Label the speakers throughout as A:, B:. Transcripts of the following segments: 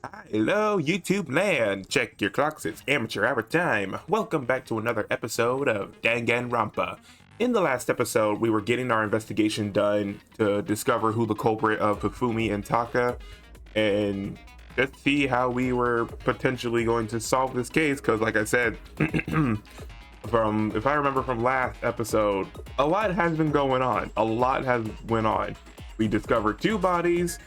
A: Hello, YouTube land! Check your clocks, it's amateur hour time. Welcome back to another episode of Danganronpa. In the last episode, we were getting our investigation done to discover who the culprit of Hifumi and Taka, and let's see how we were potentially going to solve this case, because like I said, if I remember from last episode, a lot has been going on. A lot has went on. We discovered two bodies.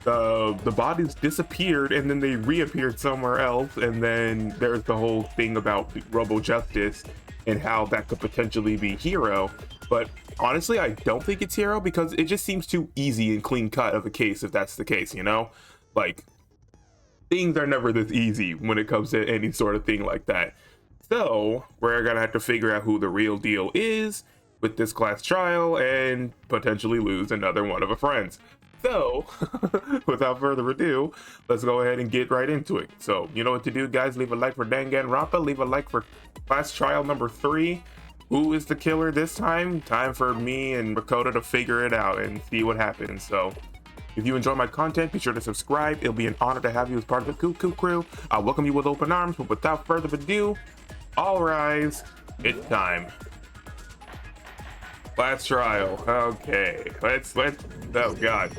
A: The bodies disappeared and then they reappeared somewhere else, and then there's the whole thing about Robo justice and how that could potentially be Hero. But honestly, I don't think it's Hero because it just seems too easy and clean cut of a case if that's the case, you know? Like, things are never this easy when it comes to any sort of thing like that. So we're gonna have to figure out who the real deal is with this class trial and potentially lose another one of our friends. So, without further ado, let's go ahead and get right into it. So, you know what to do, guys. Leave a like for Danganronpa. Leave a like for class trial number 3. Who is the killer this time? Time for me and Makoto to figure it out and see what happens. So, if you enjoy my content, be sure to subscribe. It'll be an honor to have you as part of the Cuckoo crew. I'll welcome you with open arms, but without further ado, all rise. It's time. Last trial. Okay, let's oh god.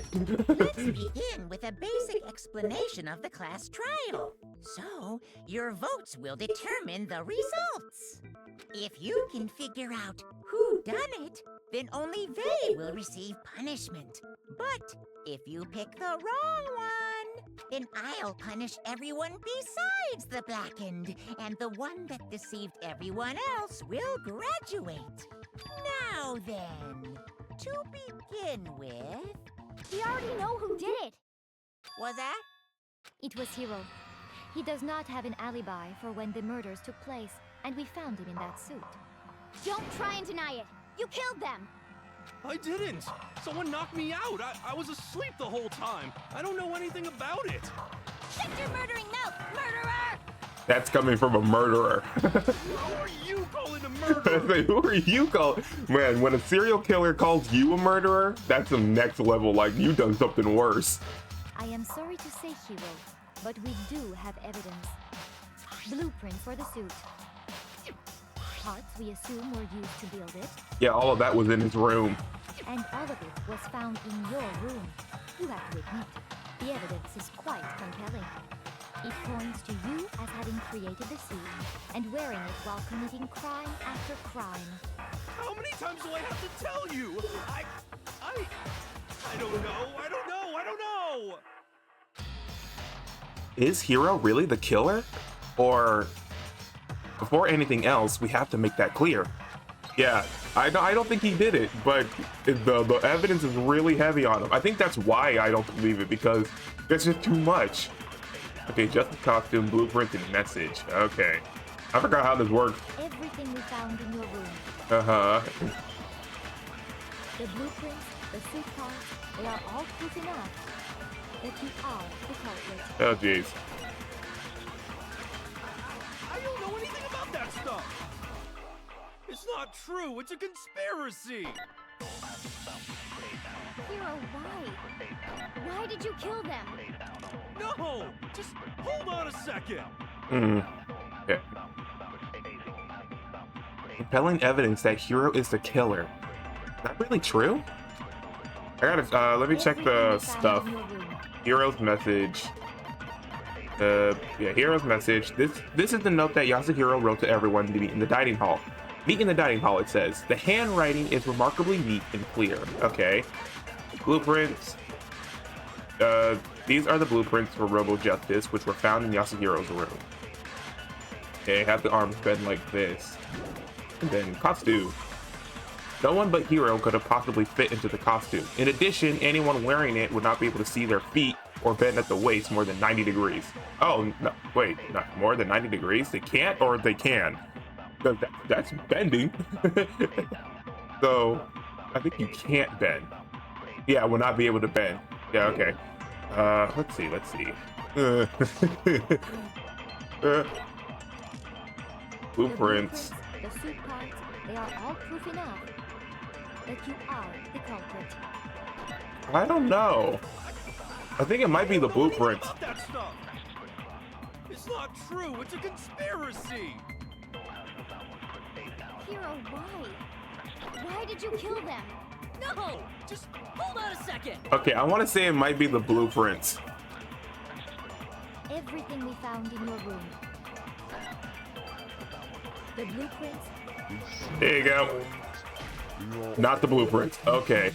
B: Let's begin with a basic explanation of the class trial. So, your votes will determine the results. If you can figure out who done it, then only they will receive punishment. But if you pick the wrong one, then I'll punish everyone besides the blackened, and the one that deceived everyone else will graduate. Now then, to begin with...
C: We already know who did it!
B: Was that?
C: It was Hiro. He does not have an alibi for when the murders took place, and we found him in that suit. Don't try and deny it! You killed them!
D: I didn't! Someone knocked me out! I was asleep the whole time! I don't know anything about it!
C: Shut your murdering mouth, murderer!
A: That's coming from a murderer.
D: Who are you calling a murderer?
A: Who are you calling? Man, when a serial killer calls you a murderer, that's some next level, like you done something worse.
C: I am sorry to say, Hiro, but we do have evidence. Blueprints for the suit. Parts we assume were used to build it.
A: Yeah, all of that was in his room.
C: And all of it was found in your room. You have to admit, the evidence is quite compelling. It points to you as having created the suit and wearing it while committing crime after crime.
D: How many times do I have to tell you? I don't know!
A: Is Hiro really the killer? Or, before anything else, we have to make that clear. Yeah, I don't think he did it, but the evidence is really heavy on him. I think that's why I don't believe it, because there's just too much. Okay, just the costume, blueprint, and message. Okay. I forgot how this works.
C: Everything we found in your room.
A: Uh-huh.
C: The blueprints, the suit parts, they are all proof enough that you are the culprit.
A: Oh, jeez.
D: I don't know anything about that stuff! It's not true! It's a conspiracy!
C: Hiro, why? Why did you kill them?
D: No! Just hold on a second!
A: Yeah. Compelling evidence that Hiro is the killer. Is that really true? I gotta, let me check the stuff. Hiro's message. Yeah, Hiro's message. This is the note that Yasuhiro wrote to everyone to meet in the dining hall. Meet in the dining hall, it says. The handwriting is remarkably neat and clear. Okay. Blueprints. These are the blueprints for Robo Justice, which were found in Yasuhiro's room. Okay, have the arms bend like this. And then costume. No one but Hiro could have possibly fit into the costume. In addition, anyone wearing it would not be able to see their feet or bend at the waist more than 90 degrees. Oh, no, wait, not more than 90 degrees? They can't or they can? That's bending. So, I think you can't bend. Yeah, will not be able to bend. Yeah, okay. Let's see. Blueprints.
C: The suit parts, they are all proof enough that you are the culprit.
A: I don't know. I think it might be the
D: Nobody
A: blueprints.
D: about that stuff. It's not true. It's a conspiracy.
C: Hero, why? Why did you kill them?
E: No! Just hold on a second!
A: Okay, I want to say it might be the blueprints.
C: Everything we found in your room. The blueprints.
A: There you go. Not the blueprints. Okay.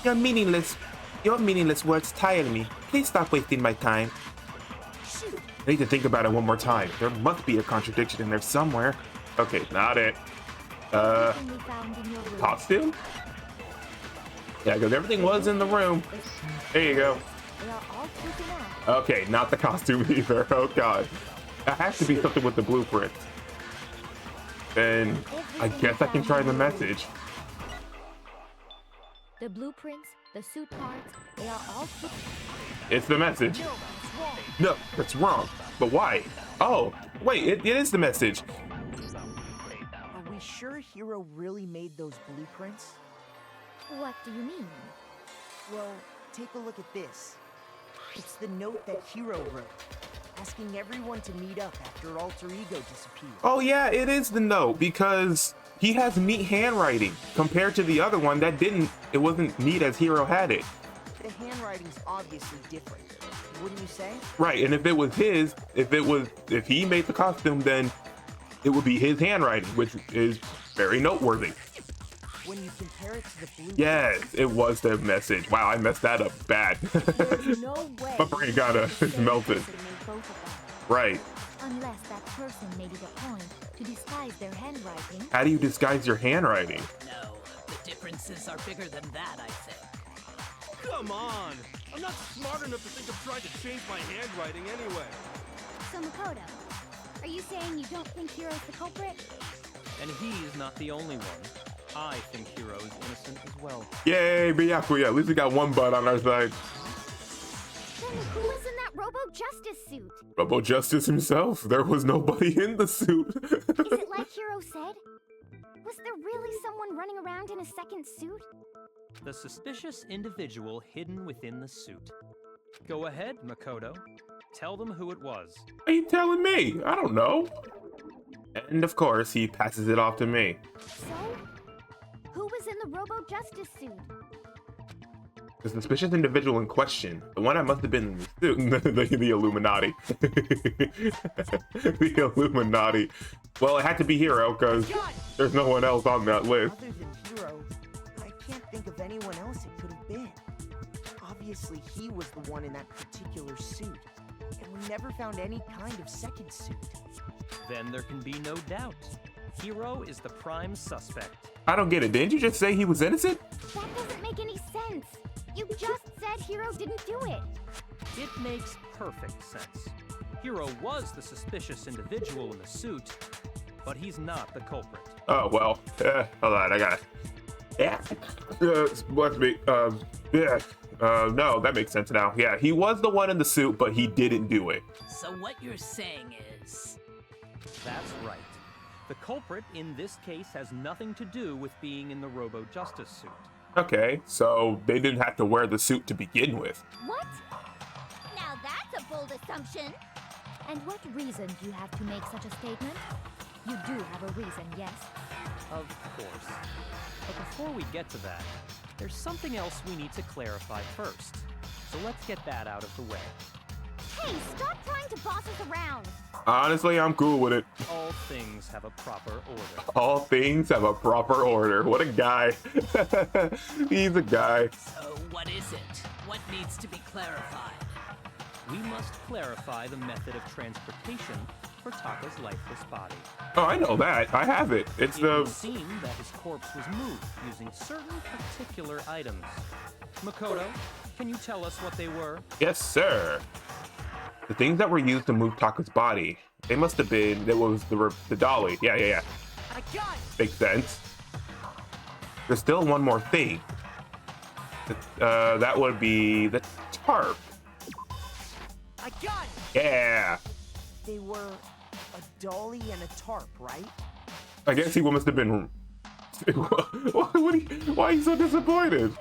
A: Your meaningless words tire me. Please stop wasting my time. I need to think about it one more time. There must be a contradiction in there somewhere. Okay, not it.
C: Everything we found in your room.
A: Costume? Yeah, because everything was in the room. There you go.
C: They are all taken out.
A: Okay, not the costume either. Oh god. That has to be something with the blueprint. Then I guess I can try the message.
C: The blueprints, the suit parts, they are all taken.
A: It's the message.
C: No, it's wrong.
A: No, that's wrong. But why? Oh, wait, it is the message.
F: Are we sure Hero really made those blueprints?
C: What do you mean?
F: Well, take a look at this. It's the note that Hero wrote, asking everyone to meet up after Alter Ego disappeared.
A: Oh yeah, it is the note because he has neat handwriting compared to the other one that didn't. It wasn't neat as Hero had it.
F: The handwriting's obviously different, wouldn't you say?
A: Right, and if it was his, if he made the costume, then it would be his handwriting, which is very noteworthy.
F: When you compare it to the blueprint,
A: Yes, it was the message. Wow, I messed that up bad.
C: There's no way.
A: My brain kinda melted.
C: Person made both of them.
A: Right.
C: Unless that person made it a point to disguise their handwriting.
A: How do you disguise your handwriting?
E: No, the differences are bigger than that, I think.
D: Come on. I'm not smart enough to think of trying to change my handwriting anyway.
C: So Makoto, are you saying you don't think Hero's the culprit?
G: And he's not the only one. I think Hero is innocent as well.
A: Yay, Byakuya. At least we got one butt on our side.
C: Then who was in that Robo Justice suit?
A: Robo Justice himself. There was nobody in the suit.
C: Is it like Hero said? Was there really someone running around in a second suit?
G: The suspicious individual hidden within the suit. Go ahead, Makoto. Tell them who it was.
A: Are you telling me? I don't know. And of course, he passes it off to me.
C: So, who was in the Robo Justice suit?
A: The suspicious individual in question, the one that must have been in the suit, the Illuminati. The Illuminati. Well, it had to be Hero because there's no one else on that list.
F: other than Hero, I can't think of anyone else it could have been. Obviously, he was the one in that particular suit, and we never found any kind of second suit.
G: Then there can be no doubt. Hero is the prime suspect.
A: I don't get it. Didn't you just say he was innocent?
C: That doesn't make any sense. You just said Hero didn't do it.
G: It makes perfect sense. Hero was the suspicious individual in the suit, but he's not the culprit.
A: Oh, well. Hold on, I got it. Yeah. Bless me. Yeah. No, that makes sense now. Yeah, he was the one in the suit, but he didn't do it.
E: So what you're saying is...
G: That's right. The culprit in this case has nothing to do with being in the Robo Justice suit.
A: Okay, so they didn't have to wear the suit to begin with.
C: What?
H: Now that's a bold assumption.
C: And what reason do you have to make such a statement? You do have a reason, yes?
G: Of course. But before we get to that, there's something else we need to clarify first. So let's get that out of the way.
H: Hey, stop trying to boss us around.
A: Honestly, I'm cool with it.
G: All things have a proper order.
A: All things have a proper order. What a guy. He's a guy.
E: So what is it? What needs to be clarified?
G: We must clarify the method of transportation for Taka's lifeless body.
A: Oh, I know that. I have it. It's
G: It would
A: the...
G: seem that his corpse was moved using certain particular items. Makoto, can you tell us what they were?
A: Yes, sir. The things that were used to move Taka's body, they must have been... It was the dolly. Yeah.
F: I got it!
A: Makes sense. There's still one more thing. That would be the tarp.
F: I got it!
A: Yeah.
F: They were a dolly and a tarp, right?
A: I guess he must have been... Why are you so disappointed?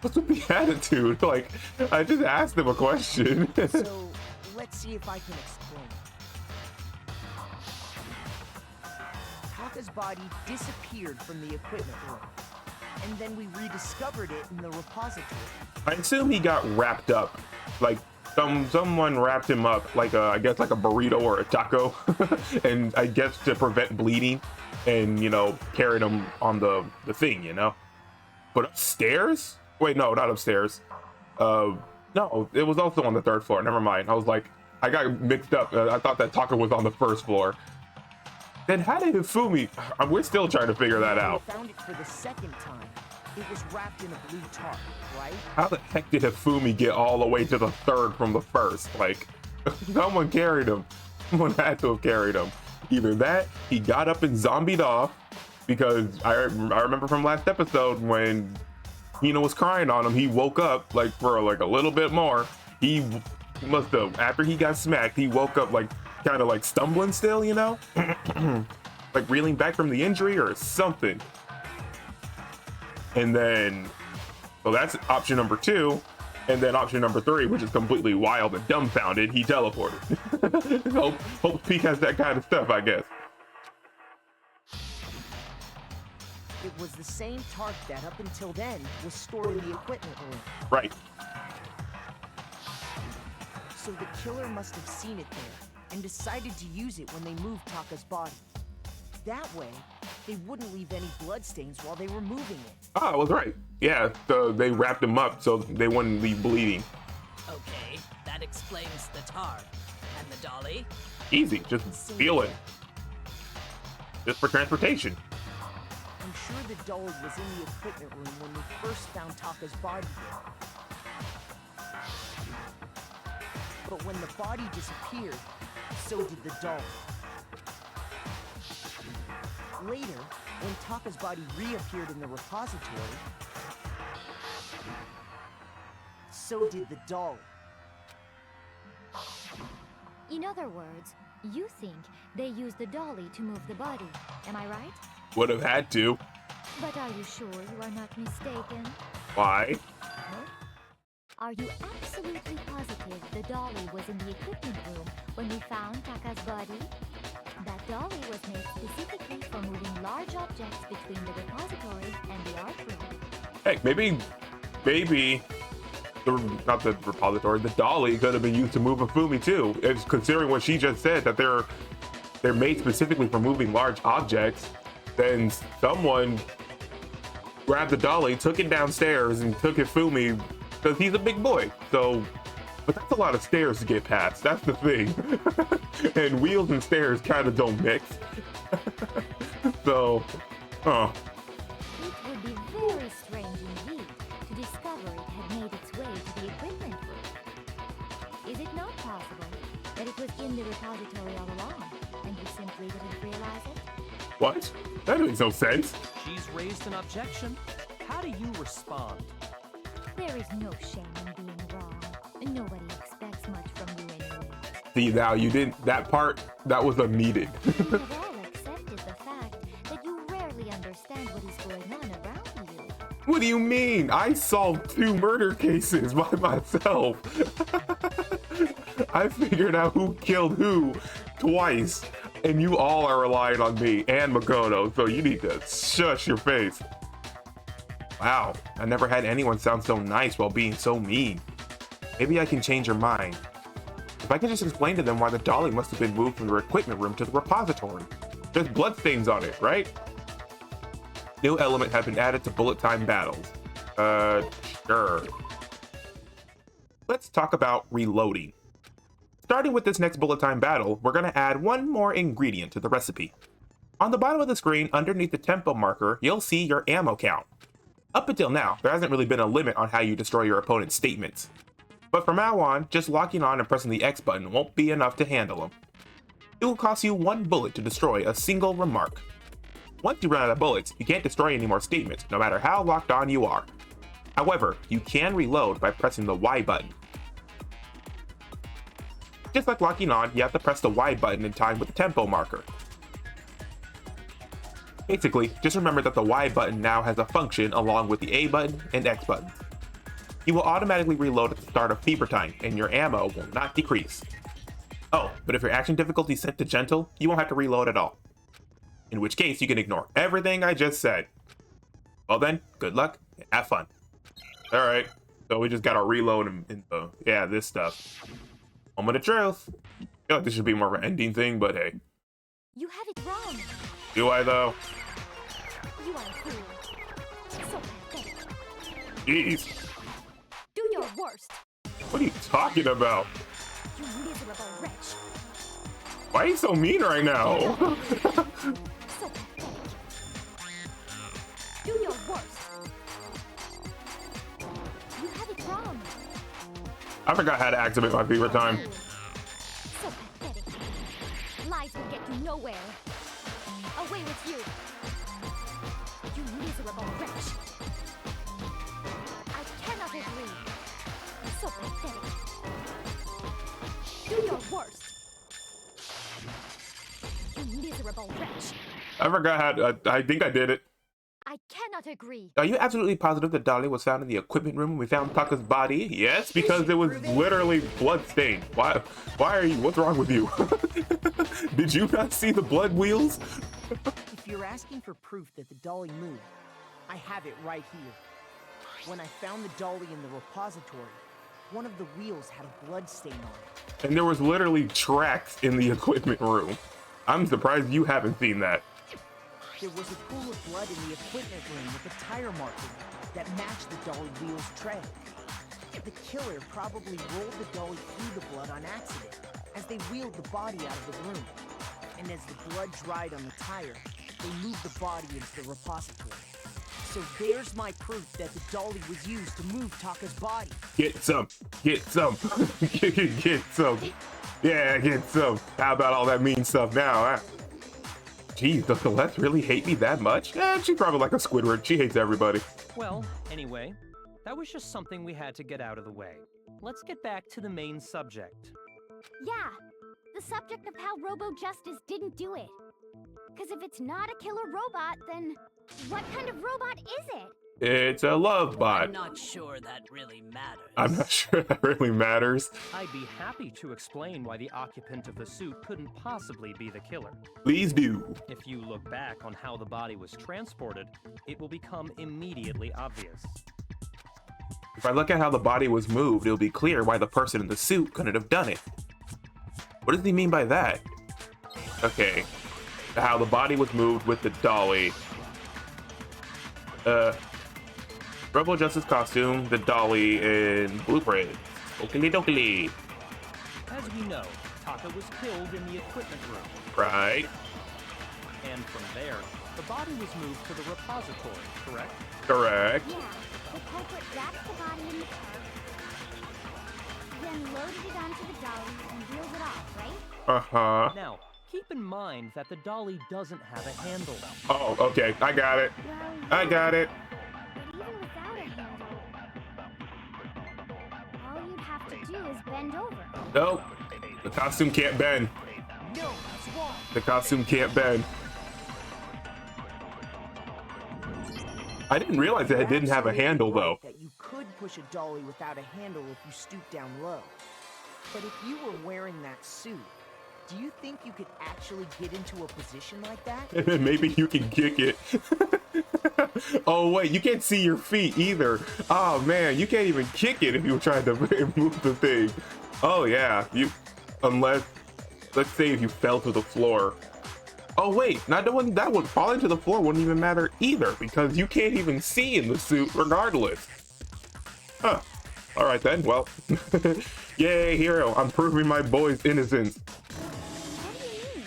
A: What's with the attitude? Like, I just asked him a question.
F: So, let's see if I can explain. Taka's body disappeared from the equipment room, and then we rediscovered it in the repository.
A: I assume he got wrapped up, like someone wrapped him up, like I guess like a burrito or a taco, and I guess to prevent bleeding, and you know, carried him on the thing, you know. But upstairs? Wait, no, not upstairs. No, it was also on the 3rd floor. Never mind. I was like, I got mixed up. I thought that Taka was on the 1st floor. Then how did Hifumi? We're still trying to figure that out.
F: We found it for the 2nd time. It was wrapped in a blue tarp, right?
A: How the heck did Hifumi get all the way to the 3rd from the 1st? Like, someone carried him. Someone had to have carried him. Either that, he got up and zombied off, because I remember from last episode when Hina was crying on him, he woke up like for like a little bit more. He must have, after he got smacked, he woke up like kind of like stumbling still, you know? Like reeling back from the injury or something. And then, so that's option number 2. And then option number 3, which is completely wild and dumbfounded, he teleported. Hope Peak has that kind of stuff, I guess.
F: It was the same tarp that up until then was stored in the equipment room.
A: Right.
F: So the killer must have seen it there and decided to use it when they moved Taka's body. That way, they wouldn't leave any bloodstains while they were moving it.
A: Ah, I was right. Yeah, so they wrapped him up so they wouldn't leave bleeding.
E: Okay, that explains the tarp. And the dolly?
A: Easy, just feel it. Just for transportation.
F: I'm sure the dolly was in the equipment room when we first found Taka's body there. But when the body disappeared, so did the dolly. Later, when Taka's body reappeared in the repository, so did the dolly.
C: In other words, you think they used the dolly to move the body, am I right?
A: Would have had to.
C: But are you sure you are not mistaken?
A: Why?
C: Are you absolutely positive the dolly was in the equipment room when we found Taka's body? That dolly was made specifically for moving large objects between the repository and the art room.
A: Heck, maybe not the repository, the dolly could have been used to move Hifumi too. It's considering what she just said, that they're made specifically for moving large objects. Then someone grabbed the dolly, took it downstairs, and took Hifumi because he's a big boy. So, but that's a lot of stairs to get past. That's the thing. And wheels and stairs kind of don't mix. So,
C: It would be very strange indeed to discover it had made its way to the equipment room. Is it not possible that it was in the repository all along, and you simply didn't realize it?
A: what? That makes no sense.
G: She's raised an objection. How do you respond?
C: There is no shame in being wrong. Nobody expects much from you anyway.
A: See, now you didn't, that part, that was unneeded.
C: We have all accepted the fact that you rarely understand what is going on around you.
A: What do you mean? I solved 2 murder cases by myself. I figured out who killed who twice, and you all are relying on me and Makoto, so you need to shush your face. Wow, I never had anyone sound so nice while being so mean. Maybe I can change your mind. If I can just explain to them why the dolly must have been moved from the equipment room to the repository. There's bloodstains on it, right? New element have been added to bullet time battles. Sure. Let's talk about reloading. Starting with this next bullet time battle, we're gonna add one more ingredient to the recipe. On the bottom of the screen, underneath the tempo marker, you'll see your ammo count. Up until now, there hasn't really been a limit on how you destroy your opponent's statements. But from now on, just locking on and pressing the X button won't be enough to handle them. It will cost you 1 bullet to destroy a single remark. Once you run out of bullets, you can't destroy any more statements, no matter how locked on you are. However, you can reload by pressing the Y button. Just like locking on, you have to press the Y button in time with the tempo marker. Basically, just remember that the Y button now has a function along with the A button and X button. You will automatically reload at the start of fever time, and your ammo will not decrease. Oh, but if your action difficulty is set to gentle, you won't have to reload at all. In which case, you can ignore everything I just said. Well then, good luck, and have fun. Alright, so we just gotta reload in the, yeah, this stuff. Moment of truth. I feel like this should be more of an ending thing, but hey.
C: You have it wrong.
A: Do I though?
C: You are a fool. So pathetic.
A: Jeez.
C: Do your worst.
A: What are you talking about?
C: You miserable wretch.
A: Why are you so mean right now?
C: So pathetic. Do your worst. You have it wrong.
A: I forgot how to activate my fever time.
C: So pathetic. Lies will get you nowhere. Away with you. You miserable wretch. I cannot agree. So pathetic. Do your worst. You miserable wretch.
A: I forgot how to, I think I did it.
C: I cannot agree.
A: Are you absolutely positive that Dolly was found in the equipment room when we found Taka's body? Yes, because it was literally bloodstained. Why are you, what's wrong with you? Did you not see the blood wheels?
F: If you're asking for proof that the dolly moved, I have it right here. When I found the dolly in the repository, one of the wheels had a blood stain on it.
A: And there was literally tracks in the equipment room. I'm surprised you haven't seen that.
F: There was a pool of blood in the equipment room with a tire marking that matched the dolly wheel's tread. The killer probably rolled the dolly through the blood on accident as they wheeled the body out of the room. And as the blood dried on the tire, they moved the body into the repository. So there's my proof that the dolly was used to move Taka's body.
A: Get some, get some, get some. Yeah, get some. How about all that mean stuff now, huh? Geez, does Celeste really hate me that much? Yeah, she's probably like a Squidward. She hates everybody.
G: Well, anyway, that was just something we had to get out of the way. Let's get back to the main subject.
H: Yeah, the subject of how Robo Justice didn't do it. Because if it's not a killer robot, then what kind of robot is it?
A: It's a love bot.
E: I'm not sure that really matters.
A: I'm not sure that really matters.
G: I'd be happy to explain why the occupant of the suit couldn't possibly be the killer.
A: Please do.
G: If you look back on how the body was transported, it will become immediately obvious.
A: If I look at how the body was moved, it'll be clear why the person in the suit couldn't have done it. What does he mean by that? Okay. How the body was moved with the dolly. Robo Justice costume, the dolly, and blueprint. Oakley dokley.
G: As we know, Taka was killed in the equipment room.
A: Right.
G: And from there, the body was moved to the repository, correct?
A: Correct.
H: Yeah, the culprit wrapped the body in the car, then loaded it onto the dolly and wheeled it off, right?
A: Uh-huh.
G: Now, keep in mind that the dolly doesn't have a handle.
A: Oh, okay. I got it.
H: Well,
A: I got it.
H: but even without a handle, all you'd have to do is bend over.
A: Nope. The costume can't bend.
F: No, that's wrong.
A: The costume can't bend. I didn't realize that it didn't have a
F: You're
A: handle,
F: absolutely
A: though.
F: right that you could push a dolly without a handle if you stoop down low. But if you were wearing that suit, do you think you could actually get into a position like that?
A: And then maybe you can kick it. Oh, wait, you can't see your feet either. Oh, man, you can't even kick it if you were trying to move the thing. Oh, yeah, unless, let's say if you fell to the floor. Oh, wait, that would falling to the floor wouldn't even matter either, because you can't even see in the suit regardless. Huh. All right, then, well. Yay, hero, I'm proving my boy's innocence.
H: What do you mean?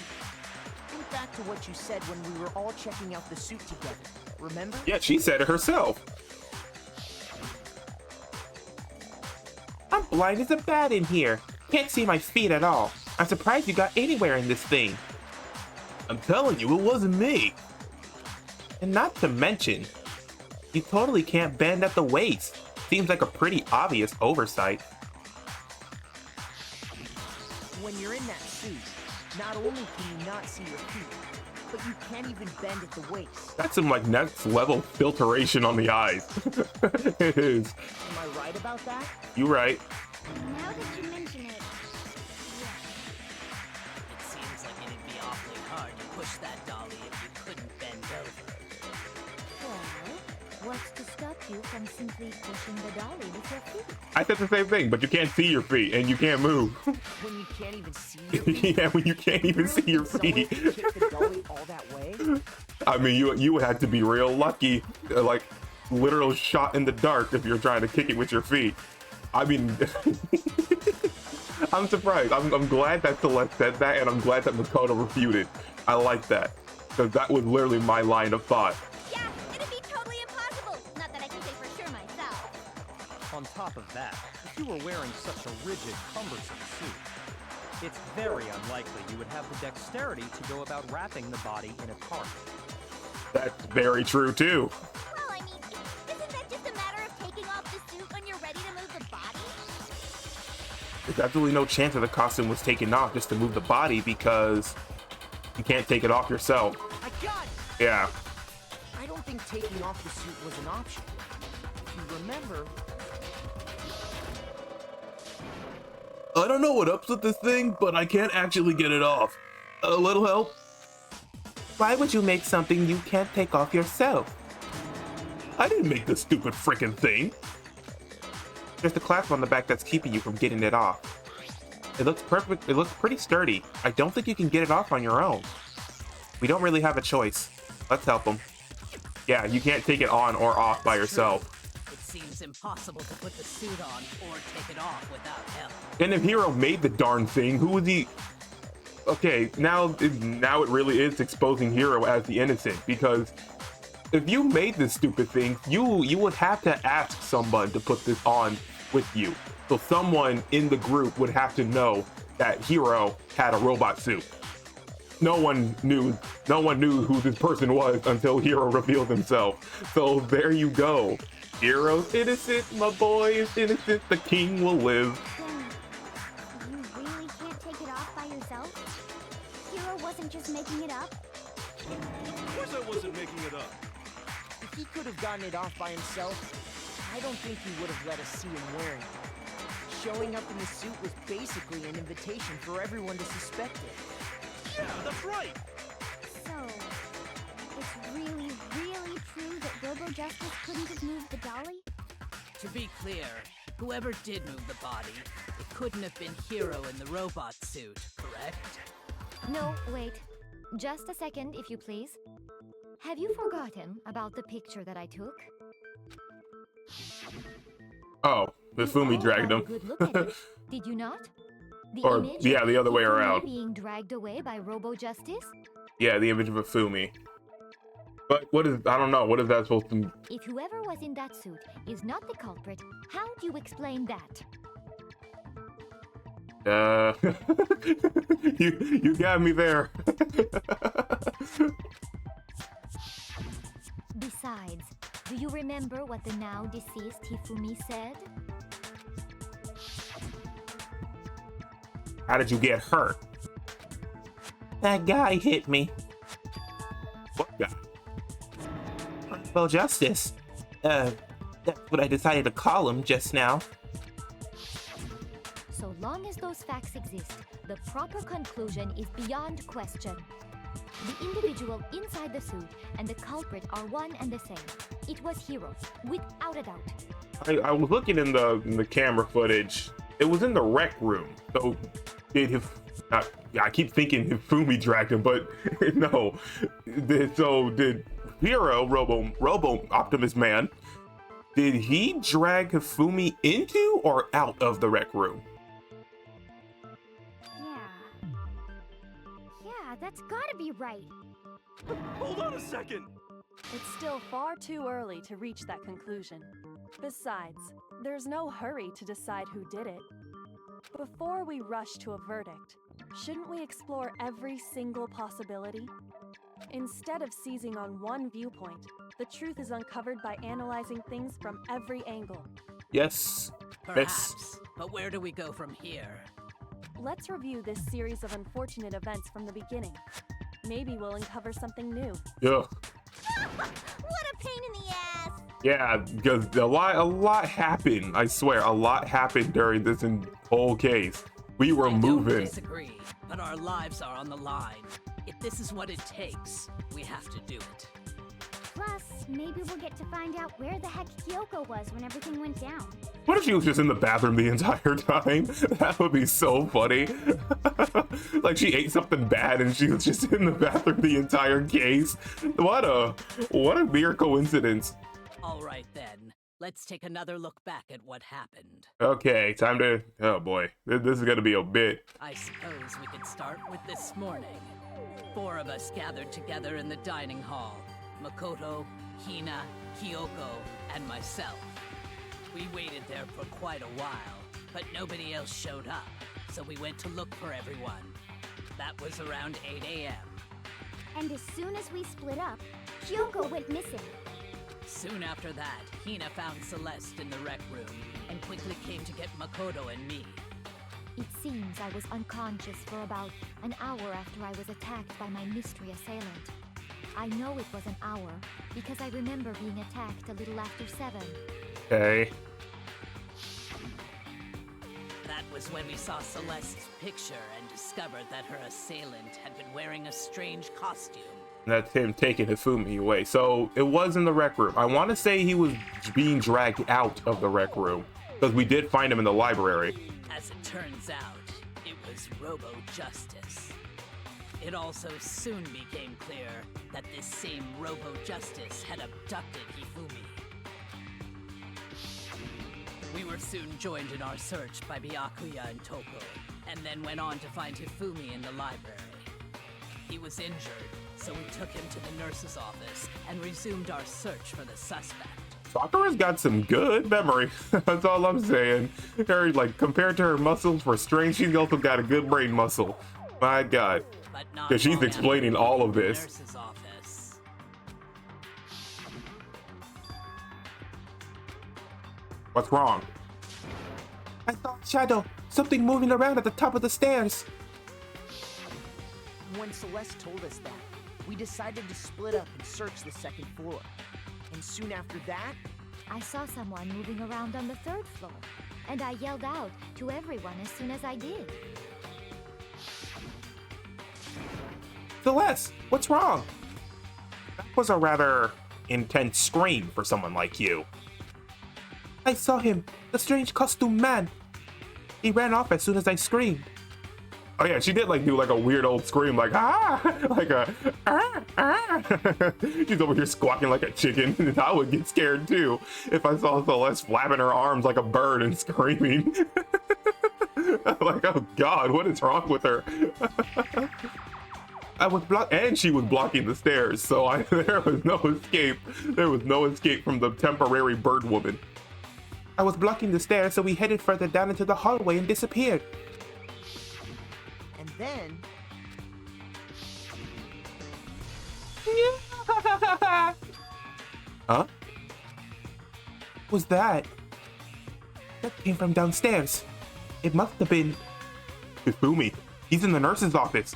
F: Think back to what you said when we were all checking out the suit together. Remember?
A: Yeah, she said it herself. I'm blind as a bat in here. Can't see my feet at all. I'm surprised you got anywhere in this thing. I'm telling you, it wasn't me. And not to mention, you totally can't bend at the waist. Seems like a pretty obvious oversight.
F: When you're in that suit, not only can you not see your feet, but you can't even bend at the waist.
A: That's some like next level filtration on the eyes. It is.
F: Am I right about that?
A: You right.
H: Now that you mention it,
E: It seems like it'd be awfully hard to push that dolly if you couldn't bend over.
C: Well, what's to stop you from simply pushing the dolly with your feet?
A: I said the same thing, but you can't see your feet and you can't move.
F: When you can't even see your feet?
A: Yeah, when you can't even see your
F: Someone
A: feet.
F: can kick the dolly all that way?
A: I mean, you would have to be real lucky, like literal shot in the dark if you're trying to kick it with your feet. I mean, I'm surprised. I'm glad that Celeste said that, and I'm glad that Makoto refuted. I like that, because that was literally my line of thought.
H: yeah, it'd be totally impossible. Not that I can say for sure myself.
G: On top of that, if you were wearing such a rigid, cumbersome suit, it's very unlikely you would have the dexterity to go about wrapping the body in a tarp.
A: That's very true too.
H: Well, I mean, isn't that just a matter of taking off the suit when you're ready to move the body?
A: There's absolutely no chance that the costume was taken off just to move the body, because you can't take it off yourself.
F: I got it!
A: Yeah.
F: I don't think taking off the suit was an option. If you remember,
A: I don't know what ups with this thing, but I can't actually get it off. A little help? Why would you make something you can't take off yourself? I didn't make this stupid frickin' thing. There's the clasp on the back that's keeping you from getting it off. It looks perfect. It looks pretty sturdy. I don't think you can get it off on your own. We don't really have a choice. Let's help him. Yeah, you can't take it on or off by yourself.
E: It seems impossible to put the suit on or take it off without help.
A: And if Hero made the darn thing, who was he? Okay, now it really is exposing Hero as the innocent, because if you made this stupid thing, you would have to ask someone to put this on with you. So someone in the group would have to know that Hero had a robot suit. No one knew who this person was until Hero revealed himself. So there you go. Hero's innocent, my boy is innocent, the king will live.
H: Then, you really can't take it off by yourself? Hero wasn't just making it up?
D: Of course I wasn't making it up.
F: if he could have gotten it off by himself, I don't think he would have let us see him wearing it. Showing up in the suit was basically an invitation for everyone to suspect it.
D: Yeah, that's right.
H: So, it's really, really true that Robo Justice couldn't have moved the dolly?
E: To be clear, whoever did move the body, it couldn't have been Hero in the robot suit, correct?
C: No, wait. Just a second, if you please. Have you forgotten about the picture that I took?
A: Oh, Hifumi
C: You all
A: dragged
C: got a
A: him.
C: good look at it, did you not? The
A: Or,
C: image
A: yeah,
C: of
A: the other way
C: Hifumi
A: around.
C: being dragged away by Robo Justice?
A: Yeah, the image of Hifumi. But what is, I don't know, what is that supposed to...
C: If whoever was in that suit is not the culprit, how do you explain that?
A: You got me there.
C: Besides, do you remember what the now deceased Hifumi said?
A: How did you get hurt? That guy hit me. What guy? Well, Justice. That's what I decided to call him just now.
C: So long as those facts exist, the proper conclusion is beyond question. The individual inside the suit and the culprit are one and the same. It was Hero, without a doubt.
A: I was looking in the camera footage. It was in the rec room. So did I keep thinking Hifumi dragged him, but no. Did Hero, Robo Optimus Man, did he drag Hifumi into or out of the rec room?
H: Yeah, that's gotta be right.
D: Hold on a second.
I: It's still far too early to reach that conclusion. Besides, there's no hurry to decide who did it. Before we rush to a verdict, shouldn't we explore every single possibility? Instead of seizing on one viewpoint, the truth is uncovered by analyzing things from every angle.
A: Yes.
E: Perhaps, but where do we go from here?
I: Let's review this series of unfortunate events from the beginning. Maybe we'll uncover something new.
A: Yeah.
H: What a pain in the ass!
A: Yeah, because a lot happened. I swear, a lot happened during this whole case. We were
E: I don't
A: moving.
E: disagree, but our lives are on the line. If this is what it takes, we have to do it.
H: Plus, maybe we'll get to find out where the heck Kyoko was when everything went down.
A: What if she was just in the bathroom the entire time? That would be so funny. Like she ate something bad and she was just in the bathroom the entire case. What a weird coincidence.
E: All right then, let's take another look back at what happened.
A: Okay, time to, oh boy, this is gonna be a bit.
E: I suppose we could start with this morning. 4 of us gathered together in the dining hall. Makoto, Hina, Kyoko, and myself. We waited there for quite a while, but nobody else showed up, so we went to look for everyone. That was around 8 a.m.
H: And as soon as we split up, Kyoko went missing.
E: Soon after that, Hina found Celeste in the rec room and quickly came to get Makoto and me.
C: It seems I was unconscious for about an hour after I was attacked by my mystery assailant. I know it was an hour because I remember being attacked a little after 7.
A: Okay.
E: That was when we saw Celeste's picture and discovered that her assailant had been wearing a strange costume.
A: That's him taking Hifumi away. So it was in the rec room. I want to say he was being dragged out of the rec room because we did find him in the library.
E: As it turns out, it was Robo Justice. It also soon became clear that this same Robo Justice had abducted Hifumi. We were soon joined in our search by Byakuya and Toko, and then went on to find Hifumi in the library. He was injured, so we took him to the nurse's office and resumed our search for the suspect.
A: Sakura's got some good memory. That's all I'm saying. Her, like, compared to her muscles for strength, she's also got a good brain muscle. My God. Because she's explaining all of this.
E: Nurse's office.
A: What's wrong? I saw a shadow. Something moving around at the top of the stairs.
F: When Celeste told us that, we decided to split up and search the second floor. And soon after that,
C: I saw someone moving around on the 3rd floor, and I yelled out to everyone as soon as I did.
A: Celeste, what's wrong? That was a rather intense scream for someone like you. I saw him, the strange costume man. He ran off as soon as I screamed. Oh yeah, she did like do like a weird old scream, like ah, like a ah, ah. She's over here squawking like a chicken. I would get scared too if I saw Celeste flapping her arms like a bird and screaming. I'm like, oh God, what is wrong with her? I was and she was blocking the stairs, so there was no escape. There was no escape from the temporary bird woman. I was blocking the stairs, so we headed further down into the hallway and disappeared.
F: and then...
A: Huh? Was that? That came from downstairs. It must have been Hifumi. He's in the nurse's office.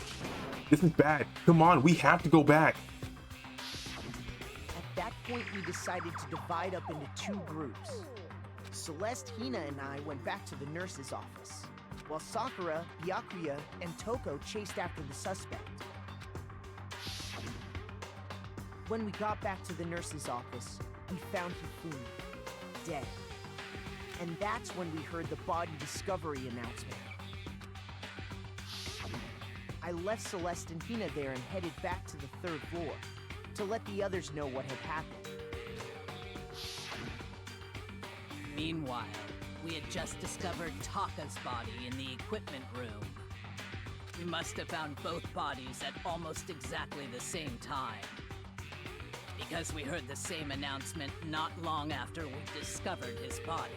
A: This is bad. Come on, we have to go back.
F: At that point, we decided to divide up into 2 groups. Celeste, Hina, and I went back to the nurse's office, while Sakura, Byakuya, and Toko chased after the suspect. When we got back to the nurse's office, we found Hifumi, dead. And that's when we heard the body discovery announcement. I left Celeste and Hina there and headed back to the 3rd floor to let the others know what had happened.
E: Meanwhile, we had just discovered Taka's body in the equipment room. We must have found both bodies at almost exactly the same time, because we heard the same announcement not long after we discovered his body.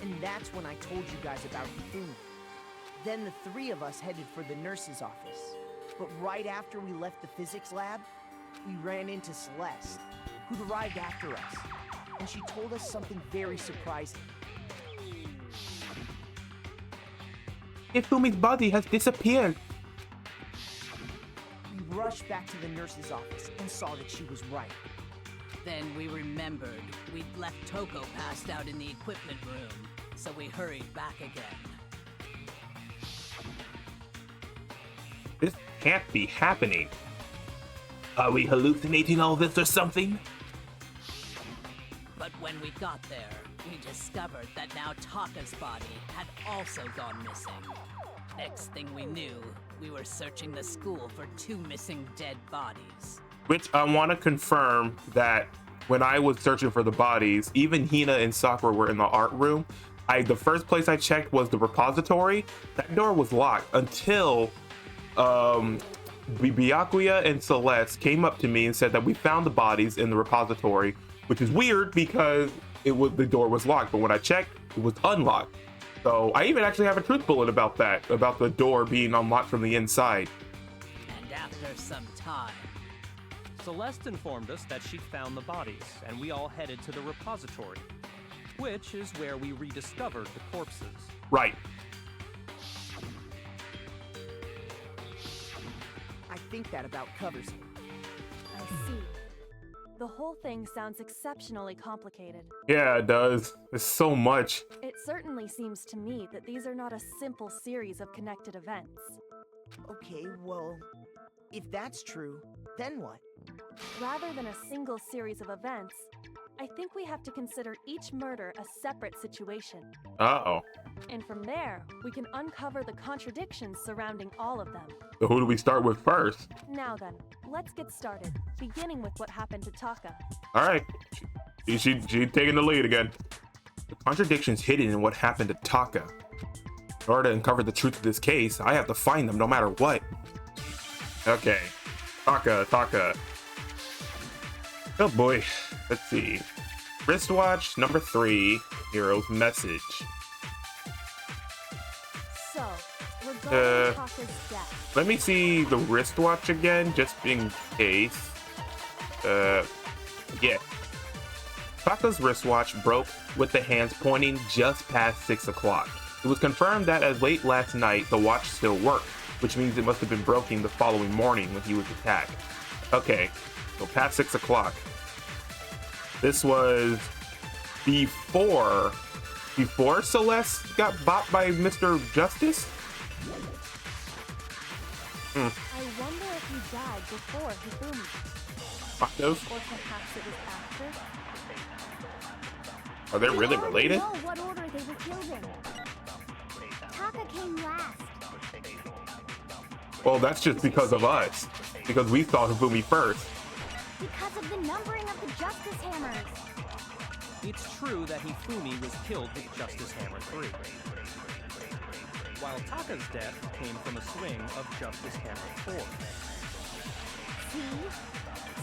F: And that's when I told you guys about Hifumi. Then the 3 of us headed for the nurse's office. But right after we left the physics lab, we ran into Celeste, who'd arrived after us. And she told us something very surprising.
A: Hifumi's body has disappeared.
F: rushed back to the nurse's office and saw that she was right.
E: Then we remembered we'd left Toko passed out in the equipment room, so we hurried back again.
A: This can't be happening. Are we hallucinating all this or something?
E: But when we got there, we discovered that now Taka's body had also gone missing. Next thing we knew, we were searching the school for 2 missing dead bodies.
A: Which I want to confirm that when I was searching for the bodies, even Hina and Sakura were in the art room. The first place I checked was the repository. That door was locked until Byakuya and Celeste came up to me and said that we found the bodies in the repository, which is weird because the door was locked, but when I checked, it was unlocked. So I even actually have a truth bullet about that, about the door being unlocked from the inside.
E: And after some time,
G: Celeste informed us that she found the bodies, and we all headed to the repository, which is where we rediscovered the corpses.
A: Right.
F: I think that about covers it.
I: I see. The whole thing sounds exceptionally complicated.
A: Yeah, it does. It's so much.
I: It certainly seems to me that these are not a simple series of connected events.
F: Okay, well, if that's true, then what?
I: Rather than a single series of events, I think we have to consider each murder a separate situation.
A: Uh-oh.
I: And from there, we can uncover the contradictions surrounding all of them.
A: So who do we start with first?
I: Now then, let's get started, beginning with what happened to Taka.
A: All right. She taking the lead again. The contradictions hidden in what happened to Taka. In order to uncover the truth of this case, I have to find them no matter what. Okay. Taka. Oh boy. Let's see. Wristwatch number 3, Hero's message.
I: So, regarding Taka's death.
A: Let me see the wristwatch again, just in case. Yeah. Taka's wristwatch broke with the hands pointing just past 6 o'clock. It was confirmed that as late last night, the watch still worked, which means it must have been broken the following morning when he was attacked. Okay, so past 6 o'clock. This was before Celeste got bought by Mr. Justice?
I: I wonder if he died before Hifumi.
A: Those?
I: Or perhaps it was after?
A: Are they really related?
H: I don't know what order they were killed in. Taka came last.
A: Well, that's just because of us. Because we saw Hifumi first.
H: Because of the numbering of the Justice Hammers.
G: It's true that Hifumi was killed with Justice Hammer 3, while Taka's death came from a swing of Justice Hammer 4.
H: See?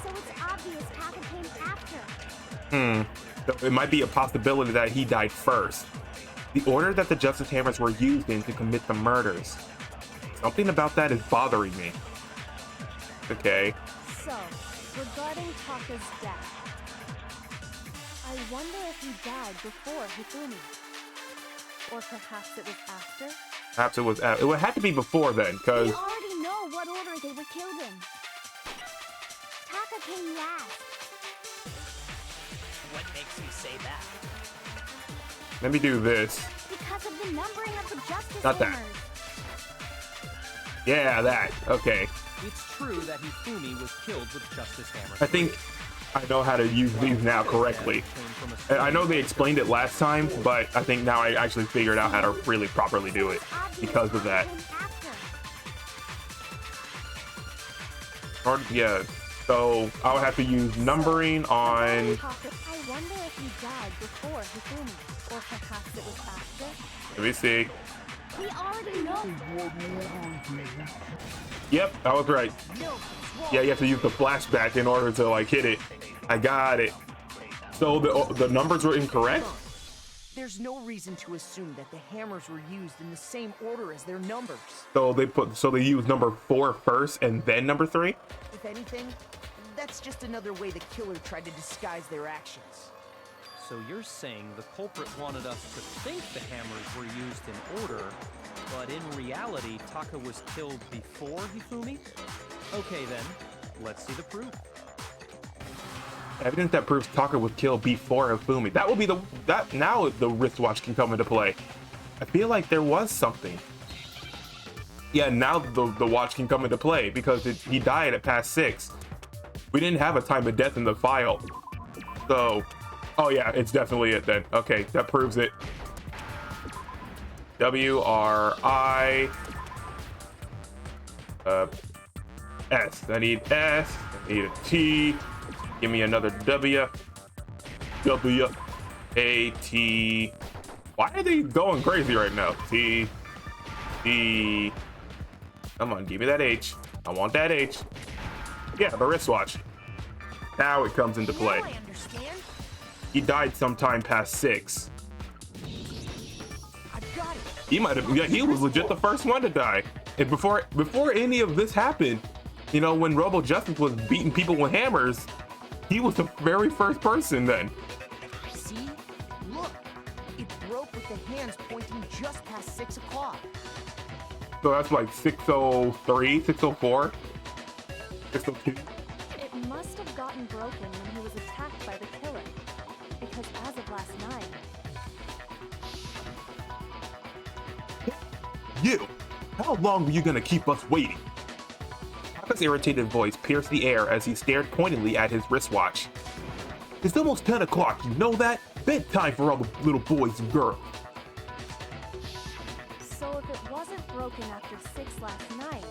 H: So it's obvious Taka came after.
A: So it might be a possibility that he died first. The order that the Justice Hammers were used in to commit the murders. Something about that is bothering me. Okay.
I: So, regarding Taka's death, I wonder if he died before Hifumi. Or perhaps it was after?
A: Perhaps it was. It would have to be before then, because.
H: We already know what order they were killed in. Taka came last.
E: what makes you say that?
A: Let me do this.
H: Because of the numbering of the Justice
A: Not that.
H: Hammers.
A: Yeah, that. Okay.
G: It's true that Hifumi was killed with Justice Hammer.
A: I think I know how to use these now correctly. I know they explained it last time, but I think now I actually figured out how to really properly do it because of that. Or, yeah, so I'll have to use numbering on.
I: I wonder if he died before Hifumi. Or perhaps it was after?
A: Let me see.
H: We already know.
A: Yep, I was right. Yeah, you have to use the flashback in order to like hit it. I got it. So the numbers were incorrect?
F: There's no reason to assume that the hammers were used in the same order as their numbers.
A: So they used number 4 first and then number 3?
F: If anything, that's just another way the killer tried to disguise their actions.
G: So you're saying the culprit wanted us to think the hammers were used in order, but in reality, Taka was killed before Hifumi? Okay then, let's see the proof.
A: Evidence that proves Taka was killed before Hifumi. That will be now the wristwatch can come into play. I feel like there was something. Yeah, now the watch can come into play because he died at past 6. We didn't have a time of death in the file. So, oh yeah, it's definitely it then. Okay, that proves it. W-R-I S. I need S. I need a T. Give me another W. W-A-T. Why are they going crazy right now? T. D. Come on, give me that H. I want that H. Yeah, the wristwatch. Now it comes into play.
F: Now I understand.
A: He died sometime past 6.
F: I've got it.
A: He might have. Yeah, he was legit the first one to die. And before any of this happened, you know, when Robo Justice was beating people with hammers, he was the very first person then.
F: See? Look. It broke with the hands pointing just past 6 o'clock.
A: So that's like 6:03, 6:04, 6:02.
I: It must have gotten broken when he was attacked by the killer. Because as of last night,
A: You! How long were you gonna keep us waiting? Taka's irritated voice pierced the air as he stared pointedly at his wristwatch. It's almost 10 o'clock, you know that? Bedtime for all the little boys and girls.
I: so if it wasn't broken after 6 last night,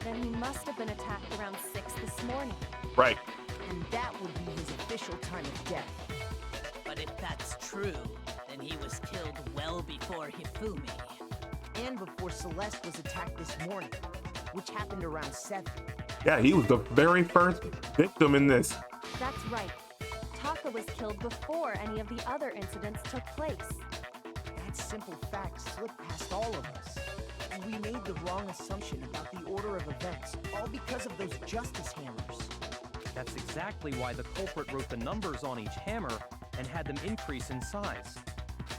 I: then he must have been attacked around 6 this morning.
A: Right.
F: And that would be his official time of death.
E: But if that's true, then he was killed well before Hifumi.
F: And before Celeste was attacked this morning, which happened around 7.
A: Yeah, he was the very first victim in this.
I: That's right. Taka was killed before any of the other incidents took place.
F: That simple fact slipped past all of us. And we made the wrong assumption about the order of events, all because of those justice hammers.
G: That's exactly why the culprit wrote the numbers on each hammer and had them increase in size.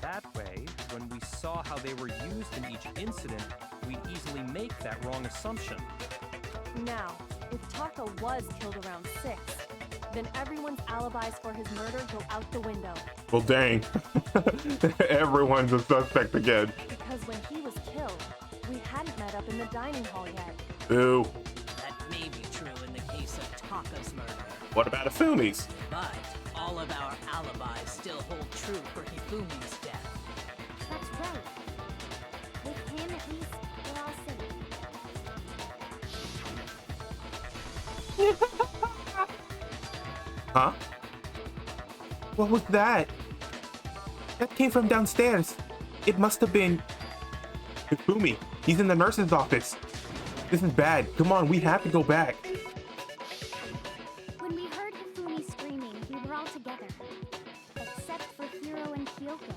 G: That way, when we saw how they were used in each incident, we easily make that wrong assumption.
I: Now, if Taka was killed around 6, then everyone's alibis for his murder go out the window.
A: Well, dang. Everyone's a suspect again.
I: Because when he was killed, we hadn't met up in the dining hall yet.
A: Ooh.
E: That may be true in the case of Taka's murder.
A: What about Hifumi's?
E: But all of our alibis still hold true for Hifumi's death.
H: That's right. With him, at least, we're all safe.
A: Huh? What was that? That came from downstairs. It must have been Hifumi. He's in the nurse's office. This is bad. Come on, we have to go back.
H: When we heard Hifumi screaming, we were all together. Except for Hiro and Kyoko.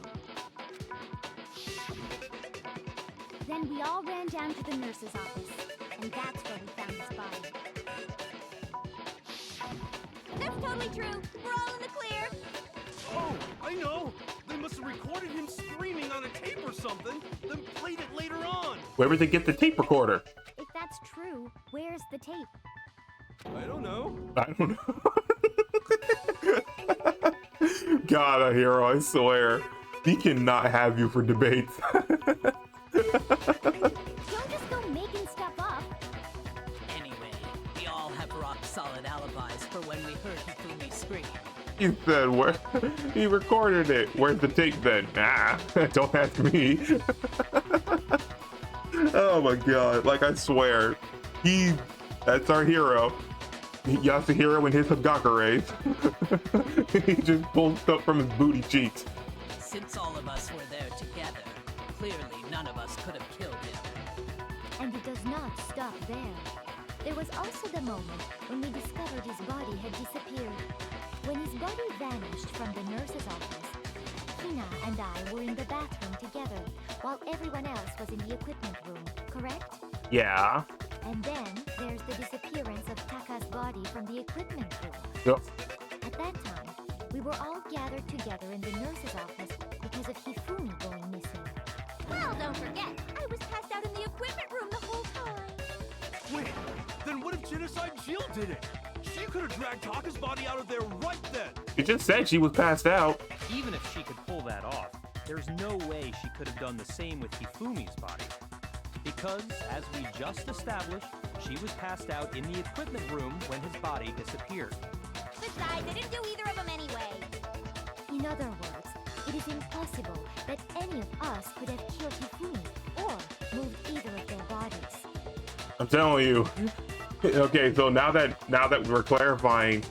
H: Then we all ran down to the nurse's office. And that's where we found his body.
C: That's totally true. We're all in the clear.
D: Oh, I know! They must have recorded him screaming on a tape or something, then played it later on!
A: Where would they get the tape recorder?
H: If that's true, where's the tape?
D: I don't know.
A: I don't know. God, a hero, I swear. He cannot have you for debates.
H: Don't just go making stuff up.
E: Anyway, we all have rock-solid alibis for when we heard Hifumi scream.
A: He said, where? He recorded it. Where's the tape then? Ah, don't ask me. Oh my god, like I swear. That's our hero. Yasuhiro and his Hagakure. He just pulled stuff from his booty cheeks.
E: Since all of us were there together, clearly none of us could have killed him.
H: And it does not stop there. There was also the moment when we discovered his body had disappeared. When his body vanished from the nurse's office, Hina and I were in the bathroom together, while everyone else was in the equipment room, correct?
A: Yeah.
H: And then there's the disappearance of Taka's body from the equipment room.
A: Yep.
H: At that time, we were all gathered together in the nurse's office because of Hifumi going missing.
C: Well, don't forget, I was passed out in the equipment room the whole time.
D: Wait, then what if Genesis Shield did it. She could have dragged Taka's body out of there right then.
A: She just said she was passed out.
G: Even if she could pull that off, there's no way she could have done the same with Hifumi's body. Because, as we just established, she was passed out in the equipment room when his body disappeared.
H: Besides, I didn't do either of them anyway. In other words, it is impossible that any of us could have killed Hifumi or moved either of their bodies.
A: I'm telling you. Okay, so now that we're clarifying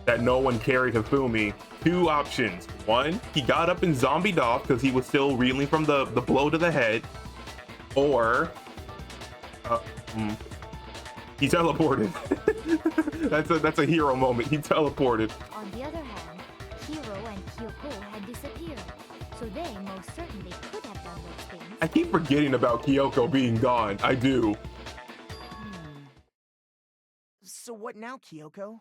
A: that no one carried Hifumi, two options. One, he got up and zombied off because he was still reeling from the blow to the head, or he teleported. that's a hero moment. He teleported.
H: On the other hand, Hiro and Kyoko had disappeared, so they most certainly could have done those things.
A: I keep forgetting about Kyoko being gone. I do.
F: So what now, Kyoko?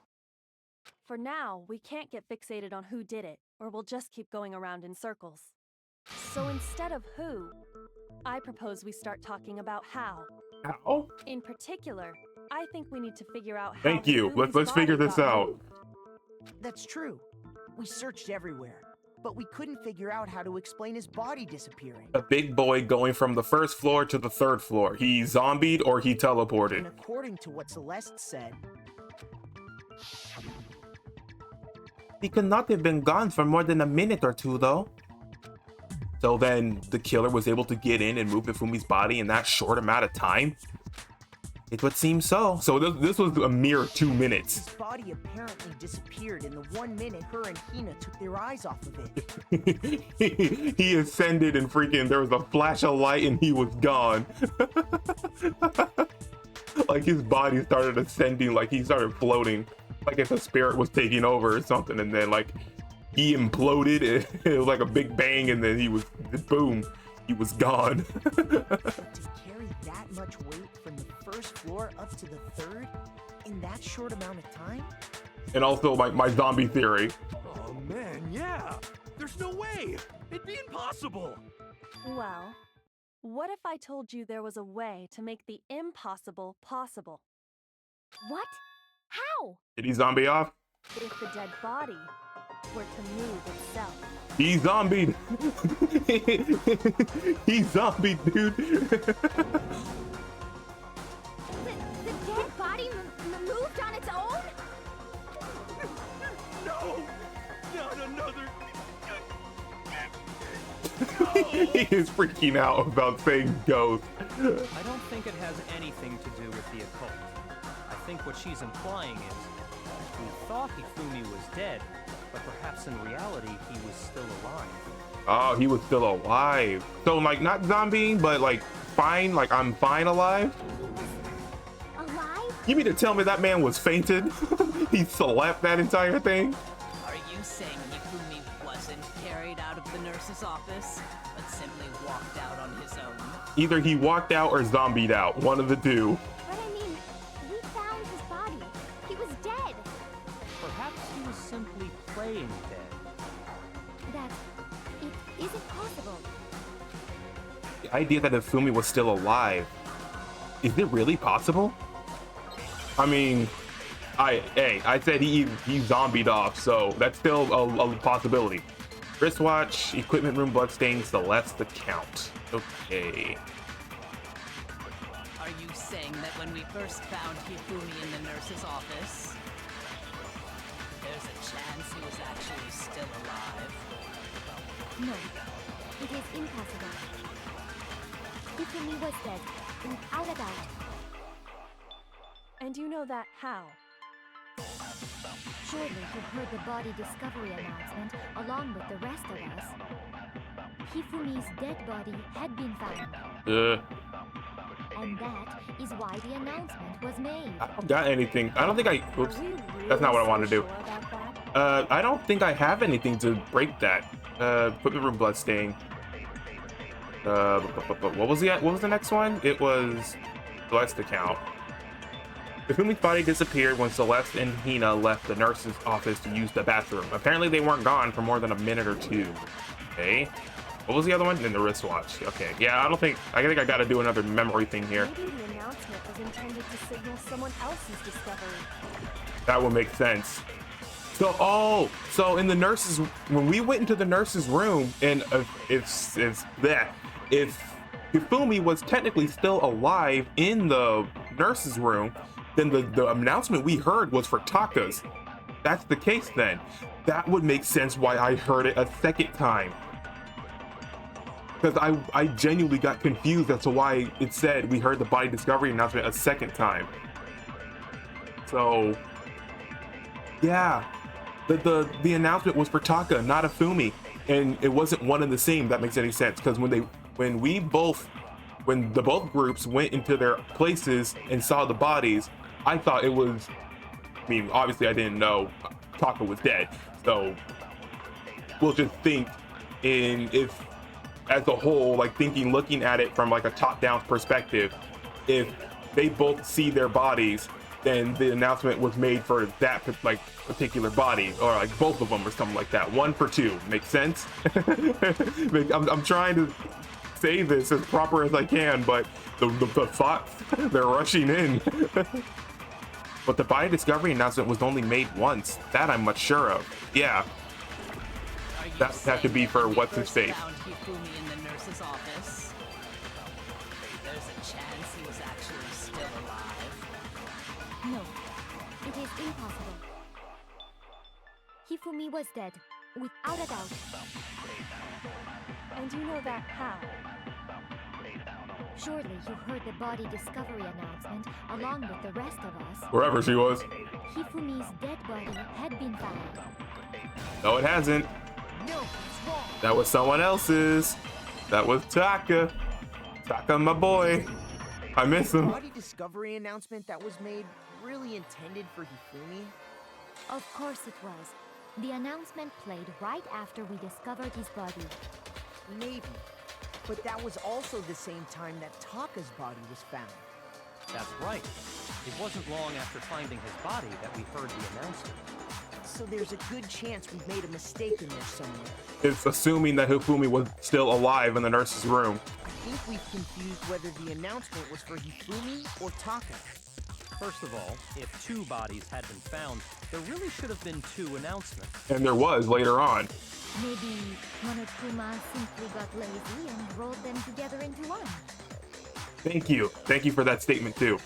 I: For now, we can't get fixated on who did it, or we'll just keep going around in circles. So instead of who, I propose we start talking about how.
A: How?
I: In particular, I think we need to figure out how.
A: Thank you.
I: Hifumi's
A: Let's figure
I: body
A: this
I: got
A: out.
I: moved.
F: That's true. We searched everywhere, but we couldn't figure out how to explain his body disappearing.
A: A big boy going from the first floor to the third floor. He zombied or he teleported.
F: And according to what Celeste said,
A: He could not have been gone for more than a minute or two, though. So then the killer was able to get in and move Hifumi's body in that short amount of time? It would seem so. So this was a mere 2 minutes.
F: his body apparently disappeared in the 1 minute her and Hina took their eyes off of it.
A: He ascended and freaking there was a flash of light and he was gone. Like his body started ascending, like he started floating, like if a spirit was taking over or something, and then like he imploded. It was like a big bang, and then he was boom, he was gone.
F: But to carry that much weight from the first floor up to the third in that short amount of time?
A: And also my zombie theory.
D: Oh man, yeah. There's no way. It'd be impossible.
I: Well, what if I told you there was a way to make the impossible possible?
H: What? How?
A: Did he zombie off?
I: If the dead body were to move itself.
A: He zombied. He zombied, dude.
H: The dead body moved on its own?
D: No. Not another.
A: He is freaking out about saying ghost.
G: I don't think it has anything to do with the occult. I think what she's implying is, we thought Hifumi was dead, but perhaps in reality he was still alive.
A: Oh, he was still alive. So like not zombieing, but like fine, like I'm fine alive?
H: Alive?
A: You mean to tell me that man was fainted? He slept that entire thing?
E: Are you saying Hifumi wasn't carried out of the nurse's office, but simply walked out on his own?
A: Either he walked out or zombied out, one of the two.
H: But I mean, we found his body. He was dead.
G: Perhaps he was simply playing dead.
H: That it isn't possible.
A: The idea that Hifumi was still alive, is it really possible? I mean, I said he zombied off, so that's still a possibility. Wristwatch, equipment room bloodstain, Celeste the count. Okay.
E: Are you saying that when we first found Hifumi in the nurse's office, there's a chance he was actually still alive?
H: No, it is impossible. Hifumi was dead, without a doubt.
I: And you know that how?
H: Surely you heard the body discovery announcement along with the rest of us. Hifumi's dead body had been found. And that is why the announcement was made.
A: I don't got anything. I don't think I. Oops.
I: Are we
A: That's not what I wanted to do.
I: sure about that?
A: I don't think I have anything to break that. Equipment room bloodstain. What was the next one? It was Celeste account. Hifumi's body disappeared when Celeste and Hina left the nurse's office to use the bathroom. Apparently they weren't gone for more than a minute or two. Okay. What was the other one? And the wristwatch. Okay, yeah, I think I gotta do another memory thing here.
I: Maybe the announcement was intended to signal someone else's discovery.
A: That would make sense. So in the nurses, when we went into the nurse's room, and if Hifumi was technically still alive in the nurse's room, then the announcement we heard was for Taka's. That's the case then. That would make sense why I heard it a second time. Because I genuinely got confused as to why it said we heard the body discovery announcement a second time. So yeah, the announcement was for Taka, not Hifumi, and it wasn't one and the same. That makes any sense, because when the both groups went into their places and saw the bodies, I thought it was, I mean, obviously I didn't know Taka was dead, so we'll just think if as a whole, like looking at it from like a top-down perspective, if they both see their bodies, then the announcement was made for that like particular body, or like both of them or something like that. 1 for 2. Makes sense? I'm trying to say this as proper as I can, but the thoughts, they're rushing in. But the body discovery announcement was only made once. That I'm much sure of. Yeah. That had to be for what's his face.
E: Found Hifumi in the nurse's office. There's a chance he was actually still alive.
C: No, it is impossible. Hifumi was dead, without a doubt.
I: And you know that how?
C: Surely you heard the body discovery announcement along with the rest of us.
A: Wherever she was.
C: Hifumi's dead body had been found.
A: No, it hasn't.
F: No, it's wrong.
A: That was someone else's. That was Taka. Taka, my boy. I miss him.
F: Body discovery announcement that was made really intended for Hifumi?
C: Of course it was. The announcement played right after we discovered his body.
F: Maybe. But that was also the same time that Taka's body was found.
G: That's right. It wasn't long after finding his body that we heard the announcement.
F: So there's a good chance we've made a mistake in there somewhere.
A: It's assuming that Hifumi was still alive in the nurse's room.
F: I think we've confused whether the announcement was for Hifumi or Taka.
G: First of all, if 2 bodies had been found, there really should have been 2 announcements.
A: And there was later on.
C: Maybe Monokuma simply got lazy and rolled them together into one.
A: Thank you. Thank you for that statement too.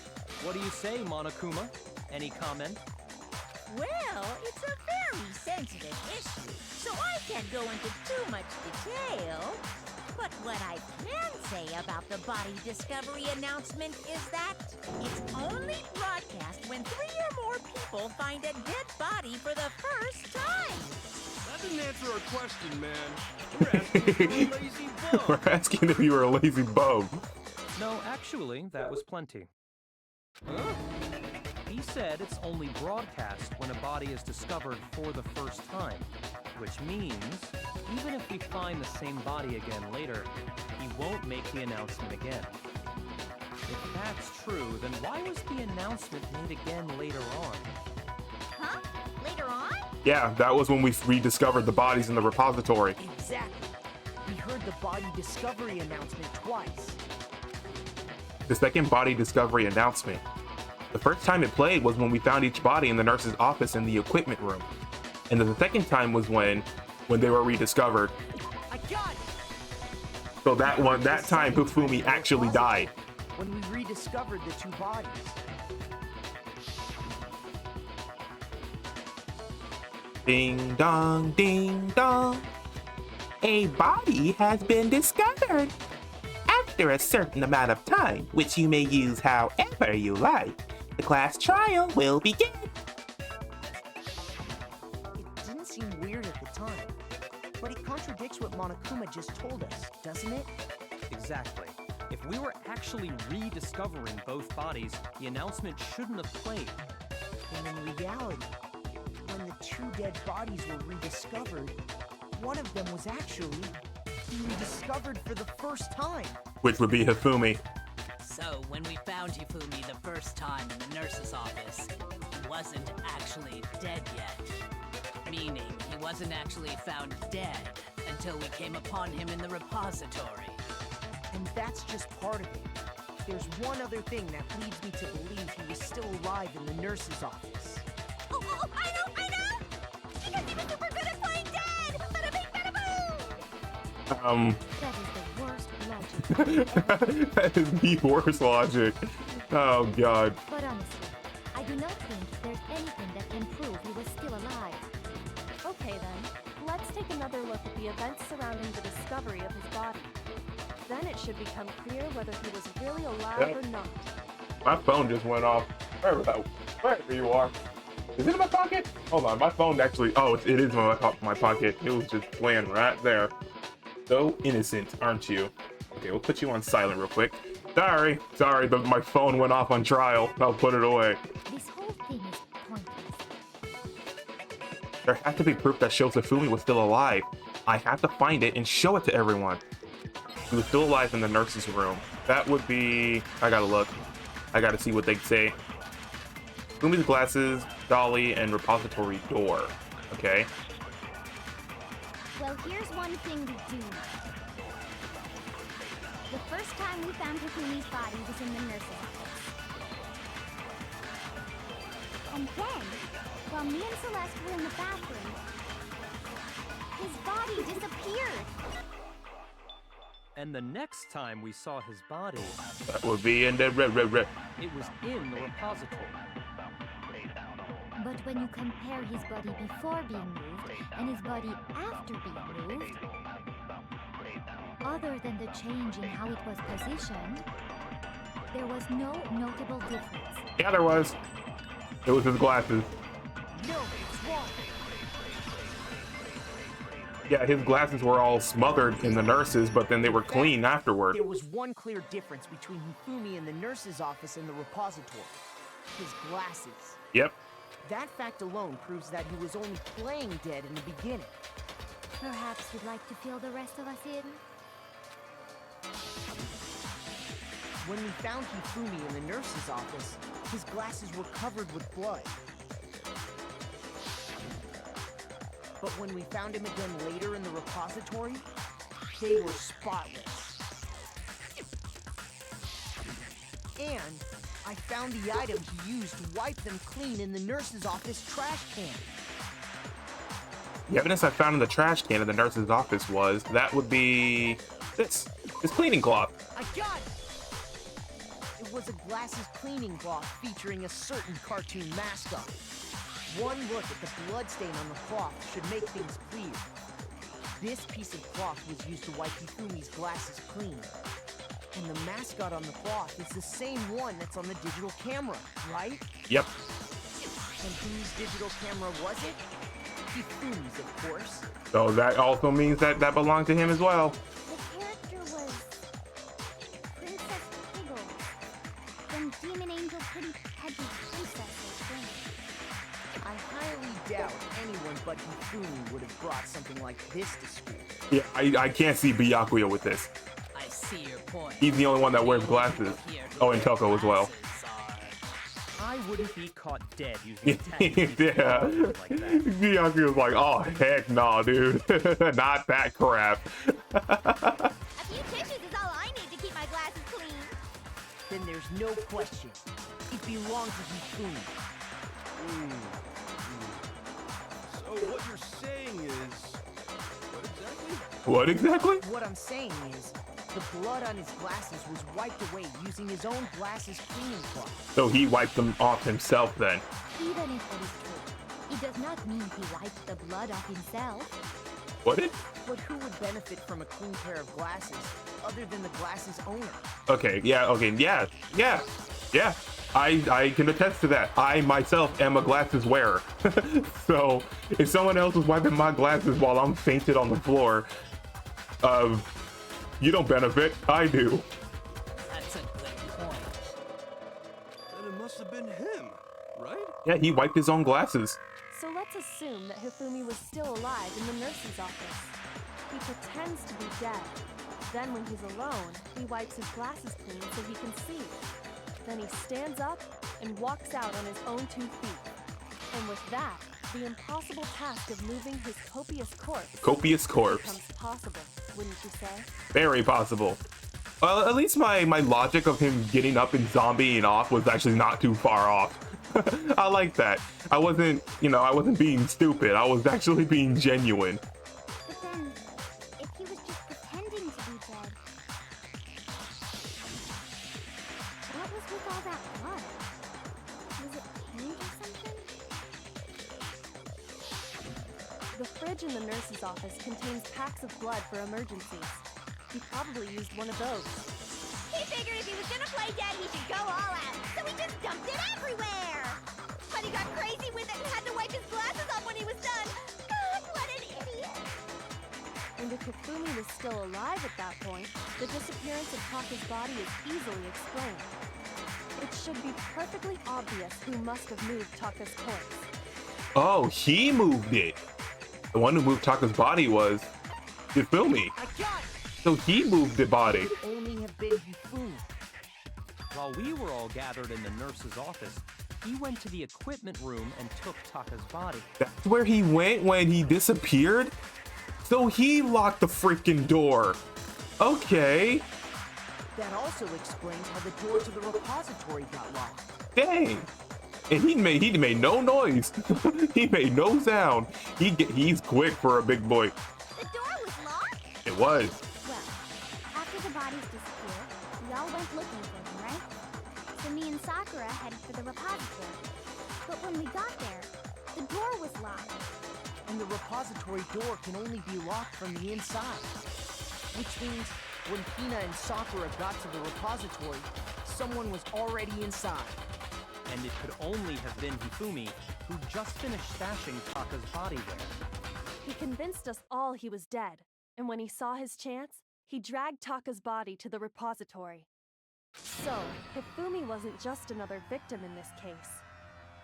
G: What do you say, Monokuma? Any comment?
B: Well, it's a very sensitive issue, so I can't go into too much detail. But what I can say about the body discovery announcement is that it's only broadcast when 3 or more people find a dead body for the first time.
D: That didn't answer our question, man. We're asking if you're a lazy bum.
A: We're asking if you were a lazy bum.
G: No, actually, that was plenty.
D: Huh?
G: He said it's only broadcast when a body is discovered for the first time, which means even if we find the same body again later, he won't make the announcement again. If that's true, then why was the announcement made again later on?
B: Huh? Later on?
A: Yeah, that was when we rediscovered the bodies in the repository.
F: Exactly. We heard the body discovery announcement twice.
A: The second body discovery announcement. The first time it played was when we found each body in the nurse's office in the equipment room. And then the second time was when they were rediscovered.
F: I got it!
A: So that time Hifumi actually died.
F: When we rediscovered the 2 bodies.
A: Ding dong, ding dong. A body has been discovered. After a certain amount of time, which you may use however you like, the class trial will begin.
F: It didn't seem weird at the time, but it contradicts what Monokuma just told us, doesn't it?
G: Exactly. If we were actually rediscovering both bodies, the announcement shouldn't have played.
F: And in reality, when the 2 dead bodies were rediscovered, one of them was actually rediscovered for the first time.
A: Which would be Hifumi.
E: So, when we found Hifumi the first time in the nurse's office, he wasn't actually dead yet. Meaning he wasn't actually found dead until we came upon him in the repository.
F: And that's just part of it. There's one other thing that leads me to believe he was still alive in the nurse's office.
H: Oh, I know! Because he was super good at playing dead! Bada bing, bada boom! That is the worst logic.
A: That is the worst logic. Oh god.
C: But honestly, I do not think there's anything that can prove he was still alive.
I: Okay then, let's take another look at the events surrounding the discovery of his body. Then it should become clear whether he was really alive or not.
A: My phone just went off. Wherever you are. Is it in my pocket? Hold on, my phone actually. Oh, it is in my pocket. It was just laying right there. So innocent, aren't you? Okay, we'll put you on silent real quick. Sorry, my phone went off on trial. I'll put it away.
C: This whole thing is pointless.
A: There has to be proof that shows Hifumi was still alive. I have to find it and show it to everyone. He was still alive in the nurse's room. That would be... I gotta look. I gotta see what they say. Hifumi's glasses, dolly, and repository door. Okay.
H: Well, here's one thing we do know. The first time we found Hifumi's body was in the nurse's office. And then, while me and Celeste were in the bathroom, his body disappeared.
G: And the next time we saw his body,
A: That would be in the
G: it was in the repository.
C: But when you compare his body before being moved and his body after being moved, other than the change in how it was positioned, there was no notable difference.
A: Yeah, there was. It was his glasses.
F: No, it's wrong.
A: Yeah, his glasses were all smothered in the nurses, but then they were clean afterward.
F: There was one clear difference between Hifumi in the nurse's office and the repository. His glasses.
A: Yep.
F: That fact alone proves that he was only playing dead in the beginning.
C: Perhaps you'd like to fill the rest of us in?
F: When we found Hifumi in the nurse's office, his glasses were covered with blood. But when we found him again later in the repository, they were spotless. And I found the item he used to wipe them clean in the nurse's office trash can.
A: The evidence I found in the trash can in the nurse's office was that would be this cleaning cloth.
F: I got it! It was a glasses cleaning cloth featuring a certain cartoon mascot. One look at the bloodstain on the cloth should make things clear. This piece of cloth was used to wipe Hifumi's glasses clean. And the mascot on the cloth is the same one that's on the digital camera, right?
A: Yep.
F: And whose digital camera was it? Hifumi's, of course.
A: So that also means that belonged to him as well.
H: The character was Princess Piggle. From Demon Angel Pretty Peggy Princess, I think.
F: I highly doubt anyone but Hifumi would have brought something like this to school.
A: Yeah, I can't see Byakuya with this.
E: I see your point.
A: He's the only one that wears glasses. Oh, and Toko as well.
G: I wouldn't be caught dead using a
A: Yeah.
G: like that.
A: Byakuya was like, oh heck no, dude. Not that crap.
H: A few tissues is all I need to keep my glasses clean.
F: Then there's no question. It belonged to Hifumi.
D: So what you're saying is... what exactly?
A: What exactly?
F: What I'm saying is, the blood on his glasses was wiped away using his own glasses cleaning cloth.
A: So he wiped them off himself then.
C: Even if that is true, it does not mean he wiped the blood off himself.
A: What did?
F: But who would benefit from a clean pair of glasses other than the glasses owner?
A: Okay, yeah. I can attest to that. I myself am a glasses wearer. So if someone else was wiping my glasses while I'm fainted on the floor, you don't benefit, I do.
E: That's a good point.
D: Then it must have been him, right?
A: Yeah, he wiped his own glasses.
I: So let's assume that Hifumi was still alive in the nurse's office. He pretends to be dead. Then when he's alone, he wipes his glasses clean so he can see. Then he stands up and walks out on his own 2 feet. And with that, the impossible task of moving his copious corpse
A: Copious corpse.
I: becomes possible, wouldn't you say?
A: Very possible. Well, at least my logic of him getting up and zombieing off was actually not too far off. I like that. I wasn't, I wasn't being stupid. I was actually being genuine.
H: But then, if he was just pretending to be dead, what was with all that blood? Was it paint or something?
I: The fridge in the nurse's office contains packs of blood for emergencies. He probably used one of those.
J: He figured if he was gonna play dead, he should go all out, so he just dumped it everywhere! But he got crazy with it and had to wipe his glasses off when he was done! God, what an idiot!
I: And if Hifumi was still alive at that point, the disappearance of Taka's body is easily explained. It should be perfectly obvious who must have moved Taka's corpse.
A: Oh, he moved it. The one who moved Taka's body was Hifumi.
F: I got it!
A: So he moved the body.
F: Could only have been Hifumi.
G: While we were all gathered in the nurse's office, he went to the equipment room and took Taka's body.
A: That's where he went when he disappeared? So he locked the freaking door. Okay.
F: That also explains how the door to the repository got locked.
A: Dang. And he made no noise. He made no sound. He's quick for a big boy.
J: The door was locked?
A: It was.
H: Well, after the bodies disappeared, we all went looking for them, right? So me and Sakura headed for the repository. But when we got there, the door was locked.
F: And the repository door can only be locked from the inside. Which means when Hina and Sakura got to the repository, someone was already inside.
G: And it could only have been Hifumi, who just finished stashing Taka's body there.
I: He convinced us all he was dead, and when he saw his chance, he dragged Taka's body to the repository. So, Hifumi wasn't just another victim in this case.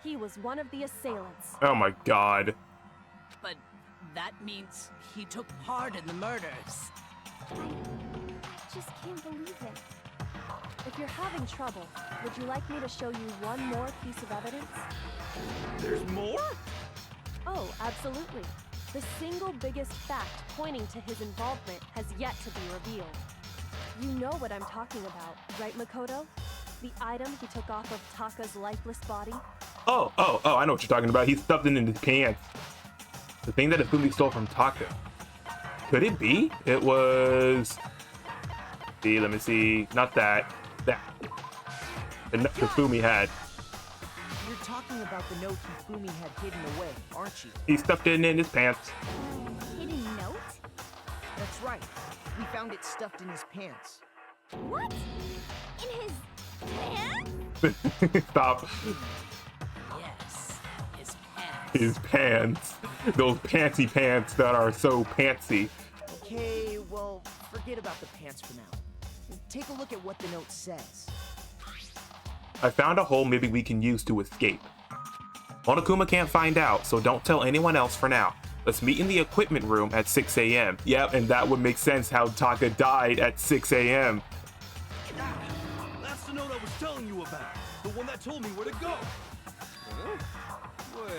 I: He was one of the assailants.
A: Oh my god.
E: But that means he took part in the murders.
H: I just can't believe it.
I: If you're having trouble, would you like me to show you one more piece of evidence?
D: There's more?
I: Oh, absolutely. The single biggest fact pointing to his involvement has yet to be revealed. You know what I'm talking about, right, Makoto? The item he took off of Taka's lifeless body?
A: Oh, I know what you're talking about. He stuffed it in his pants. The thing that Hifumi stole from Taka. Could it be? It was... let me see. Not that. That. The note Hifumi had.
F: You're talking about the note Hifumi had hidden away, aren't you?
A: He stuffed it in his pants.
H: Hidden note?
F: That's right. We found it stuffed in his pants.
H: What? In his pants?
A: Stop.
E: Yes, his pants.
A: His pants. Those pantsy pants that are so pantsy.
F: Okay, well, forget about the pants for now. Take a look at what the note says.
A: I found a hole maybe we can use to escape. Monokuma can't find out, so don't tell anyone else for now. Let's meet in the equipment room at 6 a.m. Yep, and that would make sense how Taka died at 6 a.m.
D: That's the note I was telling you about. The one that told me where to go. Huh? Wait,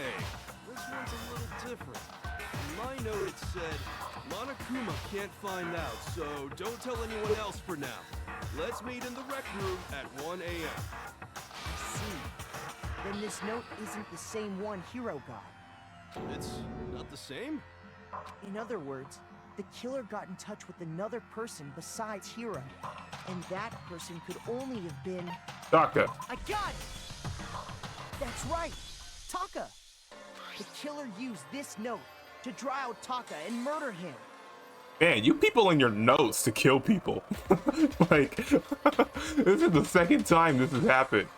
D: this one's a little different. In my note it said, Monokuma can't find out, so don't tell anyone else for now. Let's meet in the rec room at 1 a.m.
F: I see. Then this note isn't the same one Hiro got.
D: It's not the same?
F: In other words, the killer got in touch with another person besides Hiro. And that person could only have been...
A: Taka.
F: I got it! That's right! Taka! The killer used this note to draw out Taka and murder him.
A: Man, you people in your notes to kill people. Like, this is the second time this has happened.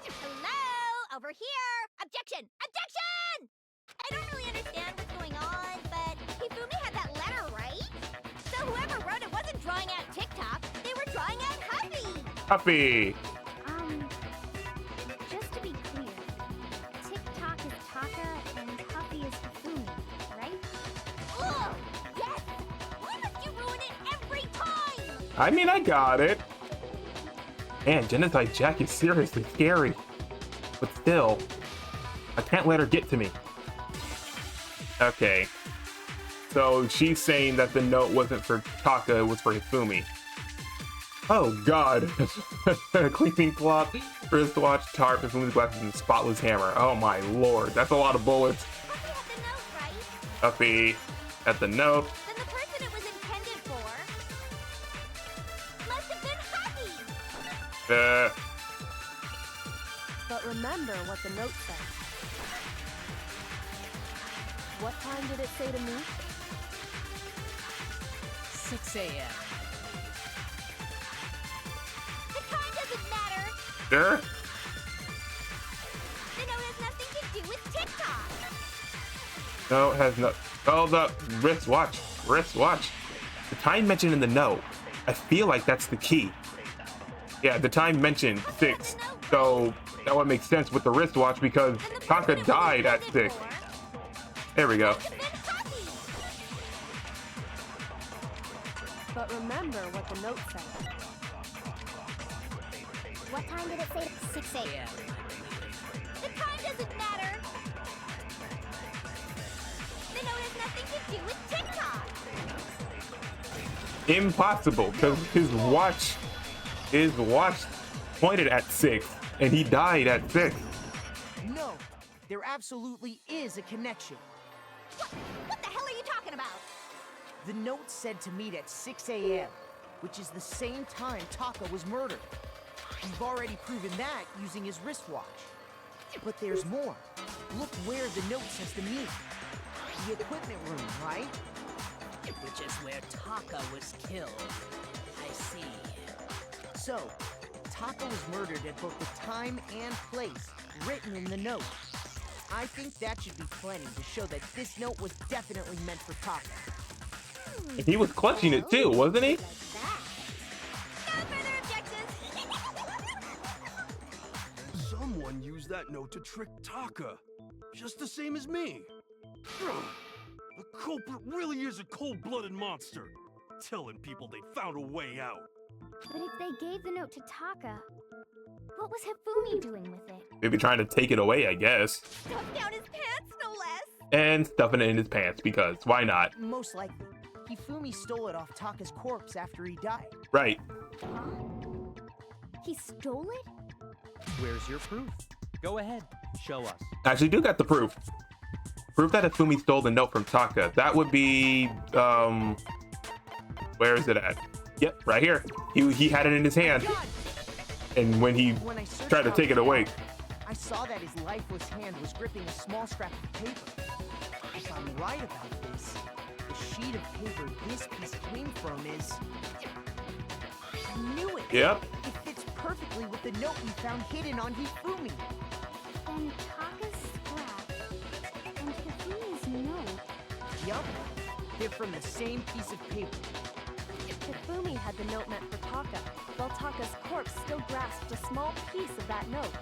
J: Hello? Over here! Objection! Objection! I don't really understand what's going on, but Hifumi had that letter, right? So whoever wrote it wasn't drawing out TikTok, they were drawing out Huffy!
A: Huffy!
H: Just to be clear, TikTok is Taka and Huffy is Hifumi, right?
J: Ugh! Yes! Why must you ruin it every time?
A: I mean, I got it. Man, Genocide Jack is seriously scary. But still, I can't let her get to me. Okay. So she's saying that the note wasn't for Taka, it was for Hifumi. Oh god. Cleaning cloth, wristwatch, tarp, Hifumi's glasses, and spotless hammer. Oh my lord, that's a lot of bullets.
J: Puppy had the note, right?
A: Puppy at the note.
J: Then the person it was intended for must have been Happy.
I: But remember what the note said. What time did it say to me?
E: 6 a.m.
J: The time doesn't matter.
A: Sure.
J: The note has nothing to do with TikTok.
A: No, it has no. Oh, the wristwatch. Wristwatch. The time mentioned in the note. I feel like that's the key. Yeah, the time mentioned 6. So that would make sense with the wristwatch because Taka died at 6. There we go.
I: But remember what the note said.
H: What time did it say? 6 a.m.
E: Yeah.
J: The time doesn't matter. The note has nothing to do with TikTok.
A: Impossible, because his watch pointed at 6, and he died at 6.
F: No, there absolutely is a connection.
J: What the hell are you talking about?
F: The note said to meet at 6 a.m., which is the same time Taka was murdered. We've already proven that using his wristwatch. But there's more. Look where the note says to meet. The equipment room, right?
E: Which is where Taka was killed. I see.
F: So, Taka was murdered at both the time and place written in the note. I think that should be plenty to show that this note was definitely meant for Taka.
A: And he was clutching it too, wasn't he?
J: No further objections.
D: Someone used that note to trick Taka, just the same as me. The culprit really is a cold-blooded monster, telling people they found a way out.
H: But if they gave the note to Taka, what was Hifumi doing with it?
A: Maybe trying to take it away, I guess.
J: Stuffed down his pants, no less.
A: And stuffing it in his pants, because why not?
F: Most likely, Hifumi stole it off Taka's corpse after he died.
A: Right.
H: Huh? He stole it?
G: Where's your proof? Go ahead, show us.
A: Actually, do got the proof. Proof that Hifumi stole the note from Taka. That would be, where is it at? Yep, right here. He had it in his hand. And when he
F: When I searched
A: tried to
F: out
A: take it away.
F: I saw that his lifeless hand was gripping a small scrap of paper. If I'm right about this, the sheet of paper this piece came from is... I knew it!
A: Yep.
F: It fits perfectly with the note we found hidden on Hifumi.
H: And Taka's scrap and Hifumi's note.
F: Yup, they're from the same piece of paper.
I: Hifumi had the note meant for Taka, while Taka's corpse still grasped a small piece of that note.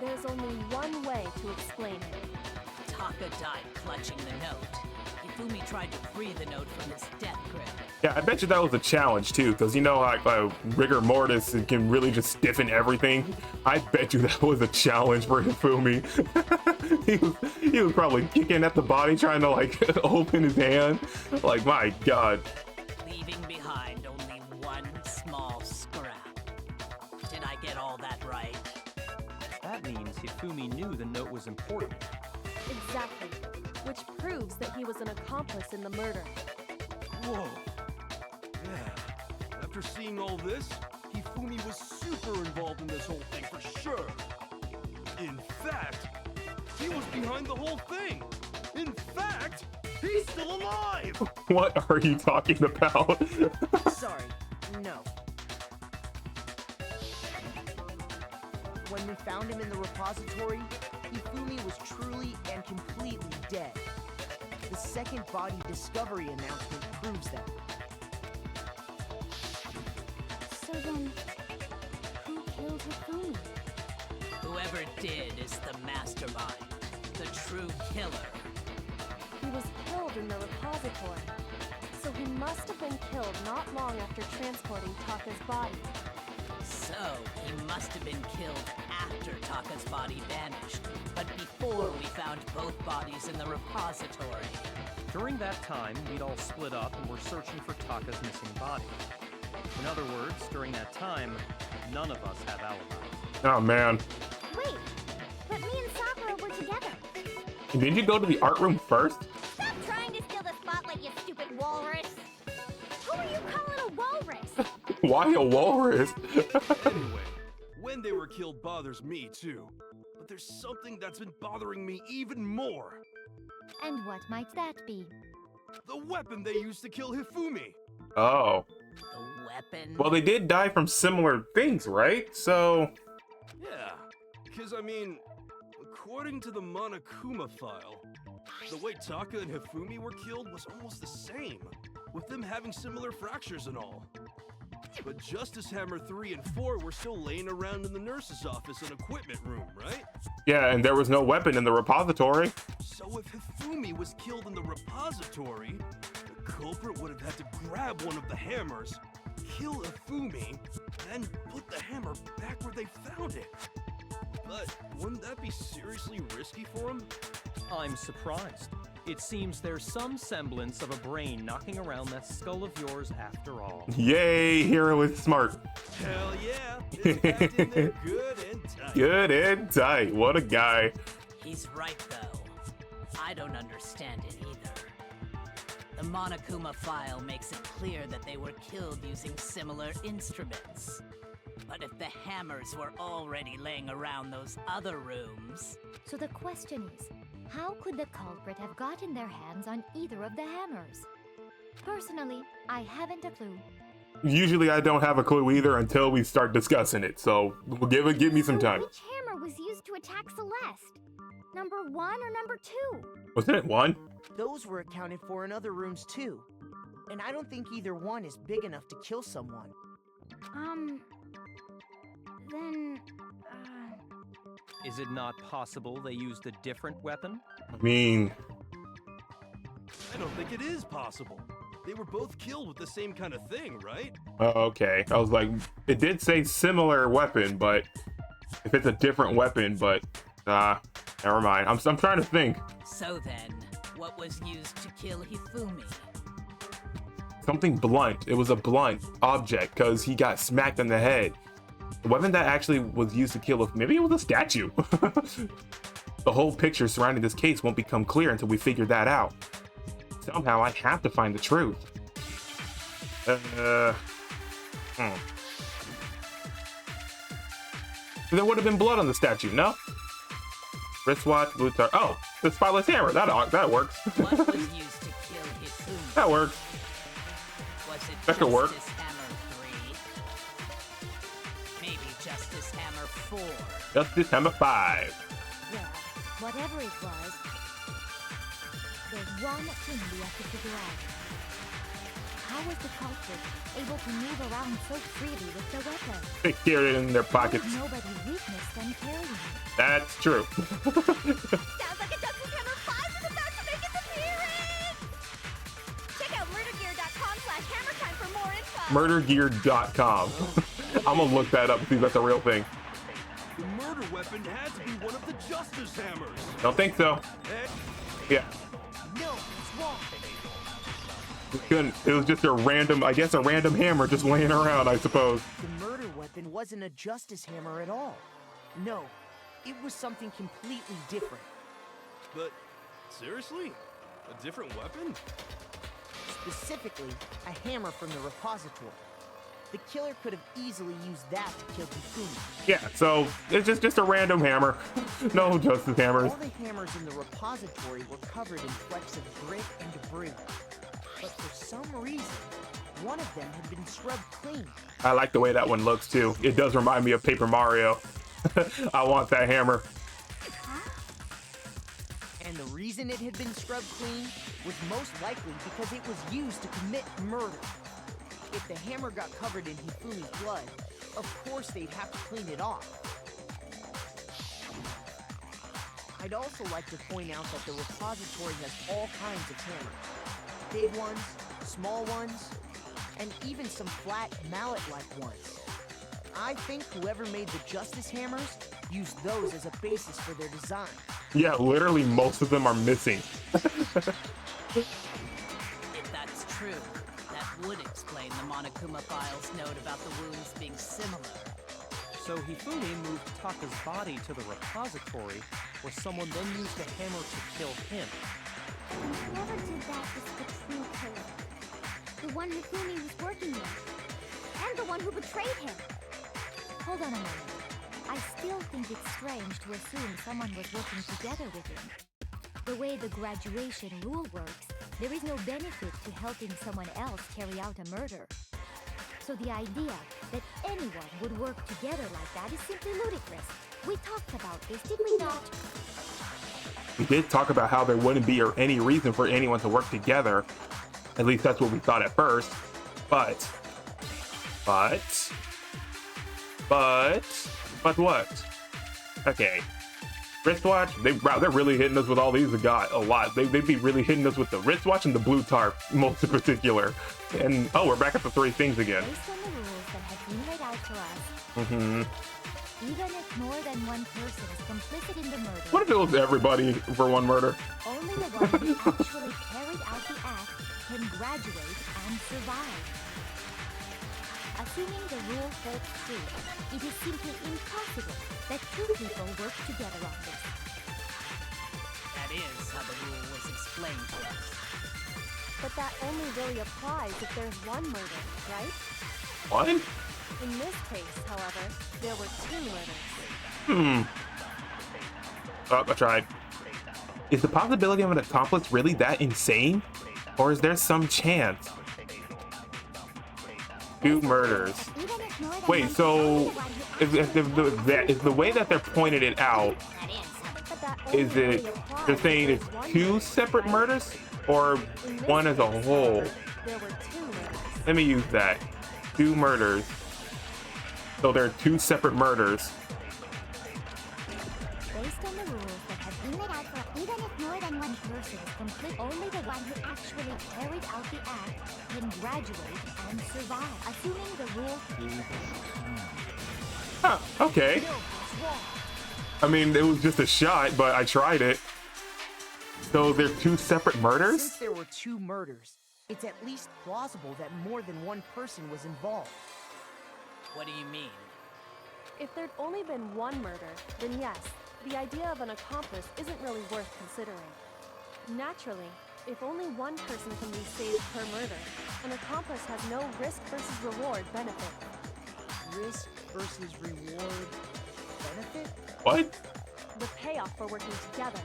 I: There's only one way to explain it.
E: Taka died clutching the note. Hifumi tried to free the note from his death grip.
A: Yeah, I bet you that was a challenge too, because you know how rigor mortis can really just stiffen everything. I bet you that was a challenge for Hifumi. he was probably kicking at the body, trying to like open his hand. Like, my god.
E: Leaving behind only one small scrap. Did I get all that right?
G: That means Hifumi knew the note was important.
I: Exactly, which proves that he was an accomplice in the murder.
D: Whoa. Yeah. After seeing all this, Hifumi was super involved in this whole thing for sure. In fact, he was behind the whole thing. In fact, he's still alive!
A: What are you talking about?
F: Sorry, no. When we found him in the repository, Hifumi was truly and completely dead. The second body discovery announcement proves that.
H: So then, who killed Hifumi?
E: Whoever did is the mastermind, the true killer.
I: He was killed in the repository, so he must have been killed not long after transporting Taka's body.
E: So, he must have been killed after Taka's body vanished, but before we found both bodies in the repository.
G: During that time, we'd all split up and were searching for Taka's missing body. In other words, during that time, none of us have alibis.
A: Oh man.
H: Wait, but me and Sakura were together.
A: Did you go to the art room first?
J: Stop trying to steal the spotlight, you stupid walrus!
H: Who are you calling a walrus?
A: Why a walrus?
D: Anyway, when they were killed bothers me too. But there's something that's been bothering me even more.
H: And what might that be?
D: The weapon they used to kill Hifumi.
A: Oh.
E: The weapon?
A: Well, they did die from similar things, right? So...
D: Yeah, because I mean, according to the Monokuma file, the way Taka and Hifumi were killed was almost the same, with them having similar fractures and all. But Justice Hammer 3 and 4 were still laying around in the nurse's office and equipment room, right?
A: Yeah, and there was no weapon in the repository.
D: So if Hifumi was killed in the repository, the culprit would have had to grab one of the hammers, kill Hifumi, then put the hammer back where they found it. But wouldn't that be seriously risky for him?
G: I'm surprised. It seems there's some semblance of a brain knocking around that skull of yours after all.
A: Yay, Hero is smart.
D: Hell yeah, it's packed in there good and tight.
A: Good and tight. What a guy.
E: He's right, though. I don't understand it either. The Monokuma file makes it clear that they were killed using similar instruments. But if the hammers were already laying around those other rooms...
H: So the question is, how could the culprit have gotten their hands on either of the hammers? Personally, I haven't a clue.
A: Usually I don't have a clue either until we start discussing it, so give me some time.
H: Which hammer was used to attack Celeste? Number 1 or number 2?
A: Wasn't it one?
F: Those were accounted for in other rooms too. And I don't think either one is big enough to kill someone.
H: Then...
G: Is it not possible they used a different weapon?
A: I mean...
D: I don't think it is possible. They were both killed with the same kind of thing, right?
A: Okay. I was like, it did say similar weapon, but if it's a different weapon, but never mind. I'm trying to think.
E: So then, what was used to kill Hifumi?
A: Something blunt. It was a blunt object because he got smacked in the head. The weapon that actually was used to kill, maybe it was a statue. The whole picture surrounding this case won't become clear until we figure that out. Somehow I have to find the truth. There would have been blood on the statue, no? Wristwatch, blue tar. Oh, the spotlight hammer. That works.
E: What was used to kill Hifumi?
A: That works.
E: Was it
A: That could work.
E: Justice Hammer 3? Maybe Justice Hammer 4?
A: Justice Hammer 5.
H: Well, whatever it was, there's one thing we have to figure out. How was the culprit able to move around so freely with the weapon?
A: They carried it in their pockets.
H: Nobody's weakness than carrying it.
A: That's true.
J: Sounds like a Justice Hammer 5 is about to make its appearance! Check out murdergear.com/hammertime for more info!
A: Murdergear.com. I'm gonna look that up, see if that's a real thing.
D: The murder weapon had to be one of the Justice Hammers.
A: Don't think so. Yeah.
F: No, it's wrong.
A: It was just a random, I guess a random hammer just laying around, I suppose.
F: The murder weapon wasn't a justice hammer at all. No, it was something completely different.
D: But seriously? A different weapon?
F: Specifically, a hammer from the repository. The killer could have easily used that to kill Hifumi.
A: Yeah, so it's just a random hammer. No justice hammers.
F: All the hammers in the repository were covered in flecks of grit and debris. But for some reason, one of them had been scrubbed clean.
A: I like the way that one looks too. It does remind me of Paper Mario. I want that hammer.
F: And the reason it had been scrubbed clean was most likely because it was used to commit murder. If the hammer got covered in Hifumi's blood, of course they'd have to clean it off. I'd also like to point out that the repository has all kinds of hammers. Big ones, small ones, and even some flat mallet-like ones. I think whoever made the Justice Hammers used those as a basis for their design.
A: Yeah, literally most of them are missing.
E: If that's true, that would explain the Monokuma file's note about the wounds being similar.
G: So Hifumi moved Taka's body to the repository, where someone then used a hammer to kill him.
H: Whoever did that is the true killer. The one Hifumi was working with. And the one who betrayed him. Hold on a moment. I still think it's strange to assume someone was working together with him. The way the graduation rule works, there is no benefit to helping someone else carry out a murder. So the idea that anyone would work together like that is simply ludicrous. We talked about this, did we not?
A: We did talk about how there wouldn't be any reason for anyone to work together. At least that's what we thought at first. But what? Okay. Wristwatch, they're really hitting us with all these a lot. They'd be really hitting us with the wristwatch and the blue tarp, most in particular. And oh, we're back at the three things again.
H: Based on the rules that have been laid out for us, even if more than one person is complicit in the murder,
A: What if it was everybody for one murder?
H: only the one who actually carried out the act can graduate and survive. Assuming the rule holds true, it is simply impossible that two people work together on this.
E: That is how the rule was explained to us.
I: But that only really applies if there's one murder, right?
A: What?
I: In this case, however, there were two murders.
A: Oh, I tried. Is the possibility of an accomplice really that insane? Or is there some chance? Two murders.
H: Even if more than
A: Wait,
H: one
A: so
H: person
A: if the way that they're pointing it out,
J: That is how the
I: But that only
A: is
I: really
A: it
I: applies
A: they're
I: if
A: saying
I: there's
A: it's
I: one
A: two
I: murder,
A: separate
I: right?
A: murders or
I: In this
A: one as a
I: case,
A: whole?
I: however, there were two murders.
A: Let me use that. Two murders. So there are two separate murders.
H: based on the rules that have been laid out for even if more than one person is complete, only the one who actually carried out the act can graduate and survive. Assuming the rule
A: Huh, okay. I mean, it was just a shot, but I tried it. So they're two separate
F: Since
A: murders?
F: there were two murders, it's at least plausible that more than one person was involved.
E: What do you mean?
I: If there'd only been one murder, then yes, the idea of an accomplice isn't really worth considering. Naturally, if only one person can be saved per murder, an accomplice has no risk versus reward benefit.
F: Risk versus reward benefit?
A: What?
I: The payoff for working together.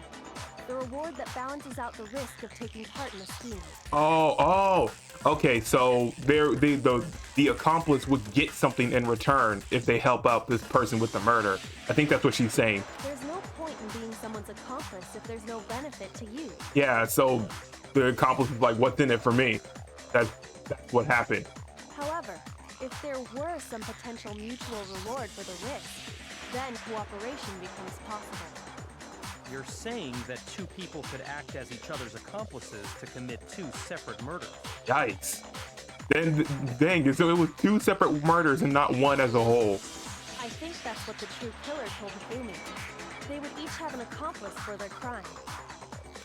I: The reward that balances out the risk of taking part in the scheme.
A: Oh. Okay, so the accomplice would get something in return if they help out this person with the murder. I think that's what she's saying.
I: There's no point in being someone's accomplice if there's no benefit to you.
A: Yeah, so the accomplice is like, what's in it for me? That's what happened.
I: However, if there were some potential mutual reward for the risk, then cooperation becomes possible.
G: You're saying that two people could act as each other's accomplices to commit two separate murders.
A: Yikes. Then, dang, so it was two separate murders and not one as a whole.
I: I think that's what the true killer told Hifumi. They would each have an accomplice for their crime.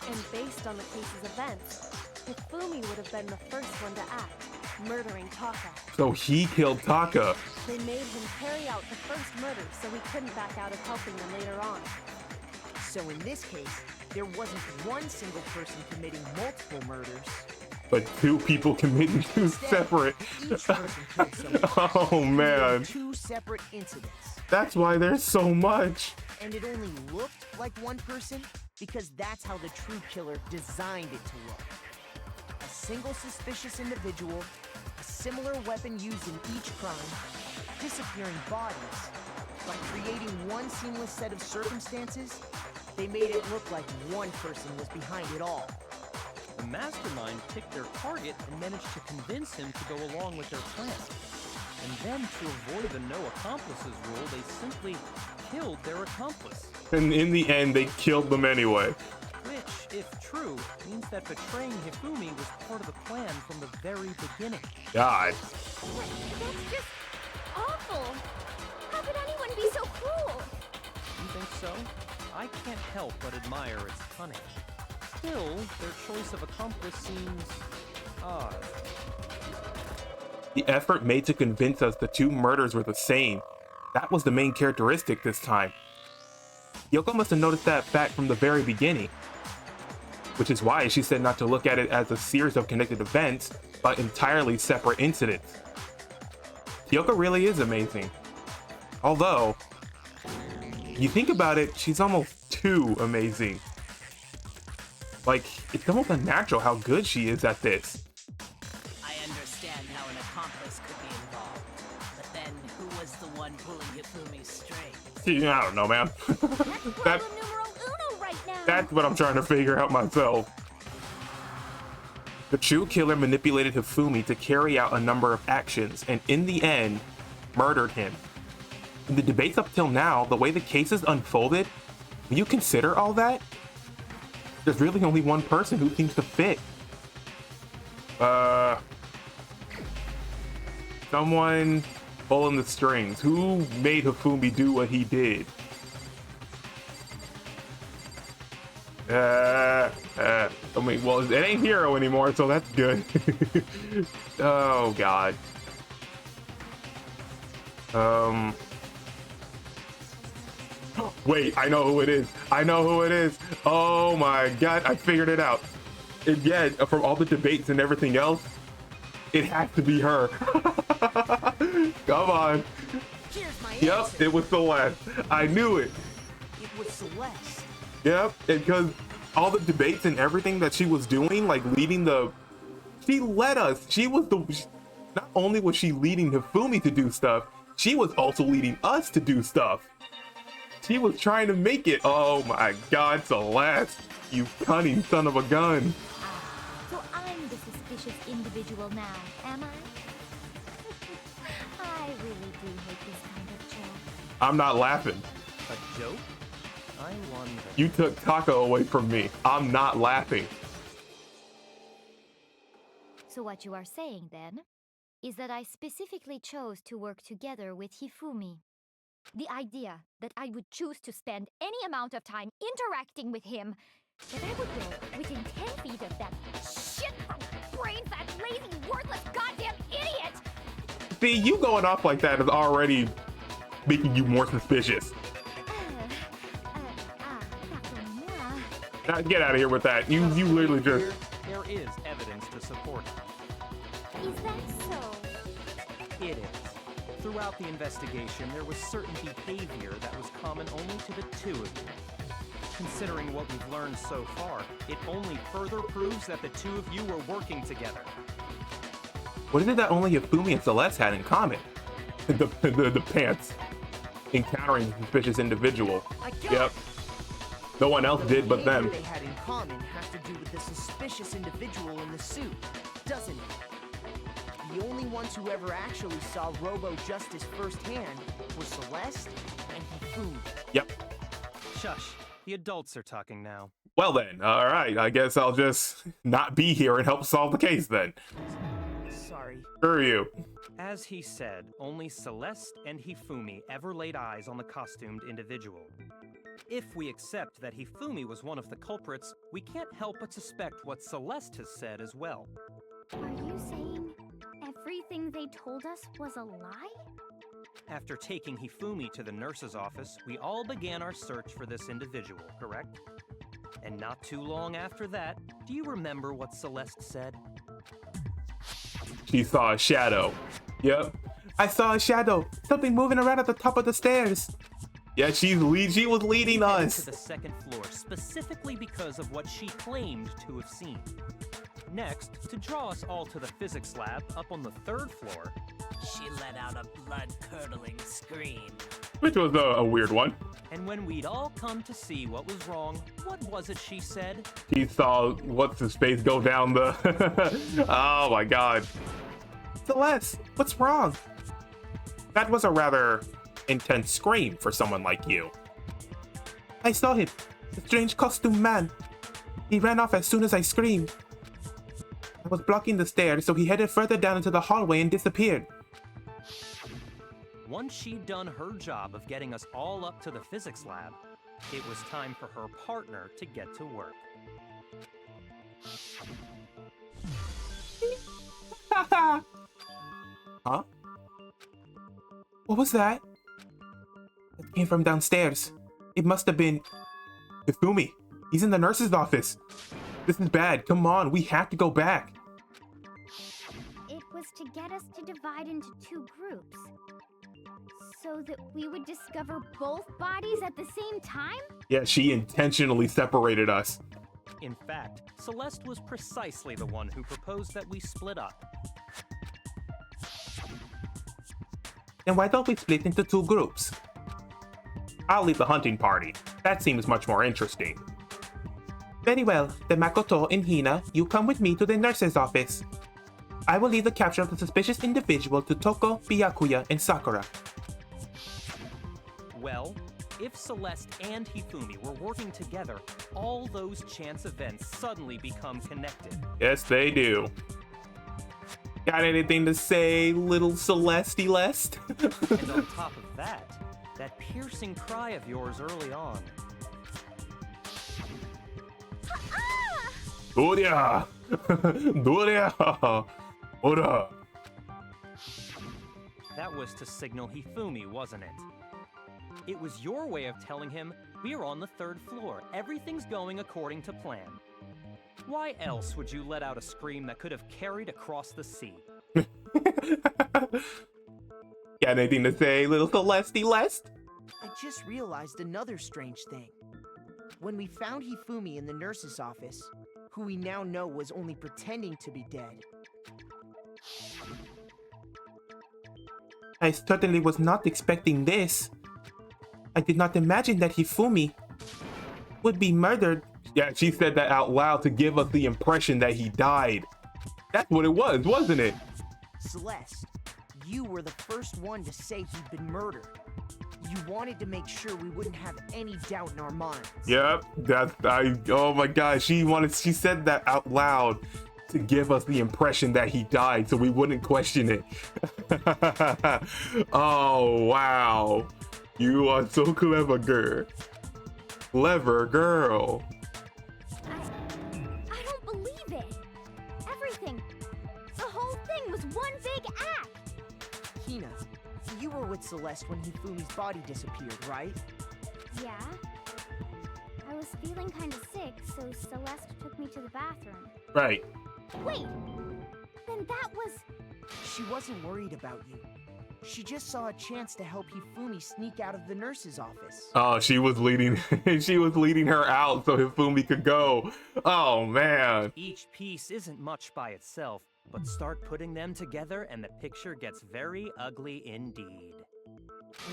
I: And based on the case's events, Hifumi would have been the first one to act, murdering Taka.
A: So he killed Taka.
I: They made him carry out the first murder so he couldn't back out of helping them later on.
F: So in this case, there wasn't one single person committing multiple murders.
A: But two people committing two
F: Instead,
A: separate.
F: Each person killed someone.
A: Oh
F: There were
A: man.
F: two separate incidents.
A: That's why there's so much.
F: And it only looked like one person because that's how the true killer designed it to look. A single suspicious individual, a similar weapon used in each crime, disappearing bodies. By creating one seamless set of circumstances, they made it look like one person was behind it all.
G: The mastermind picked their target and managed to convince him to go along with their plan. And then, to avoid the no accomplices rule, they simply killed their accomplice.
A: And in the end, they killed them anyway.
G: Which, if true, means that betraying Hifumi was part of the plan from the very beginning.
A: God.
H: That's just awful.
G: so, I can't help but admire its cunning. Still, their choice of accomplice seems odd.
A: The effort made to convince us the two murders were the same. That was the main characteristic this time. Yoko must have noticed that fact from the very beginning, which is why she said not to look at it as a series of connected events, but entirely separate incidents. Yoko really is amazing. Although, you think about it, she's almost too amazing. Like, it's almost unnatural how good she is at this.
E: I understand how an accomplice could be involved, but then who was the one pulling Hifumi's strings?
A: I don't know, man.
J: That's problem numero uno right now.
A: That's what I'm trying to figure out myself. The true killer manipulated Hifumi to carry out a number of actions, and in the end, murdered him. In the debates up till now, the way the cases unfolded, when you consider all that, there's really only one person who seems to fit. Someone pulling the strings. Who made Hifumi do what he did? I mean, well, it ain't Hero anymore, so that's good. Oh, God. Wait, I know who it is. I know who it is. Oh my God, I figured it out. And yeah, from all the debates and everything else, it has to be her. Come on.
F: Here's my
A: Yep,
F: answer.
A: it was Celeste. I knew it.
F: It was Celeste.
A: Yep, because all the debates and everything that she was doing, like leading the... She led us. She was the... Not only was she leading Hifumi to do stuff, she was also leading us to do stuff. She was trying to make it. Oh my God, Celeste, you cunning son of a gun.
H: So I'm the suspicious individual now, am I? I really do hate this kind of joke.
A: I'm not laughing.
G: A joke? I wonder.
A: You took Taka away from me. I'm not laughing.
H: So what you are saying then is that I specifically chose to work together with Hifumi. The idea that I would choose to spend any amount of time interacting with him, that I would go within 10 feet of that shit brain fat, lazy, worthless, goddamn idiot!
A: See, you going off like that is already making you more suspicious. Now, get out of here with that. You literally just...
G: There is evidence to support it.
H: Is that so?
G: It is. Throughout the investigation, there was certain behavior that was common only to the two of you. Considering what we've learned so far, it only further proves that the two of you were working
A: What is it that only Hifumi and Celeste had in common? The pants. Encountering a suspicious individual. Yep. No one else did but them.
F: What they had in common has to do with the suspicious individual in the suit, doesn't it? The only ones who ever actually saw Robo Justice firsthand were Celeste and Hifumi.
A: Yep.
G: Shush. The adults are talking now.
A: Well then, alright, I guess I'll just not be here and help solve the case then.
F: Sorry.
A: Screw you.
G: As he said, only Celeste and Hifumi ever laid eyes on the costumed individual. If we accept that Hifumi was one of the culprits, we can't help but suspect what Celeste has said as well.
H: Are you saying everything they told us was a lie?
G: After taking Hifumi to the nurse's office, we all began our search for this individual, correct? And not too long after that, do you remember what Celeste said?
A: She saw a shadow. Yep. I saw a shadow. Something moving around at the top of the stairs. Yeah, she was leading us.
G: To the second floor, specifically because of what she claimed to have seen. Next, to draw us all to the physics lab up on the third floor,
E: She let out a blood-curdling scream.
A: Which was a weird one.
G: and when we'd all come to see what was wrong, what was it she said?
A: He saw what's his face go down the... Oh my God. Celeste, what's wrong? That was a rather intense scream for someone like you. I saw him. The strange costume man. He ran off as soon as I screamed. I was blocking the stairs, so he headed further down into the hallway and disappeared.
G: Once she'd done her job of getting us all up to the physics lab, It was time for her partner to get to work.
A: Huh? What was that? It came from downstairs. It must have been Hifumi. He's in the nurse's office. This is bad. Come on, we have to go back.
H: It was to get us to divide into two groups. So that we would discover both bodies at the same time?
A: Yeah, she intentionally separated us.
G: In fact, Celeste was precisely the one who proposed that we split up.
A: Then why don't we split into two groups? I'll lead the hunting party. That seems much more interesting. Very well, then Makoto and Hina, you come with me to the nurse's office. I will lead the capture of the suspicious individual to Toko, Byakuya, and Sakura.
G: Well, if Celeste and Hifumi were working together, all those chance events suddenly become connected.
A: Yes, they do. Got anything to say, little Celeste-Lest?
G: And on top of that, that piercing cry of yours early on.
A: Doria! Doria! Ora!
G: That was to signal Hifumi, wasn't it? It was your way of telling him, we're on the 3rd floor, everything's going according to plan. Why else would you let out a scream that could have carried across the sea?
A: Got anything to say, little Celeste-Lest?
F: I just realized another strange thing. When we found Hifumi in the nurse's office, who we now know was only pretending to be dead.
A: I certainly was not expecting this. I did not imagine that Hifumi would be murdered. Yeah, she said that out loud to give us the impression that he died. That's what it was, wasn't it?
F: Celeste, you were the first one to say he'd been murdered. You wanted to make sure we wouldn't have any doubt in our minds.
A: Yep, oh my god, she said that out loud to give us the impression that he died so we wouldn't question it. Oh, wow. You are so clever, girl. Clever girl.
H: I don't believe it. Everything, the whole thing was one big act.
F: Hina, you were with Celeste when Hifumi's body disappeared, right?
H: Yeah. I was feeling kind of sick, so Celeste took me to the bathroom.
A: Right.
H: Wait, then that was...
F: She wasn't worried about you. She just saw a chance to help Hifumi sneak out of the nurse's office.
A: Oh, she was leading her out so Hifumi could go. Oh man.
G: Each piece isn't much by itself, but start putting them together and the picture gets very ugly indeed.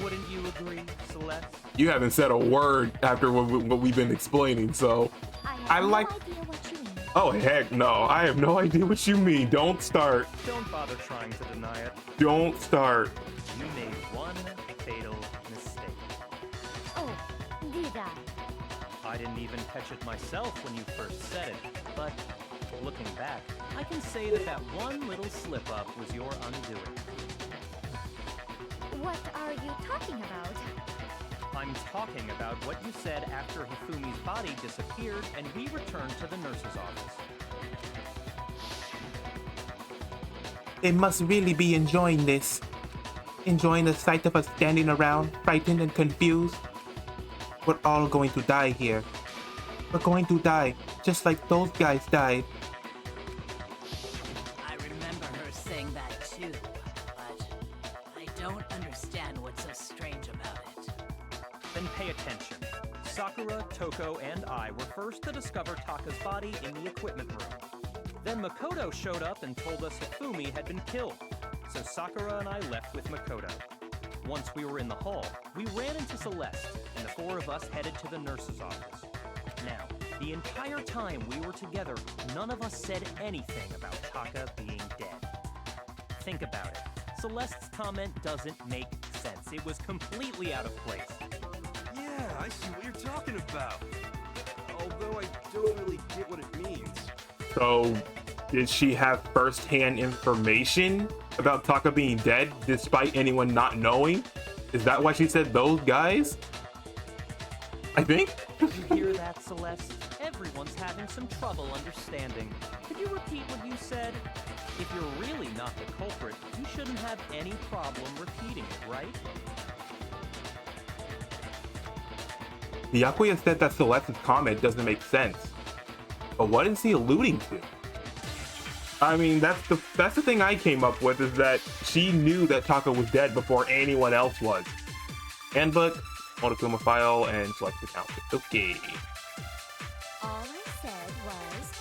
G: Wouldn't you agree, Celeste?
A: You haven't said a word after what we've been explaining, so
H: I have no idea what you mean.
A: Oh heck no, I have no idea what you mean. Don't start.
G: Don't bother trying to deny it.
A: Don't start.
G: You made one fatal mistake.
H: Oh, did I?
G: I didn't even catch it myself when you first said it, but looking back, I can say that one little slip-up was your undoing.
H: What are you talking about?
G: I'm talking about what you said after Hifumi's body disappeared and we returned to the nurse's office.
A: They must really be enjoying this. Enjoying the sight of us standing around, frightened and confused. We're all going to die here. We're going to die, just like those guys died.
E: I remember her saying that too, but I don't understand what's so strange about it.
G: Then pay attention. Sakura, Toko, and I were first to discover Taka's body in the equipment room. Then Makoto showed up and told us Hifumi had been killed, so Sakura and I left with Makoto. Once we were in the hall, we ran into Celeste, and the 4 of us headed to the nurse's office. Now, the entire time we were together, none of us said anything about Taka being dead. Think about it. Celeste's comment doesn't make sense. It was completely out of place.
D: Yeah, I see what you're talking about. Although I don't really get what it means.
A: So, did she have first-hand information about Taka being dead despite anyone not knowing? Is that why she said those guys? I think.
G: You hear that, Celeste? Everyone's having some trouble understanding. Could you repeat what you said? If you're really not the culprit, you shouldn't have any problem repeating it, right?
A: Byakuya said that Celeste's comment doesn't make sense. But what is he alluding to? I mean, that's the thing I came up with, is that she knew that Taka was dead before anyone else was. Handbook, Monokuma file, and select account. Okay.
H: All I said was,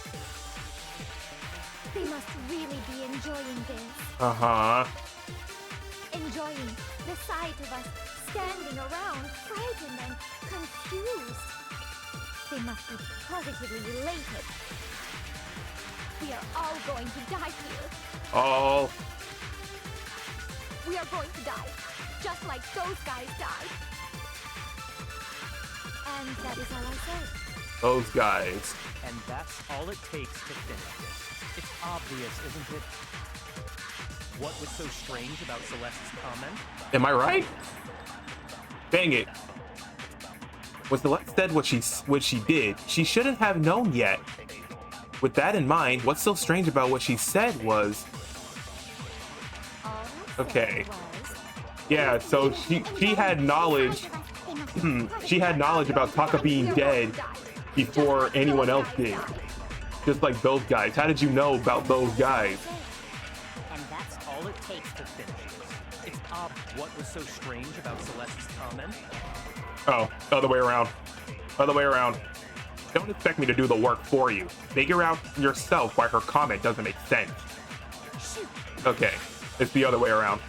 H: they must really be enjoying this.
A: Uh-huh.
H: Enjoying the sight of us standing around, frightened and confused. They must be positively elated. We are all going to die here.
A: All.
H: We are going to die, just like those guys died. And that is all I said.
A: Those guys.
G: And that's all it takes to finish this. It's obvious, isn't it? What was so strange about Celeste's comment?
A: Am I right? Dang it. When Celeste said what she did, she shouldn't have known yet. With that in mind, what's so strange about what she said was... Okay. Yeah, so she had knowledge. She had knowledge about Taka being dead before anyone else did. Just like those guys. How did you know about those guys?
G: And that's all it takes to finish this. It's what was so strange about Celeste's comment?
A: Oh, other way around. Other way around. Don't expect me to do the work for you. Figure out yourself why her comment doesn't make sense. Okay, it's the other way around.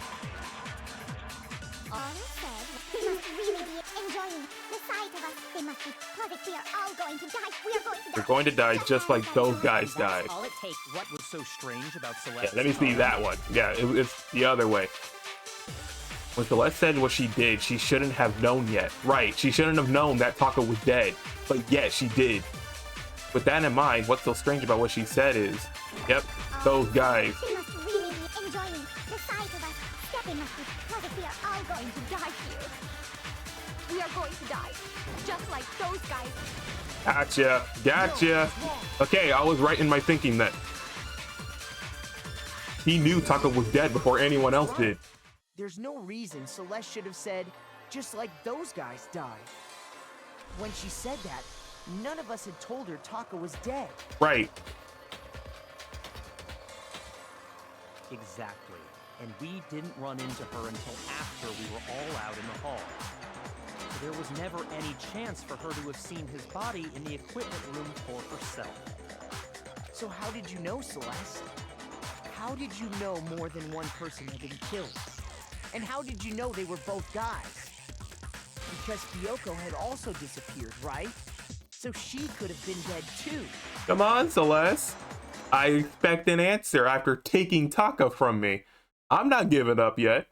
H: All I said, they must really be enjoying the sight of us. They must be positive. We are all going to die. We are going to die.
A: You're going to die just like those guys died.
G: All it takes. What was so strange about Celeste's
A: Yeah, let me see that one. Yeah, it's the other way. When Celeste said what she did, she shouldn't have known yet. Right, she shouldn't have known that Taka was dead. But yet she did. With that in mind, what's so strange about what she said is, yep, those guys.
H: They must really be enjoying the sight of us. They must be positive. We are all going to die here. We are going to die, just like those guys.
A: Gotcha, gotcha. Okay, I was right in my thinking then. He knew Taka was dead before anyone else did.
F: There's no reason Celeste should have said, just like those guys died. When she said that, none of us had told her Taka was dead.
A: Right.
G: Exactly. And we didn't run into her until after we were all out in the hall. So there was never any chance for her to have seen his body in the equipment room for herself.
F: So how did you know, Celeste? How did you know more than one person had been killed? And how did you know they were both guys? Because Kyoko had also disappeared, right? So she could have been dead too.
A: Come on, Celeste. I expect an answer after taking Taka from me. I'm not giving up yet.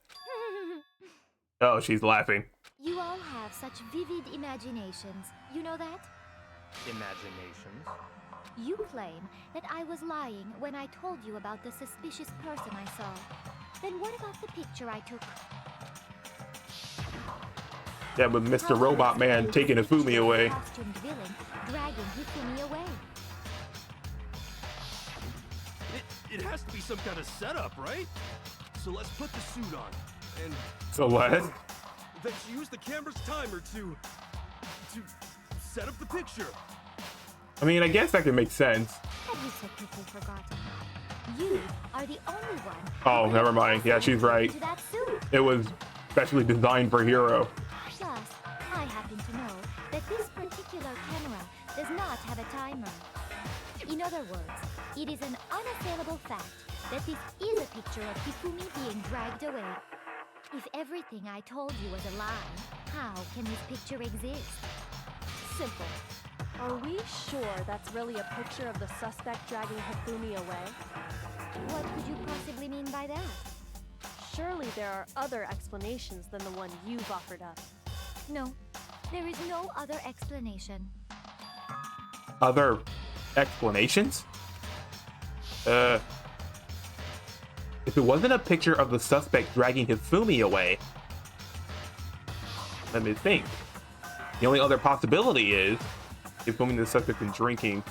A: Oh, she's laughing.
H: You all have such vivid imaginations. You know that?
G: Imaginations?
H: You claim that I was lying when I told you about the suspicious person I saw. Then what about the picture I took?
A: Yeah, with Mr. Robot Man taking Hifumi away.
H: Costumed villain dragging Hifumi away.
D: It has to be some kind of setup, right? So let's put the suit on, and
A: Celeste?
D: then she used the camera's timer to set up the picture.
A: I mean, I guess that can make sense.
H: Have you so quickly forgotten? You are the only one.
A: Oh, never mind. Yeah, she's right.
H: To that suit.
A: It was specially designed for Hero.
H: Plus, I happen to know that this particular camera does not have a timer. In other words, it is an unassailable fact that this is a picture of Hifumi being dragged away. If everything I told you was a lie, how can this picture exist?
I: Simple. Are we sure that's really a picture of the suspect dragging Hifumi away?
H: What could you possibly mean by that?
I: Surely there are other explanations than the one you've offered up.
H: No, there is no other explanation.
A: Other explanations? If it wasn't a picture of the suspect dragging Hifumi away, let me think. The only other possibility is Hifumi the suspect in drinking.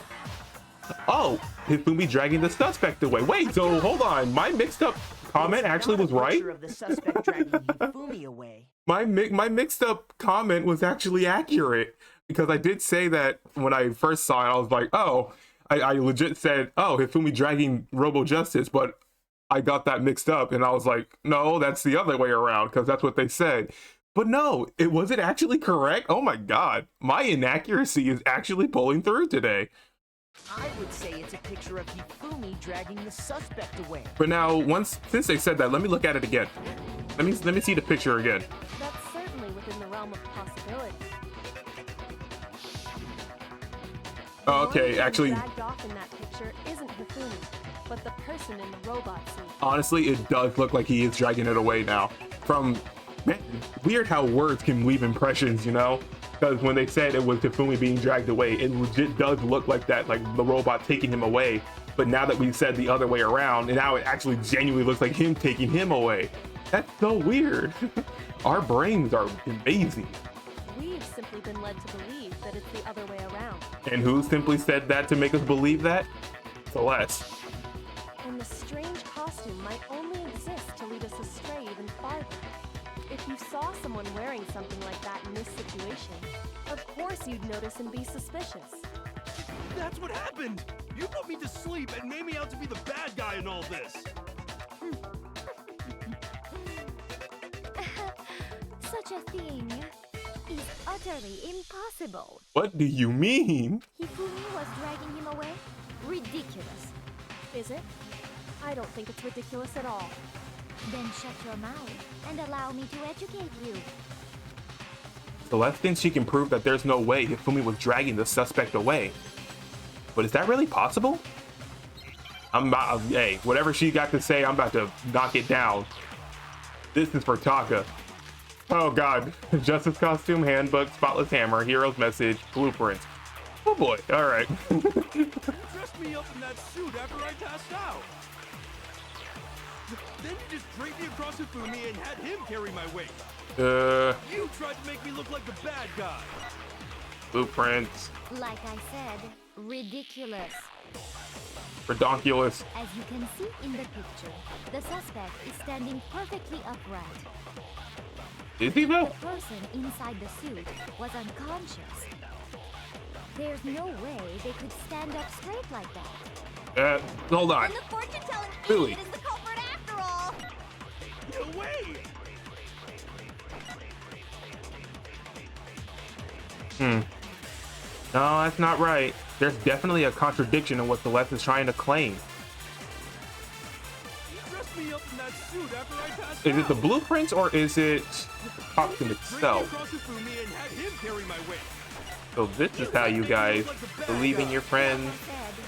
A: Oh, Hifumi dragging the suspect away. Wait, so hold on. My mixed up comment actually was right?
F: Of the suspect dragging Hifumi away.
A: My mixed up comment was actually accurate, because I did say that when I first saw it. I was like, oh, I legit said, oh, Hifumi dragging Robo Justice, but I got that mixed up, and I was like, no, that's the other way around, because that's what they said. But no, it wasn't actually correct. Oh my god, my inaccuracy is actually pulling through today.
F: I would say it's a picture of Hifumi dragging the suspect away.
A: But now, since they said that, let me look at it again. Let me see the picture again.
I: That's certainly within the realm of possibility.
A: Oh, okay, actually,
I: Dragged off in that picture isn't Hifumi, but the person in the robot suit.
A: honestly, it does look like he is dragging it away now. Man, weird how words can leave impressions, you know? Because when they said it was Hifumi being dragged away, it legit does look like that, like the robot taking him away. But now that we said the other way around, and now it actually genuinely looks like him taking him away. That's so weird. Our brains are amazing.
I: We've simply been led to believe that it's the other way around.
A: And who simply said that to make us believe that? Celeste.
I: And the strange costume might only exist to lead us astray even farther. If you saw someone wearing something like that in this situation, of course you'd notice and be suspicious.
D: That's what happened! You put me to sleep and made me out to be the bad guy in all this!
H: Such a thing is utterly impossible.
A: What do you mean?
H: Hifumi was dragging him away? Ridiculous.
I: Is it? I don't think it's ridiculous at all.
H: Then shut your mouth and allow me to educate you.
A: Celeste thinks she can prove that there's no way Hifumi was dragging the suspect away. But is that really possible? Hey, whatever she got to say, I'm about to knock it down. This is for Taka. Oh god. Justice costume, handbook, spotless hammer, hero's message, blueprints. Oh boy, alright.
D: You dressed me up in that suit after I passed out! Then you just draped me across Hifumi and had him carry my weight! You tried to make me look like the bad guy!
A: Blueprints.
H: Like I said, ridiculous.
A: Redonkulous.
H: As you can see in the picture, the suspect is standing perfectly upright.
A: Is he though?
H: The person inside the suit was unconscious. There's no way they could stand up straight like that.
A: Hold on.
J: And the fortune-telling
A: Really?
J: idiot is the culprit after all!
D: No way!
A: No, that's not right. There's definitely a contradiction in what Celeste is trying to claim.
D: You dressed me up in that suit after I passed
A: Is it
D: out!
A: the blueprints or is it the costume itself?
D: Across Hifumi and had him carry my weight!
A: So this is how you guys believe in your friends,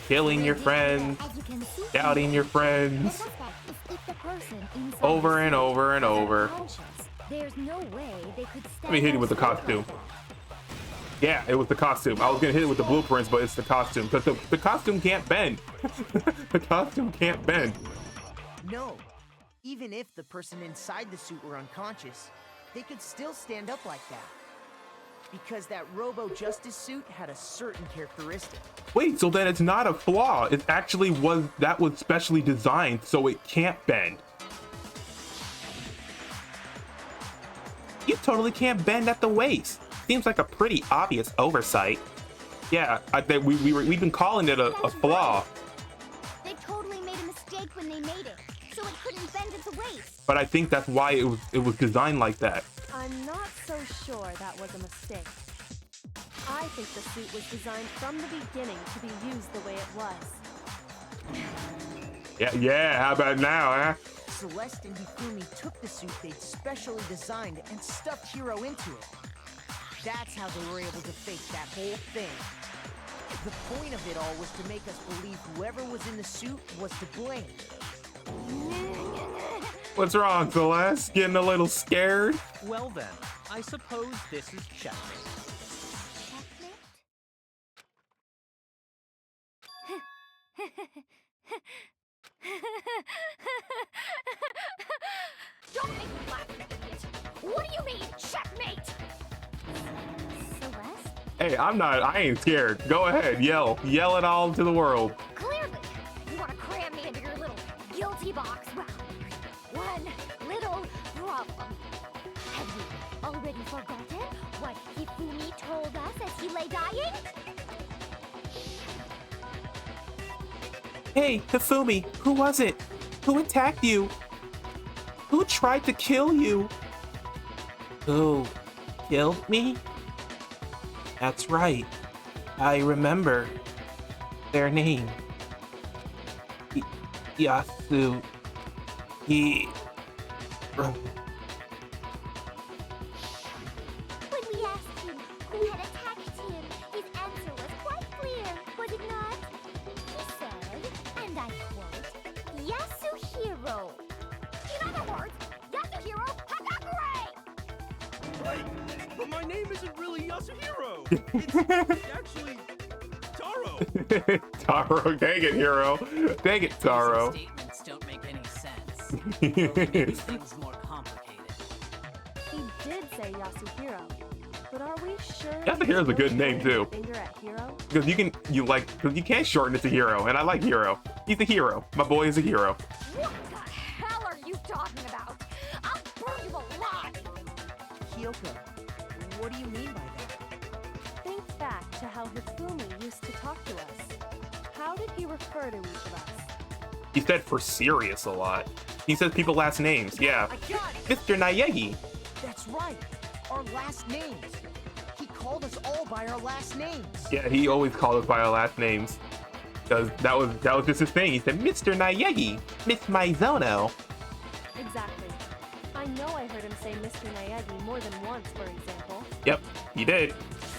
A: killing your friends,
H: As you can see,
A: doubting your
H: the
A: friends,
H: suspect is if the person inside
A: over
H: the
A: and
H: suit
A: over and
H: was
A: over.
H: unconscious. There's no way they could stand
A: Let me hit you
H: up
A: with the
H: straight
A: costume.
H: like that.
A: Yeah, it was the costume. I was gonna hit it with the blueprints, but it's the costume. Because the costume can't bend. The costume can't bend.
F: No. Even if the person inside the suit were unconscious, they could still stand up like that. Because that Robo Justice suit had a certain characteristic.
A: Wait, so then it's not a flaw. It actually was specially designed so it can't bend. You totally can't bend at the waist. Seems like a pretty obvious oversight. Yeah, I think we've been calling it a flaw.
J: They totally made a mistake when they made it, so it couldn't bend at the waist.
A: But I think that's why it was designed like that.
I: I'm not so sure that was a mistake. I think the suit was designed from the beginning to be used the way it was.
A: Yeah, how about now, huh?
F: Celeste and Hifumi took the suit they'd specially designed and stuffed Hiro into it. That's how they were able to fake that whole thing. The point of it all was to make us believe whoever was in the suit was to blame.
A: What's wrong, Celeste? Getting a little scared?
G: Well then, I suppose this is checkmate.
J: Don't make me laugh, you idiot! What do you mean, checkmate?
H: So
A: Hey, I ain't scared. Go ahead, yell it all to the world.
H: Clearly, you want to cram me into your little guilty box. Well, there's one little problem. Have you already forgotten what Hifumi told us as he lay dying?
A: Hey, Hifumi, who was it? Who attacked you? Who tried to kill you? Who killed me? That's right. I remember their name. Yasu.
H: When we asked him who had attacked him, his answer was quite clear, was it not? He said, and I quote, Yasuhiro. In other words, Yasuhiro Hagakure!
D: Right, but my name isn't really Yasuhiro. It's actually Taro.
A: Taro, dang it, Hero. Dang it, Taro.
E: These statements don't make any sense. They'll make things more complicated.
I: He did say Yasuhiro, but are we sure?
A: Yasuhiro's a good name too.
I: Finger at Hero?
A: Because you can't shorten it to Hero, and I like Hero. He's a hero. My boy is a hero.
H: What the hell are you talking about? I'll burn you alive!
F: Kyoko, what do you mean by that?
I: Think back to how Hifumi used to talk to us. How did he refer to each of us?
A: He said for serious a lot. He says people last names. Yeah.
F: I got it!
A: Mr. Nayegi.
F: That's right. Our last names. He called us all by our last names.
A: Yeah, he always called us by our last names. Because that was just his thing. He said, Mr. Nayegi, Miss Maizono.
I: Exactly. I know I heard him say Mr. Nayagi more than once, for example.
A: Yep, he did.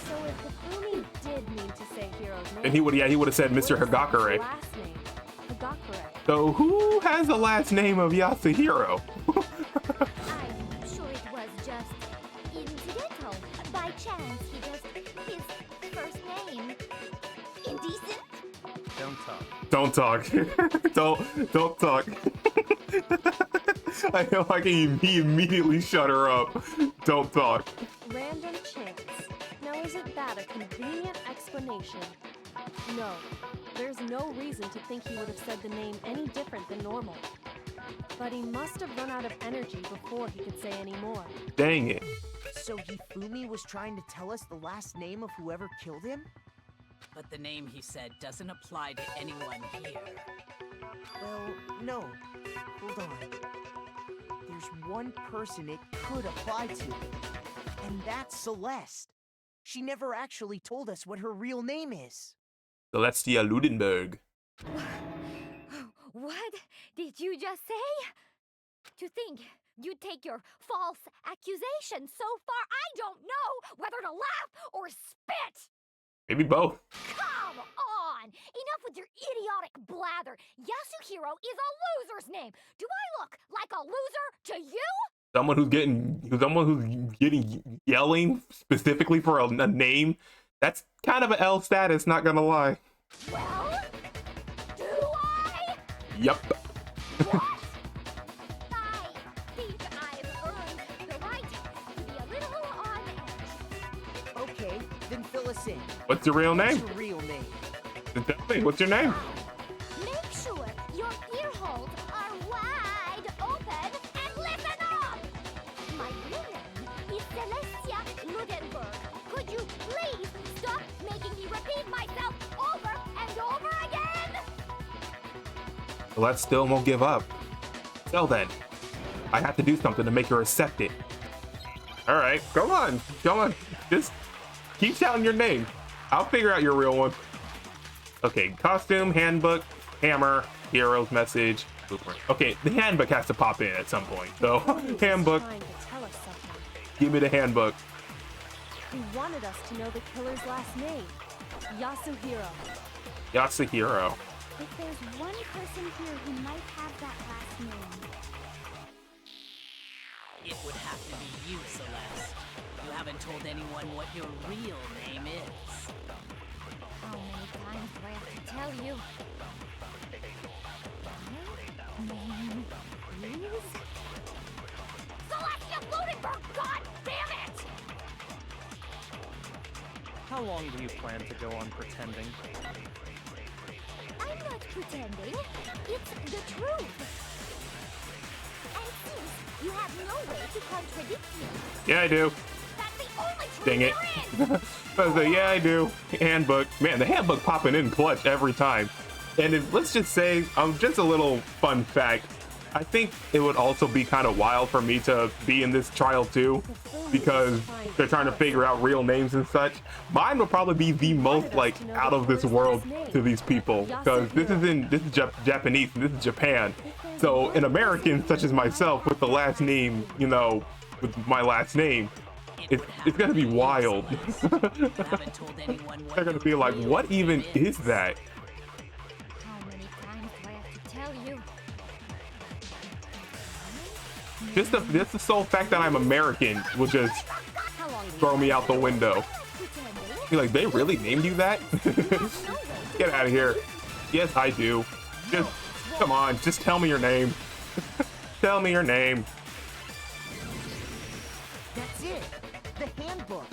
I: So if Hifumi did mean to say Hero's name,
A: And he would have said Mr.
I: what is his
A: Hagakure.
I: last name? Hagakure.
A: So who has the last name of Yasuhiro?
H: I'm sure it was just incidental. By chance, he just his first name. Indecent?
G: Don't talk.
A: Don't talk. don't talk. I feel like he immediately shut her up. Don't talk.
I: Random chance. Now isn't that a convenient explanation? No. There's no reason to think he would have said the name any different than normal. But he must have run out of energy before he could say any more.
A: Dang it.
F: So Hifumi was trying to tell us the last name of whoever killed him?
E: But the name he said doesn't apply to anyone here.
F: Well, no. Hold on. There's one person it could apply to. And that's Celeste. She never actually told us what her real name is.
A: Celestia Ludenberg.
H: What did you just say? To think you take your false accusation so far, I don't know whether to laugh or spit!
A: Maybe both.
H: Come on! Enough with your idiotic blather. Yasuhiro is a loser's name. Do I look like a loser to you?
A: Someone who's getting yelling specifically for a name. That's kind of an L status, not gonna lie.
H: Well, do I?
A: Yep.
H: What? I think I've earned the right to be a little on edge.
F: Okay, then fill us in.
A: What's your real name?
F: What's your real name?
A: Tell me, what's your name?
H: Make sure your ear holes are wide open and listen up! My real name is Celestia Ludenberg. Could you please stop making me repeat myself over and over again?
A: Celeste still won't give up. Till then, I have to do something to make her accept it. Alright, come on. Just keep shouting your name. I'll figure out your real one. Okay, costume, handbook, hammer, hero's message, blueprint. Okay, the handbook has to pop in at some point. So, handbook,
I: Trying to tell us something.
A: give me the handbook.
I: He wanted us to know the killer's last name. Yasuhiro.
A: Yasuhiro.
H: If there's one person here who might have that last name.
E: It would have to be you, Celeste. You haven't told anyone what your real name is.
H: How many times do I have to tell you? My name is... Celestia Ludenberg, god damn it!
F: How
G: How long do you plan to go on pretending?
H: I'm not pretending. It's the truth. And since you have no way to contradict me,
A: Yeah, I do.
H: that's the only truth
A: Dang it.
H: there is.
A: I was like, yeah, I do. Handbook. Man, the handbook popping in clutch every time. And let's just say, just a little fun fact. I think it would also be kind of wild for me to be in this trial too, because they're trying to figure out real names and such. Mine would probably be the most like out of this world to these people, because this is Japanese and this is Japan. So an American such as myself with the last name, you know, with my last name, it's gonna be wild. They're gonna be like, what even is that?
H: How many times do I have to tell you?
A: Just the sole fact that I'm American will just
H: How long do you
A: throw me out the window.
H: pretending?
A: Be like, they really named you that? Get out of here. Yes, I do. Just, come on, just tell me your name. Tell me your name.
F: That's it. The handbook.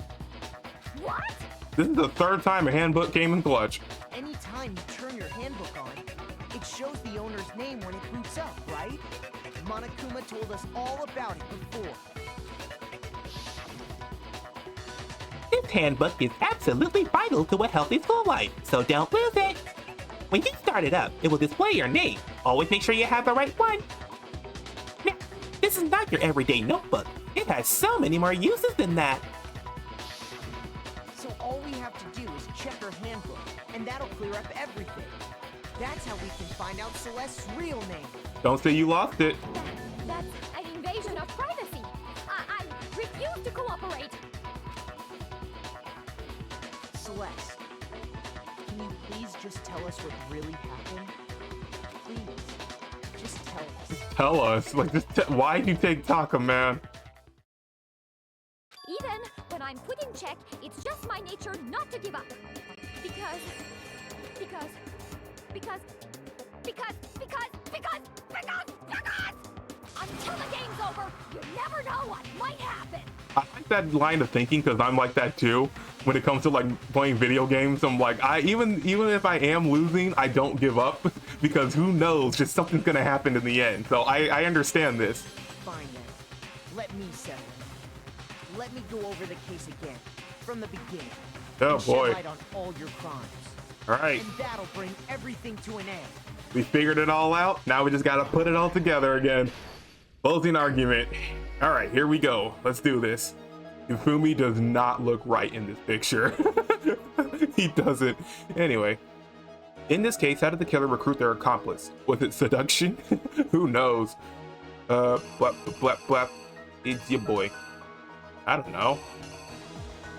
H: What?
A: This is the third time a handbook came in clutch.
F: Anytime you turn your handbook on, it shows the owner's name when it boots up, right? Monokuma told us all about it before.
K: This handbook is absolutely vital to a healthy school life, so don't lose it. When you start it up, it will display your name. Always make sure you have the right one. Now, this is not your everyday notebook. It has so many more uses than that.
F: So all we have to do is check her handbook, and that'll clear up everything. That's how we can find out Celeste's real name.
A: Don't say you lost it.
H: That's an invasion of privacy. I refuse to cooperate.
F: Celeste, can you please just tell us what really happened? Please, just tell us.
A: Tell us. Like, why'd you take Taka, man?
H: Even when I'm put in check, it's just my nature not to give up. Because until the game's over, you never know what might happen.
A: I like that line of thinking because I'm like that too. When it comes to like playing video games, I'm like, even if I am losing, I don't give up because who knows, just something's gonna happen in the end. So I understand this.
F: Fine then. Let me settle it. Let me go over the case again, from the beginning.
A: Oh
F: and
A: boy.
F: shed light on all your crimes.
A: All right,
F: And that'll bring everything to an end.
A: we figured it all out. Now we just gotta put it all together again. Closing argument. All right, here we go. Let's do this. Hifumi does not look right in this picture. He doesn't. Anyway, in this case, how did the killer recruit their accomplice? Was it seduction? Who knows? Blap, blap, blap. It's your boy. I don't know.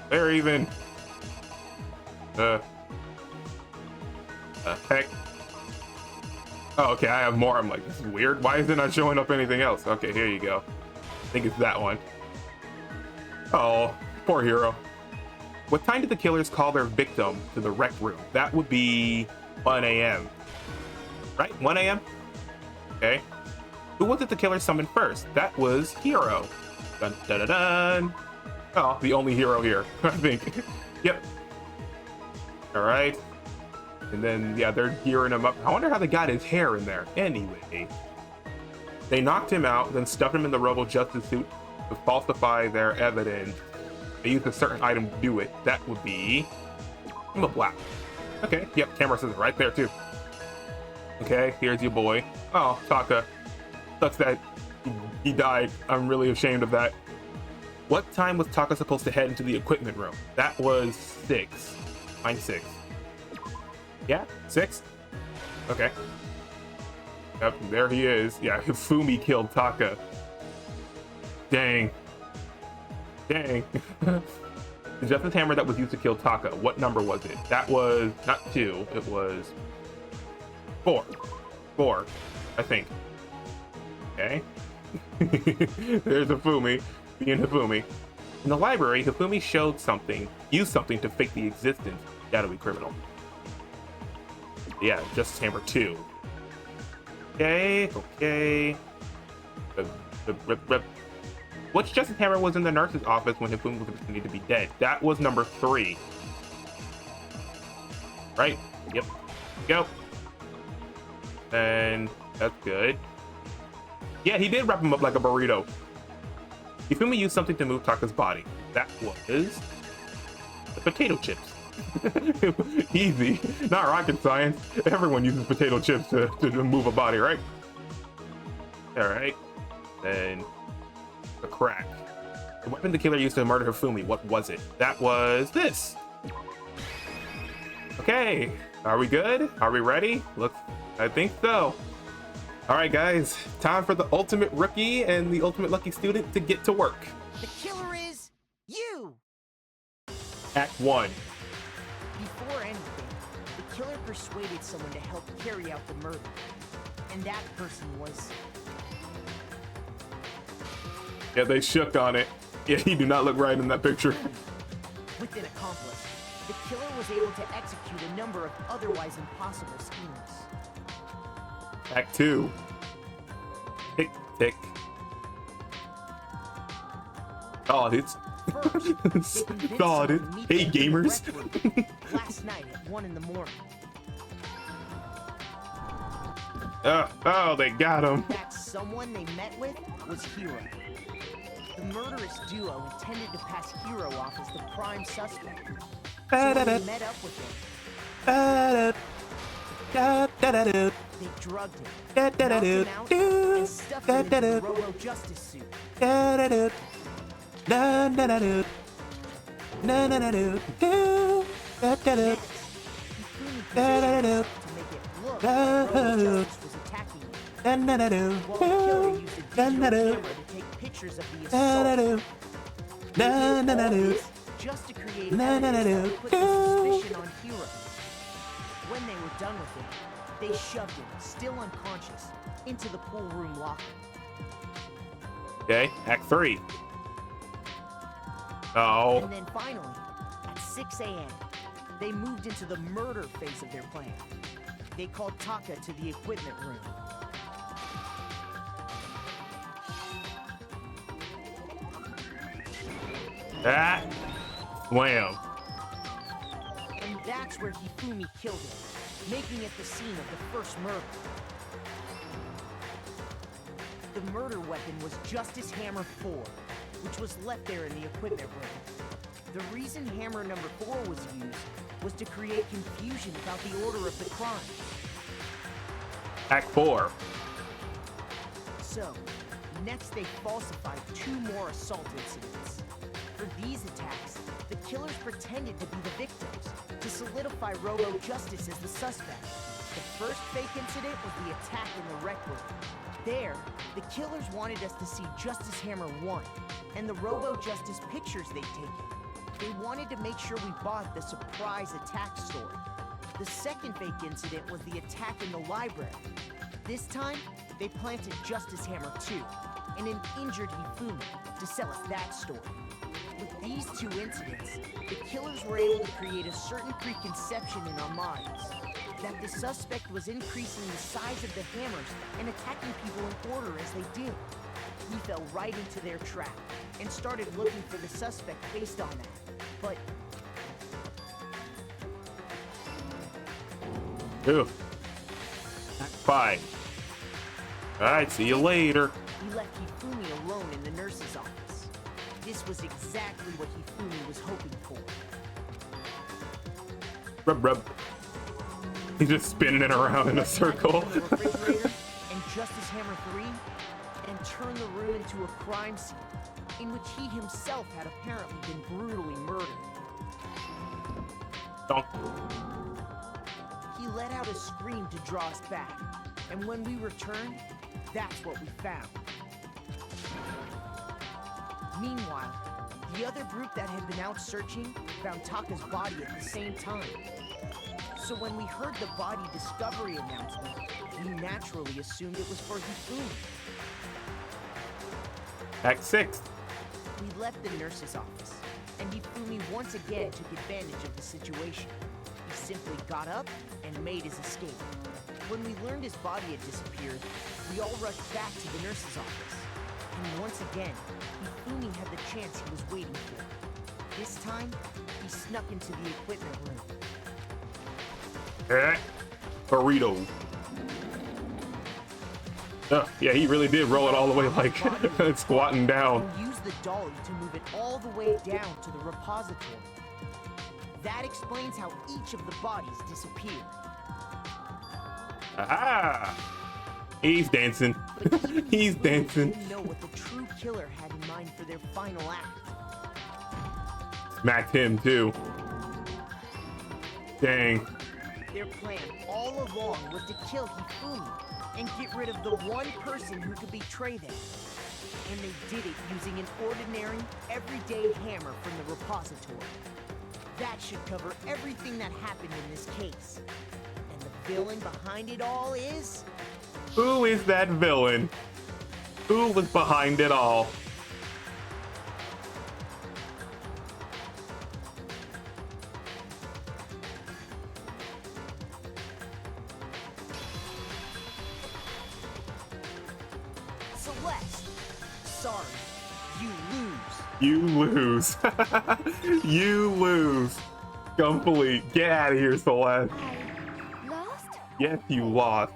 A: They're even. Heck. Oh, okay, I have more. I'm like, this is weird. Why is it not showing up anything else? Okay, here you go. I think it's that one. Oh, poor hero. What time did the killers call their victim to the rec room? That would be 1 a.m. Right? 1 a.m.? Okay. Who was it the killer summoned first? That was Hero. Dun dun dun dun. Oh, the only hero here, I think. Yep. Alright. And then, yeah, they're gearing him up. I wonder how they got his hair in there. Anyway. They knocked him out, then stuffed him in the Robo justice suit to falsify their evidence. They used a certain item to do it. That would be a black. Okay, yep, camera says it right there too. Okay, here's your boy. Oh, Taka. Sucks that he died. I'm really ashamed of that. What time was Taka supposed to head into the equipment room? That was 6. Mine's 6. Yeah, 6? Okay. Yep, there he is. Yeah, Hifumi killed Taka. Dang. Dang. The justice hammer that was used to kill Taka, what number was it? That was not 2, it was 4. 4, I think. Okay. There's Hifumi, being Hifumi. In the library, Hifumi used something to fake the existence of the shadowy criminal. Yeah, justice hammer 2. Okay. Which justice hammer was in the nurse's office when Hifumi was pretending to be dead? That was number 3. Right? Yep. Go. And that's good. Yeah, he did wrap him up like a burrito. Hifumi used something to move Taka's body. That was the potato chips. Easy. Not rocket science. Everyone uses potato chips to move a body, right? Alright. Then the crack. The weapon the killer used to murder Hifumi. What was it? That was this. Okay. Are we good? Are we ready? Look, I think so. Alright guys, time for the ultimate rookie and the ultimate lucky student to get to work.
F: The killer is you!
A: Act 1.
F: Before anything, the killer persuaded someone to help carry out the murder. And that person was...
A: Yeah, they shook on it. Yeah, he do not look right in that picture.
F: With an accomplice, the killer was able to execute a number of otherwise impossible schemes.
A: Act 2. Tick, tick. Oh, it's...
F: First,
A: oh, dude. Hey, gamers.
F: Last night at 1 in the morning.
A: Oh, they got him.
F: That someone they met with was Hiro. The murderous duo intended to pass Hiro off as the prime suspect. So when they met up with him, they drugged him, knocked him out, and stuffed him into the Robo Justice suit. Next, Hifumi positioned himself to make it look like Robo Justice was attacking him, while the killer used a digital camera to take pictures of the assault. He did all this just to create evidence that would put the suspicion on Hiro. When they were done with him, they shoved him, still unconscious, into the pool room locker.
A: Okay, Act 3. Oh.
F: And then finally, at 6 a.m., they moved into the murder phase of their plan. They called Taka to the equipment room.
A: That. Wham.
F: And that's where Hifumi killed him, making it the scene of the first murder. The murder weapon was Justice Hammer 4, which was left there in the equipment room. The reason Hammer number 4 was used was to create confusion about the order of the crime.
A: Act 4.
F: So, next they falsified 2 more assault incidents. For these attacks, the killers pretended to be the victims, to solidify Robo Justice as the suspect. The first fake incident was the attack in the rec room. There, the killers wanted us to see Justice Hammer 1, and the Robo Justice pictures they'd taken. They wanted to make sure we bought the surprise attack story. The second fake incident was the attack in the library. This time, they planted Justice Hammer 2, and an injured Hifumi, to sell us that story. With these 2 incidents, the killers were able to create a certain preconception in our minds that the suspect was increasing the size of the hammers and attacking people in order as they did. We fell right into their trap and started looking for the suspect based on that. But...
A: Ooh. Act 5. Alright, see you later.
F: we left Hifumi alone in the nurse's office. This was exactly what Hifumi was hoping for.
A: Rub, rub. He's just spinning it around in a circle.
F: The refrigerator and Justice Hammer 3 and turned the room into a crime scene in which he himself had apparently been brutally murdered.
A: Donk.
F: He let out a scream to draw us back, and when we returned, that's what we found. Meanwhile, the other group that had been out searching found Taka's body at the same time. So when we heard the body discovery announcement, we naturally assumed it was for Hifumi.
A: Act 6.
F: We left the nurse's office, and Hifumi once again took advantage of the situation. He simply got up and made his escape. When we learned his body had disappeared, we all rushed back to the nurse's office. And once again, Hifumi had the chance he was waiting for. This time, he snuck into the equipment room.
A: Burrito. Yeah, he really did roll it all the way like squatting down.
F: And use the dolly to move it all the way down to the repository. That explains how each of the bodies disappeared.
A: Aha! He's dancing. He's dancing.
F: Didn't know what the true killer had in mind for their final act.
A: Smacked him too. Dang.
F: Their plan all along was to kill Hifumi and get rid of the one person who could betray them. And they did it using an ordinary, everyday hammer from the repository. That should cover everything that happened in this case. And the villain behind it all is...
A: Who is that villain? Who was behind it all?
F: Celeste. Sorry, you lose.
A: You lose. You lose. Complete. Get out of here, Celeste.
H: I lost?
A: Yes, you lost.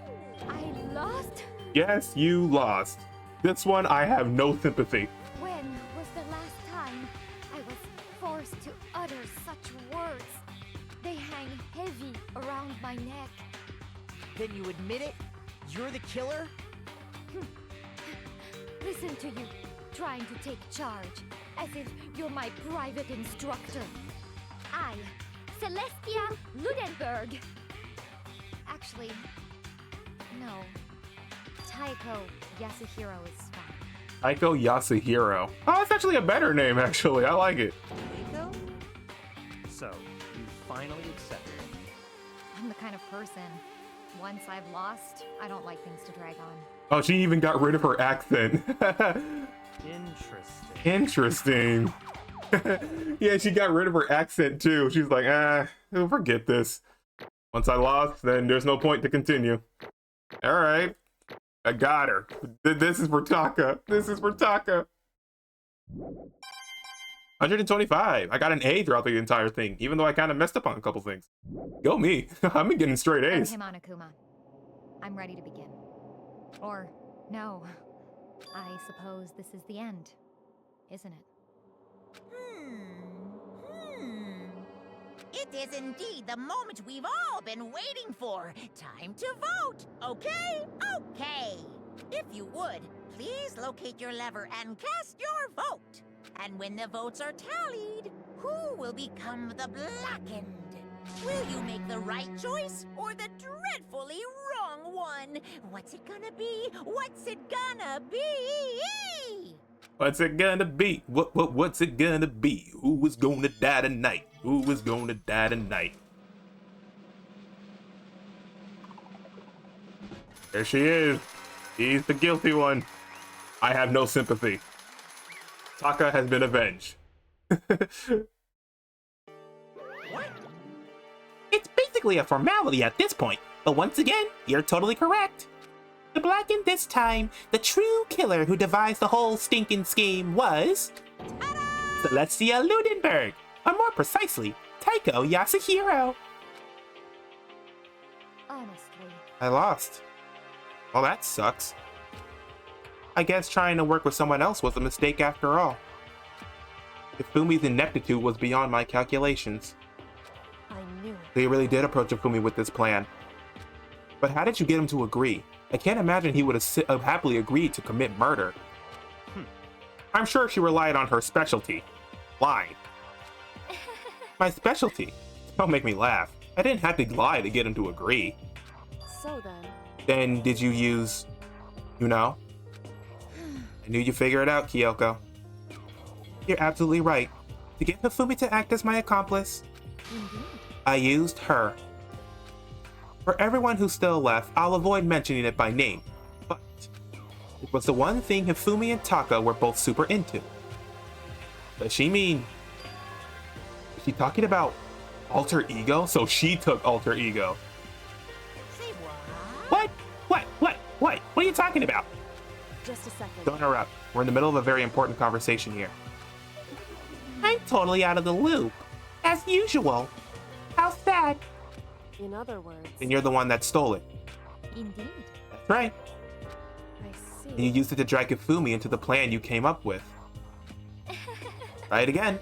H: I lost?
A: Yes, you lost. This one, I have no sympathy.
H: When was the last time I was forced to utter such words? They hang heavy around my neck.
F: Then you admit it? You're the killer?
H: Listen to you, trying to take charge, as if you're my private instructor. I, Celestia Ludenberg. Actually, no. Taiko Yasuhiro is fine.
A: Taiko Yasuhiro. Oh, that's actually a better name, actually. I like it.
F: Taiko?
G: So, you finally accepted.
C: I'm the kind of person, once I've lost, I don't like things to drag on.
A: Oh, she even got rid of her accent.
G: Interesting.
A: Interesting. Yeah, she got rid of her accent too. She's like, forget this. Once I lost, then there's no point to continue. All right. I got her. This is for Taka. This is for Taka. 125. I got an A throughout the entire thing, even though I kind of messed up on a couple things. Go me. I'm getting straight A's.
C: Himonakuma. I'm ready to begin. Or, no. I suppose this is the end, isn't it?
B: It is indeed the moment we've all been waiting for. Time to vote, okay? Okay. If you would, please locate your lever and cast your vote. And when the votes are tallied, who will become the blackened? Will you make the right choice or the dreadfully wrong one? What's it gonna be? What's it gonna be?
A: What's it gonna be? What's it gonna be? Who is gonna die tonight? Who is gonna die tonight? There she is. She's the guilty one. I have no sympathy. Taka has been avenged.
K: It's basically a formality at this point, but once again, you're totally correct. To blacken this time, the true killer who devised the whole stinking scheme was... Celestia Ludenberg, or more precisely, Taiko Yasuhiro.
C: Honestly.
A: I lost. Well, that sucks. I guess trying to work with someone else was a mistake after all. Hifumi's ineptitude was beyond my calculations.
I: I knew it.
A: They really did approach Hifumi with this plan. But how did you get him to agree? I can't imagine he would have happily agreed to commit murder. I'm sure she relied on her specialty. Lying. My specialty? Don't make me laugh. I didn't have to lie to get him to agree.
I: So then...
A: Then did you use... you know? I knew you'd figure it out, Kyoko. You're absolutely right. To get Hifumi to act as my accomplice, I used her. For everyone who's still left, I'll avoid mentioning it by name, but it was the one thing Hifumi and Taka were both super into. Does she mean... is she talking about alter ego? So she took alter ego.
B: Say what?
K: What are you talking about?
I: Just a second.
A: Don't interrupt. We're in the middle of a very important conversation here.
K: I'm totally out of the loop. As usual. How sad.
I: In other words,
K: then you're the one that stole it.
C: Indeed.
K: That's right.
I: I see.
K: And you used it to drag Hifumi into the plan you came up with. Try it again.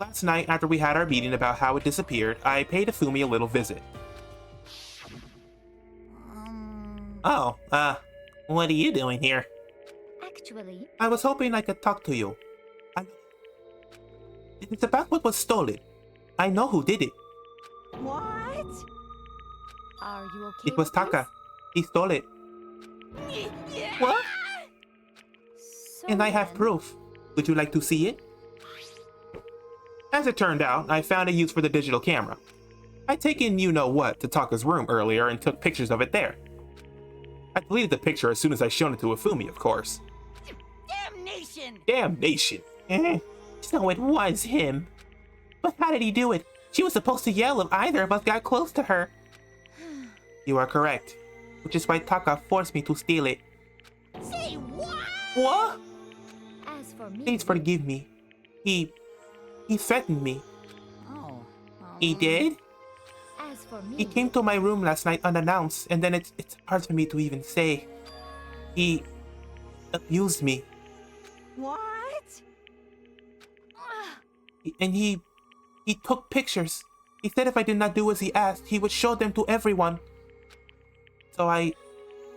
K: Last night, after we had our meeting about how it disappeared, I paid Hifumi a little visit. Oh, what are you doing here?
C: Actually,
K: I was hoping I could talk to you. It's about what was stolen. I know who did it.
J: What?
C: are you okay
K: It was
C: with
K: Taka. He stole it. What?
C: this?
K: And I have
C: then,
K: proof. Would you like to see it? As it turned out, I found a use for the digital camera. I'd taken you-know-what to Taka's room earlier and took pictures of it there. I deleted the picture as soon as I shown it to Hifumi, of course.
B: Damnation!
K: Damnation! So it was him. But how did he do it? She was supposed to yell if either of us got close to her. You are correct. Which is why Taka forced me to steal it.
B: Say what?
K: What?
C: As for me,
K: Please forgive me. He threatened me.
B: Oh.
K: He did?
C: as for
K: He
C: me,
K: came to my room last night unannounced, and then it's hard for me to even say. He abused me.
J: What?
K: And he took pictures. He said if I did not do as he asked, he would show them to everyone. So I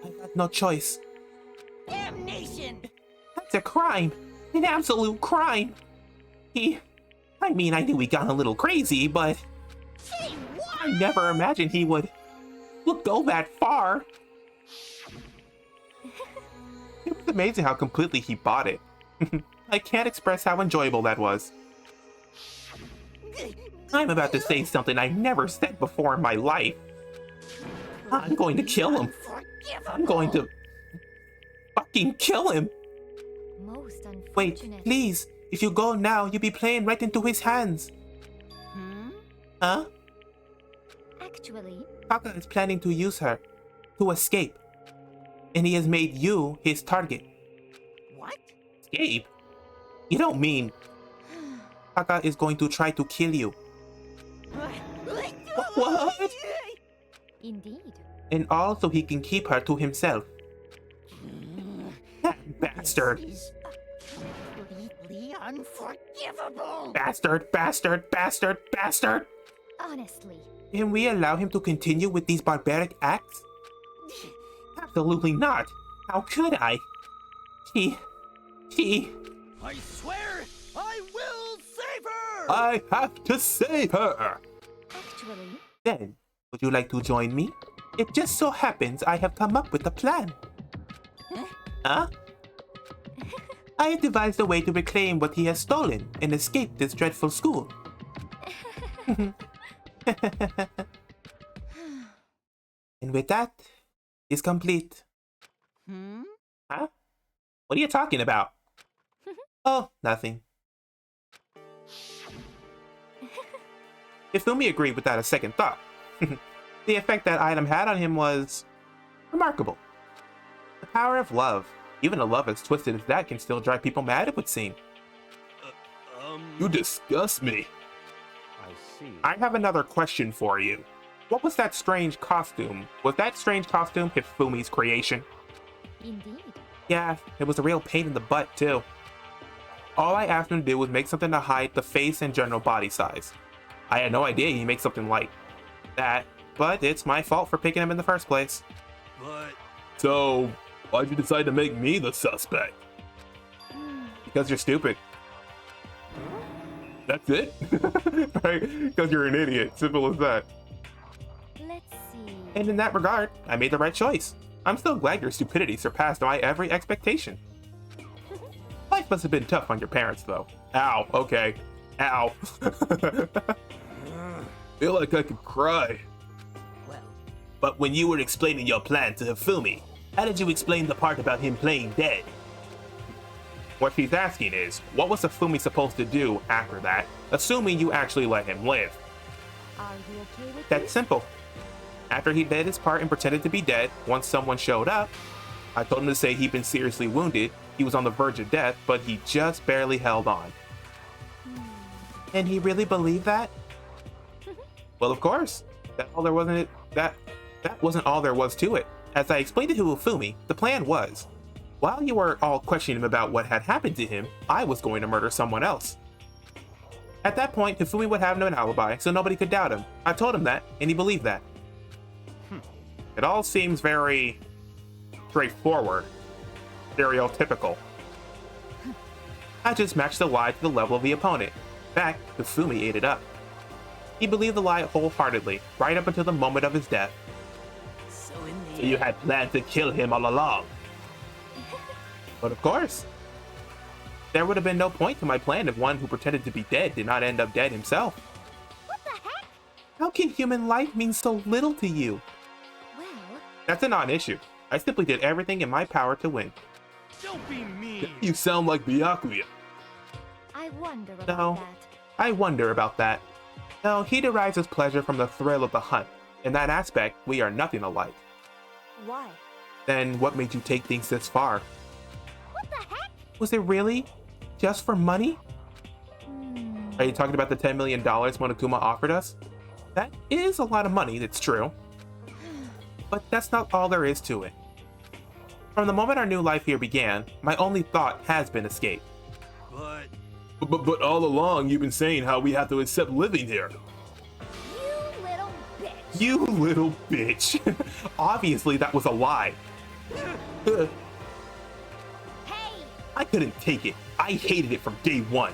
K: had no choice.
B: Damnation!
K: That's a crime. An absolute crime. I knew he got a little crazy, but
B: Say what?
K: I never imagined he would go that far. It was amazing how completely he bought it. I can't express how enjoyable that was. I'm about to say something I've never said before in my life. I'm going to kill him. I'm going to fucking kill him.
C: most unfortunate.
K: Wait, please. If you go now, you'll be playing right into his hands. Huh?
C: Actually,
K: Taka is planning to use her to escape. And he has made you his target.
B: What?
K: Escape? You don't mean Taka is going to try to kill you. What?
C: indeed.
K: And all so he can keep her to himself. That bastard.
B: This is completely unforgivable!
K: Bastard, bastard, bastard, bastard!
C: Honestly,
K: Can we allow him to continue with these barbaric acts? Absolutely not. How could I? She...
D: I swear I will save her!
K: I have to save her!
C: actually,
K: Then, would you like to join me? It just so happens I have come up with a plan. Huh? I have devised a way to reclaim what he has stolen and escape this dreadful school. And with that, it's complete. Huh? What are you talking about? Oh, nothing. Hifumi agreed without a second thought. The effect that item had on him was remarkable. The power of love. Even a love as twisted as that can still drive people mad, it would seem. You disgust me.
G: I see.
K: I have another question for you. What was that strange costume? Was that strange costume Hifumi's creation?
C: indeed.
K: Yeah, it was a real pain in the butt, too. All I asked him to do was make something to hide the face and general body size. I had no idea he'd make something like that, but it's my fault for picking him in the first place.
D: But
A: So, why'd you decide to make me the suspect?
K: Because you're stupid.
A: That's it? Right? Because you're an idiot. Simple as that.
C: Let's see.
K: And in that regard, I made the right choice. I'm still glad your stupidity surpassed my every expectation. Life must have been tough on your parents, though. Ow, okay. Ow. Feel like I could cry.
B: Well,
K: But when you were explaining your plan to Hifumi, how did you explain the part about him playing dead? What she's asking is, what was Hifumi supposed to do after that, assuming you actually let him live?
C: Are you okay with
K: That's
C: this?
K: simple. After he did his part and pretended to be dead, once someone showed up, I told him to say he'd been seriously wounded, he was on the verge of death, but he just barely held on. And he really believed that? Well, of course. That wasn't all there was to it. As I explained to Hifumi, the plan was, while you were all questioning him about what had happened to him, I was going to murder someone else. At that point, Hifumi would have no alibi, so nobody could doubt him. I told him that, and he believed that. It all seems very straightforward, stereotypical. I just matched the lie to the level of the opponent. In fact, Hifumi ate it up. He believed the lie wholeheartedly, right up until the moment of his death.
E: So in the
K: So you had planned to kill him all along. But of course, there would have been no point to my plan if one who pretended to be dead did not end up dead himself.
J: What the heck?
K: How can human life mean so little to you?
H: Well,
K: That's a non-issue. I simply did everything in my power to win.
D: Don't be mean.
A: You sound like Byakuya.
H: I wonder about
K: No.
H: that.
K: I wonder about that. No, he derives his pleasure from the thrill of the hunt. In that aspect, we are nothing alike.
I: Why?
K: Then what made you take things this far?
J: What the heck?
K: Was it really just for money? Are you talking about the $10 million Monokuma offered us? That is a lot of money, that's true. But that's not all there is to it. From the moment our new life here began, my only thought has been escape.
D: But
A: But all along, you've been saying how we have to accept living here.
J: You little bitch.
K: You little bitch. Obviously, that was a lie.
J: Hey,
K: I couldn't take it. I hated it from day one.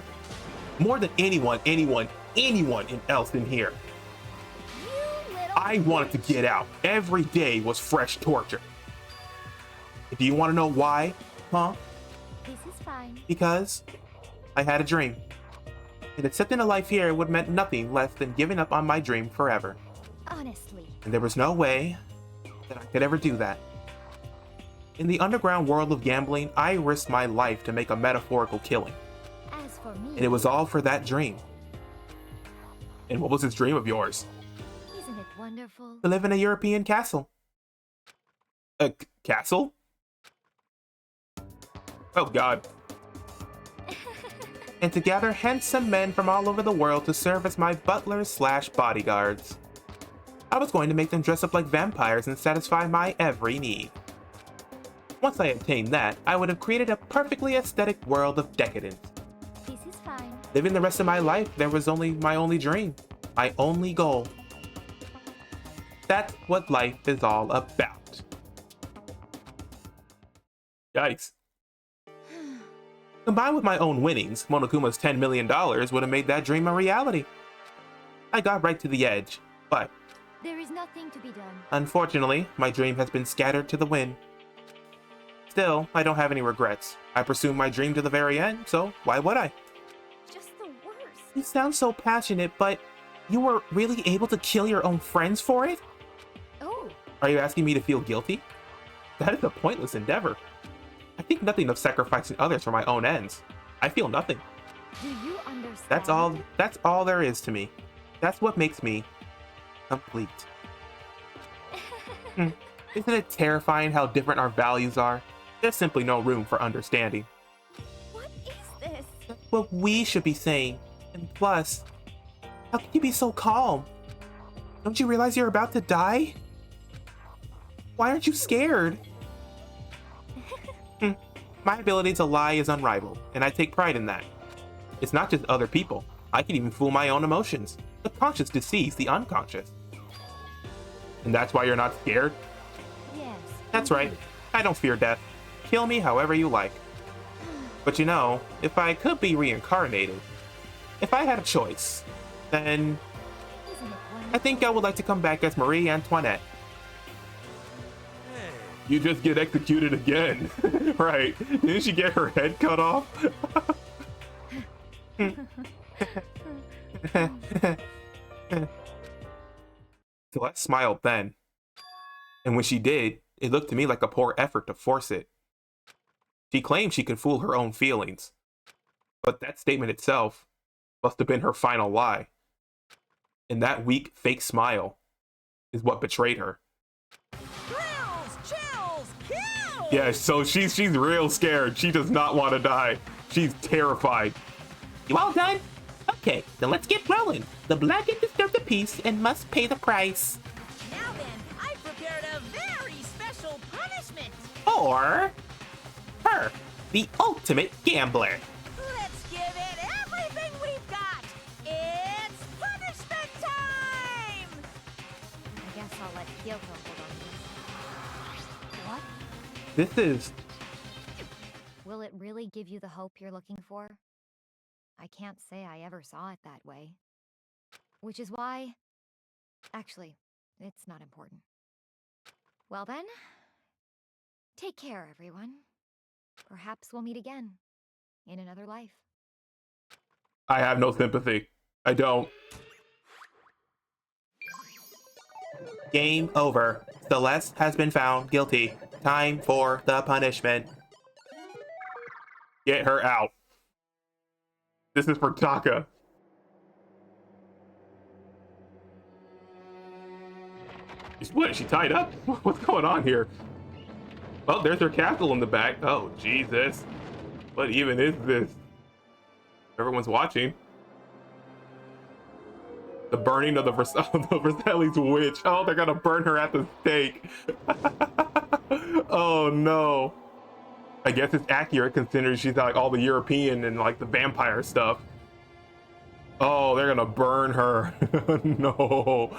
K: More than anyone else in here.
J: you little
K: I wanted to get out. Every day was fresh torture. Do you want to know why? Huh?
H: This is fine.
K: Because I had a dream. And accepting a life here would have meant nothing less than giving up on my dream forever.
H: Honestly,
K: And there was no way that I could ever do that. In the underground world of gambling, I risked my life to make a metaphorical killing.
H: as for me,
K: And it was all for that dream.
A: And what was this dream of yours?
H: isn't it wonderful?
K: To live in a European castle.
A: A castle? Oh god.
K: And to gather handsome men from all over the world to serve as my butlers/bodyguards. I was going to make them dress up like vampires and satisfy my every need. Once I obtained that, I would have created a perfectly aesthetic world of decadence.
H: This is fine.
K: Living the rest of my life, there was only my only dream, my only goal. That's what life is all about.
A: Yikes.
K: Combined with my own winnings, Monokuma's $10 million would have made that dream a reality. I got right to the edge, but
H: There is nothing to be done.
K: unfortunately, my dream has been scattered to the wind. Still, I don't have any regrets. I pursued my dream to the very end, so why would I?
I: Just the worst.
K: You sound so passionate, but you were really able to kill your own friends for it?
H: Oh,
K: Are you asking me to feel guilty? That is a pointless endeavor. I think nothing of sacrificing others for my own ends. I feel nothing.
H: do you understand?
K: That's all there is to me. That's what makes me complete. Isn't it terrifying how different our values are? There's simply no room for understanding.
I: What is this?
K: That's what we should be saying. And plus, how can you be so calm? Don't you realize you're about to die? Why aren't you scared? My ability to lie is unrivaled, and I take pride in that. It's not just other people. I can even fool my own emotions. The conscious deceives the unconscious.
A: And that's why you're not scared?
H: Yes.
K: That's right. I don't fear death. Kill me however you like. But you know, if I could be reincarnated, if I had a choice, then
H: Isn't it wonderful?
K: I think I would like to come back as Marie Antoinette.
D: hey,
A: You just get executed again. Right. Didn't she get her head cut off?
K: Celeste smiled then. And when she did, it looked to me like a poor effort to force it. She claimed she could fool her own feelings. But that statement itself must have been her final lie. And that weak, fake smile is what betrayed her.
B: Thrills, chills, kills!
A: Yeah, so she's real scared. She does not want to die. She's terrified.
K: You all done? Okay. Okay, then let's get rolling. The Blacken deserves a piece and must pay the price.
B: Now then, I've prepared a very special punishment.
K: Or her, the ultimate gambler.
B: Let's give it everything we've got. It's punishment time!
C: I guess I'll let Kyoko hold on to this. What?
K: This is...
C: Will it really give you the hope you're looking for? I can't say I ever saw it that way. Which is why... Actually, it's not important. Well then, take care, everyone. Perhaps we'll meet again, in another life.
A: I have no sympathy. I don't.
K: Game over. Celeste has been found guilty. Time for the punishment.
A: Get her out. This is for Taka. What? Is she tied up? What's going on here? Oh, there's her castle in the back. Oh, Jesus. What even is this? Everyone's watching. The burning of the Versailles witch. Oh, they're gonna burn her at the stake. Oh, no. I guess it's accurate considering she's like all the European and like the vampire stuff. Oh, they're gonna burn her. No.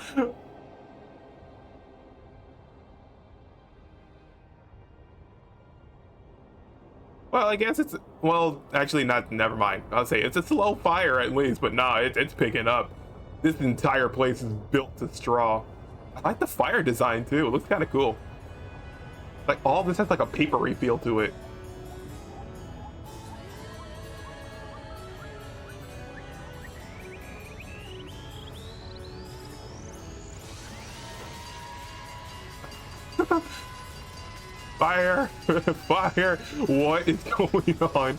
A: Well, I guess it's, well, actually not, never mind. I'll say it's a slow fire at least, but nah, it's picking up. This entire place is built to straw. I like the fire design too. It looks kind of cool. Like all this has like a papery feel to it. Fire! Fire! What is going on?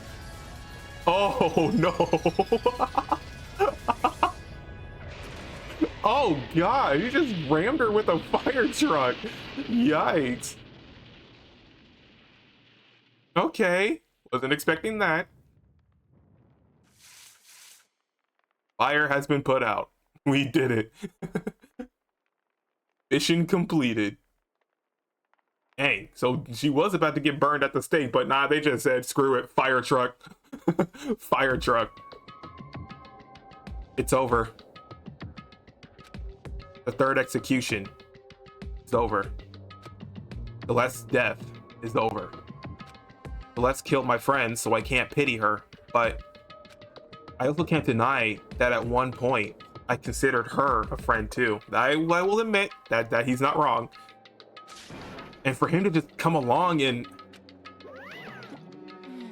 A: Oh no! Oh god, you just rammed her with a fire truck. Yikes. Okay, wasn't expecting that. Fire has been put out. We did it. Mission completed. Dang, so she was about to get burned at the stake, but nah, they just said, screw it, fire truck. Fire truck. It's over. The third execution is over. Celeste's death is over. Celeste killed my friend, so I can't pity her, but I also can't deny that at one point, I considered her a friend too. I will admit that he's not wrong. And for him to just come along and...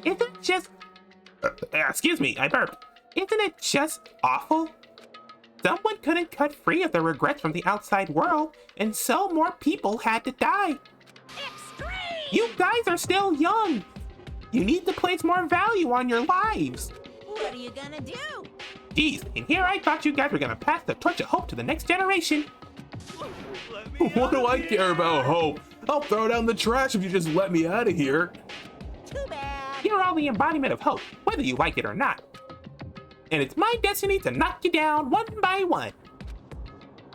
A: Isn't it just... excuse me, I burped. Isn't it just awful? Someone couldn't cut free of their regrets from the outside world, and so more people had to die.
B: Extreme!
K: You guys are still young. You need to place more value on your lives.
B: What are you gonna do?
K: Geez, and here I thought you guys were gonna pass the torch of hope to the next generation.
A: What do I care about hope? I'll throw down the trash if you just let me out of here.
B: Too bad.
K: You're all the embodiment of hope, whether you like it or not. And it's my destiny to knock you down one by one.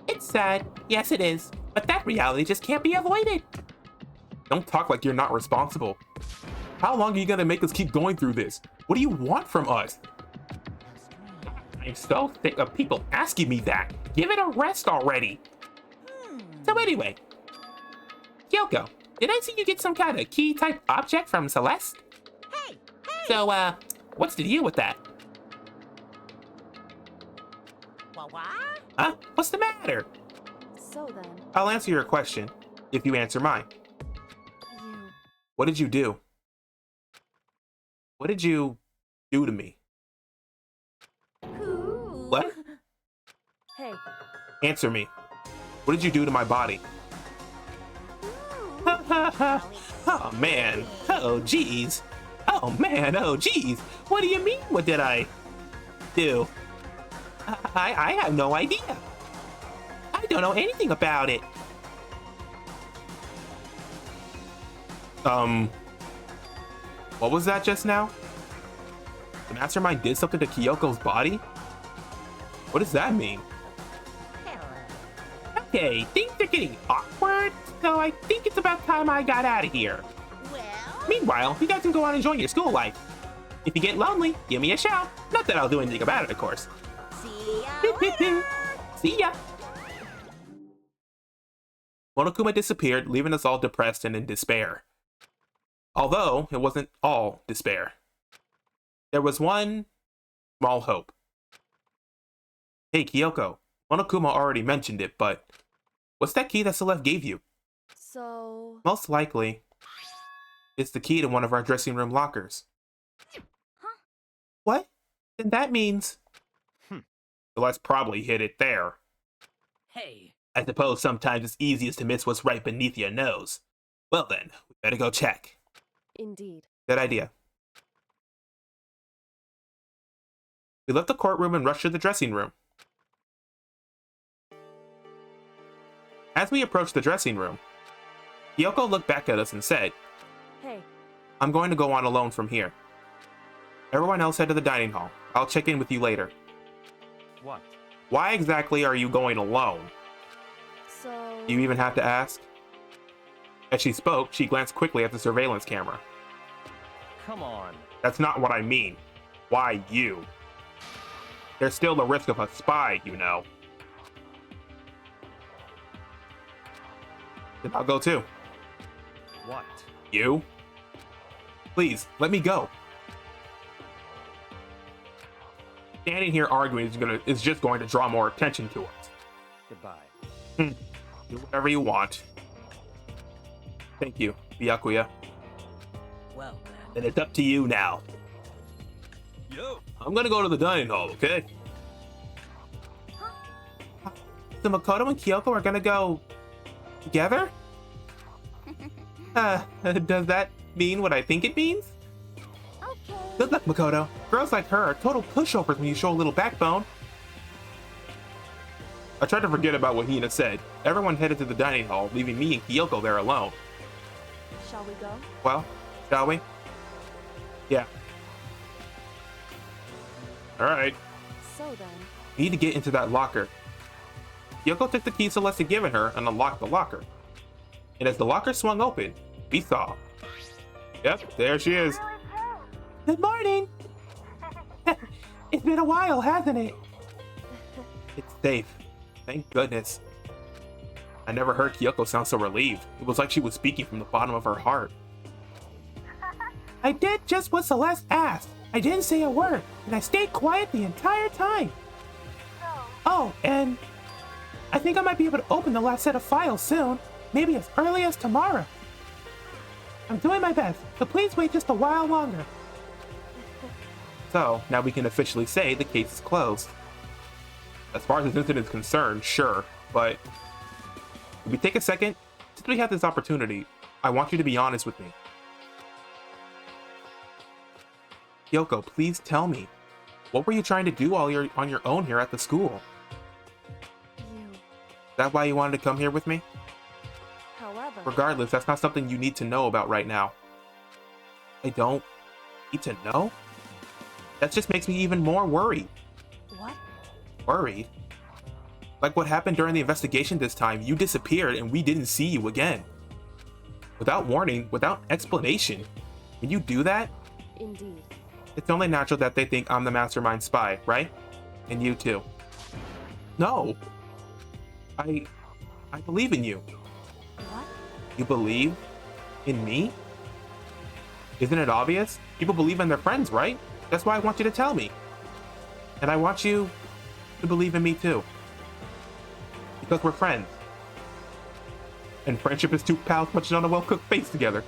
K: It's sad, yes it is, but that reality just can't be avoided. Don't talk like you're not responsible. How long are you gonna make us keep going through this? What do you want from us? I'm so sick of people asking me that. Give it a rest already. So anyway, Kyoko, did I see you get some kind of key type object from Celeste?
B: Hey!
K: So, what's the deal with that?
B: What?
K: Huh? What's the matter?
I: So then,
K: I'll answer your question if you answer mine.
I: you...
K: What did you do? What did you do to me?
B: Ooh.
K: What?
I: Hey,
K: Answer me. What did you do to my body? Oh man. Oh geez. Oh man. Oh geez. What do you mean? What did I do? I have no idea. I don't know anything about it.
A: What was that just now? The mastermind did something to Kyoko's body?
K: What does that mean?
B: Hello.
K: Okay, things are getting awkward, so I think it's about time I got out of here.
B: Well,
K: Meanwhile, you guys can go on enjoying your school life. If you get lonely, give me a shout. Not that I'll do anything about it, of course.
B: see ya later.
K: See ya! Monokuma disappeared, leaving us all depressed and in despair. Although, it wasn't all despair. There was one small hope. Hey, Kyoko. Monokuma already mentioned it, but what's that key that Celeste gave you?
I: So...
K: Most likely, it's the key to one of our dressing room lockers.
J: Huh?
K: What? Then that means... Celeste probably hid it there.
E: Hey,
K: I suppose sometimes it's easiest to miss what's right beneath your nose. Well then, we better go check.
I: Indeed.
K: Good idea. We left the courtroom and rushed to the dressing room. As we approached the dressing room, Kyoko looked back at us and said,
I: Hey,
K: I'm going to go on alone from here. Everyone else head to the dining hall. I'll check in with you later.
G: What?
K: Why exactly are you going alone?
I: so...
K: Do you even have to ask? As she spoke, she glanced quickly at the surveillance camera.
G: Come on.
K: That's not what I mean. Why you? There's still the risk of a spy, you know. Then I'll go too.
G: What?
K: You? Please, let me go. Standing here arguing is just going to draw more attention to us.
G: Goodbye.
K: Do whatever you want. Thank you, Byakuya.
E: well then.
K: Then it's up to you now.
D: Yo,
K: I'm gonna go to the dining hall, okay? So Makoto and Kyoko are gonna go together? Does that mean what I think it means?
H: Okay.
K: Good luck, Makoto. Girls like her are total pushovers when you show a little backbone. I tried to forget about what Hina said. Everyone headed to the dining hall, leaving me and Kyoko there alone.
I: Shall we go?
K: Well, shall we? Yeah. Alright.
I: So then...
K: We need to get into that locker. Kyoko took the key Celeste had given her and unlocked the locker. And as the locker swung open, we saw... Yep, there she is. Good morning! It's been a while, hasn't it? It's safe. Thank goodness. I never heard Kyoko sound so relieved. It was like she was speaking from the bottom of her heart. I did just what Celeste asked. I didn't say a word, and I stayed quiet the entire time. Oh, and I think I might be able to open the last set of files soon. Maybe as early as tomorrow. I'm doing my best, so please wait just a while longer. So, now we can officially say the case is closed. As far as this incident is concerned, sure, but if we take a second, since we have this opportunity, I want you to be honest with me. Kyoko, please tell me, what were you trying to do while you're on your own here at the school?
I: You...
K: Is that why you wanted to come here with me?
I: However...
K: Regardless, that's not something you need to know about right now. I don't need to know? That just makes me even more worried.
I: What?
K: Worried? Like what happened during the investigation this time, you disappeared and we didn't see you again. Without warning, without explanation. When you do that,
I: Indeed.
K: it's only natural that they think I'm the mastermind spy, right? And you too. No. I believe in you.
I: What?
K: You believe in me? Isn't it obvious? People believe in their friends, right? That's why I want you to tell me. And I want you to believe in me too. Because we're friends. And friendship is two pals munching on a well-cooked face together.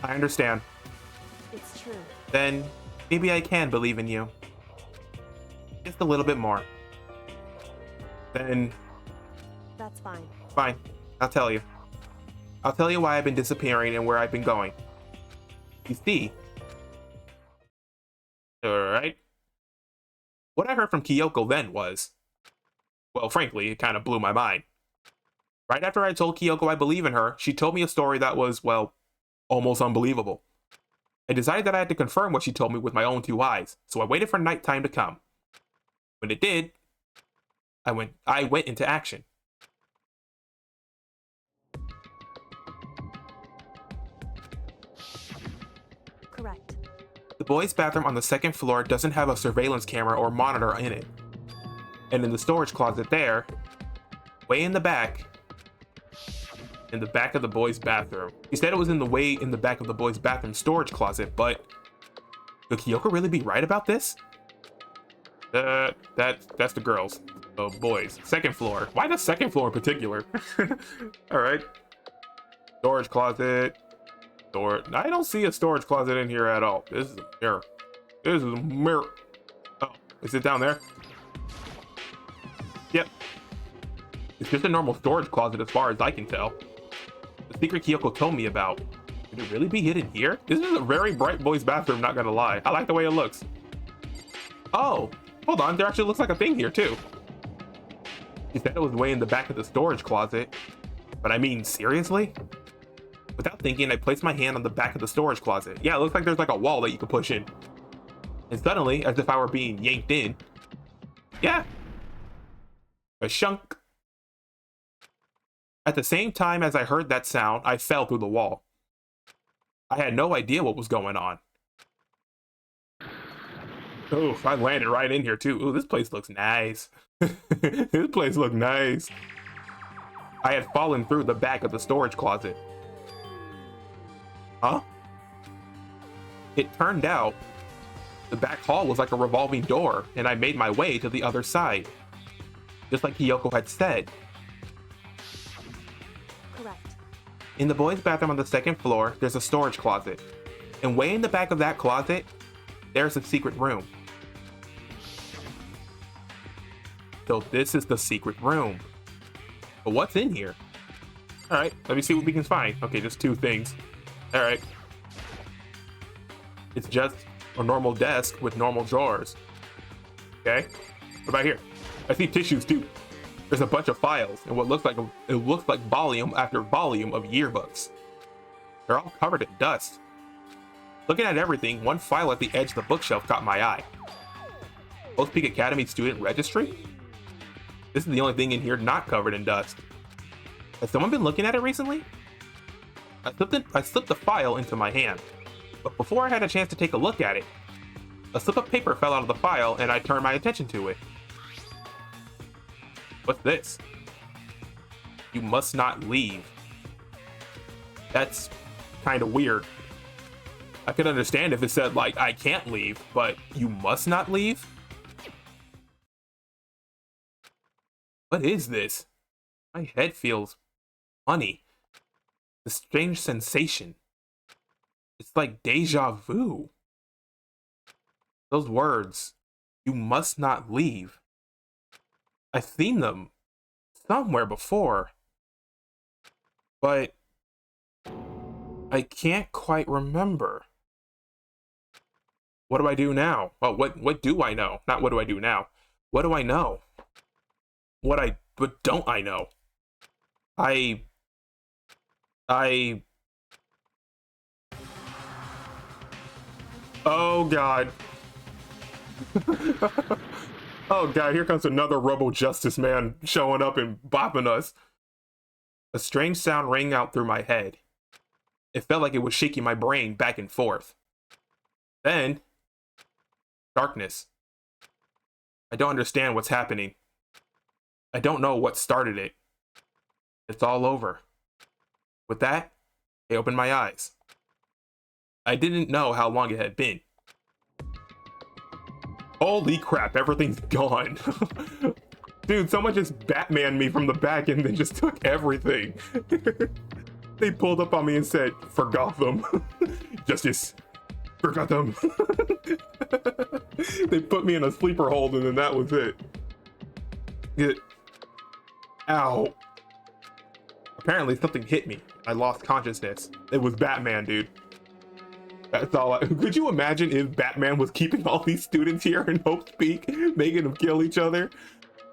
K: I understand.
I: It's true.
K: Then maybe I can believe in you. Just a little bit more. Then
I: That's fine.
K: fine, I'll tell you. I'll tell you why I've been disappearing and where I've been going. You see. Alright. What I heard from Kyoko then was, well, frankly, it kind of blew my mind. Right after I told Kyoko I believe in her, she told me a story that was, well, almost unbelievable.
A: I decided that I had to confirm what she told me with my own 2 eyes, so I waited for nighttime to come. When it did, I went into action.
I: Correct.
A: The boys' bathroom on the 2nd floor doesn't have a surveillance camera or monitor in it. And in the storage closet there, way in the back of the boys' bathroom. He said it was in the back of the boys' bathroom storage closet, but could Kyoko really be right about this? That's the girls. The boys. 2nd floor. Why the 2nd floor in particular? Alright. Storage closet. I don't see a storage closet in here at all. This is a mirror. This is a mirror. Oh, is it down there? Yep. It's just a normal storage closet as far as I can tell. The secret Kyoko told me about. Could it really be hidden here? This is a very bright boy's bathroom, not gonna lie. I like the way it looks. Oh, hold on. There actually looks like a thing here too. She said it was way in the back of the storage closet. But I mean, seriously? Without thinking, I placed my hand on the back of the storage closet. Yeah, it looks like there's like a wall that you can push in. And suddenly, as if I were being yanked in, yeah, a shunk. At the same time as I heard that sound, I fell through the wall. I had no idea what was going on. Oh, I landed right in here too. Ooh, this place looks nice. This place looks nice. I had fallen through the back of the storage closet. Huh? It turned out the back hall was like a revolving door, and I made my way to the other side. Just like Kyoko had said.
I: Correct.
A: In the boys' bathroom on the 2nd floor, there's a storage closet. And way in the back of that closet, there's a secret room. So this is the secret room. But what's in here? Alright, let me see what we can find. Okay, just 2 things. Alright. It's just a normal desk with normal drawers. Okay. What about here? I see tissues too. There's a bunch of files and what looks like volume after volume of yearbooks. They're all covered in dust. Looking at everything, one file at the edge of the bookshelf caught my eye. Post Peak Academy student registry? This is the only thing in here not covered in dust. Has someone been looking at it recently? I slipped the file into my hand, but before I had a chance to take a look at it, a slip of paper fell out of the file and I turned my attention to it. What's this? You must not leave. That's kind of weird. I could understand if it said, like, I can't leave, but you must not leave? What is this? My head feels funny. A strange sensation. It's like deja vu. Those words, you must not leave. I've seen them somewhere before, but I can't quite remember. What do I do now? Oh, what do I know? Not what do I do now. What do I know? What don't I know? Oh God. Oh God, here comes another Robo Justice man showing up and bopping us. A strange sound rang out through my head. It felt like it was shaking my brain back and forth. Then, darkness. I don't understand what's happening. I don't know what started it. It's all over. With that, I opened my eyes. I didn't know how long it had been. Holy crap, everything's gone. Dude, someone just Batman me from the back and they just took everything. They pulled up on me and said, "For Gotham." Justice. For Gotham. They put me in a sleeper hold and then that was it. Ow. Apparently something hit me. I lost consciousness. It was Batman, dude. That's all. Could you imagine if Batman was keeping all these students here in Hope's Peak, making them kill each other?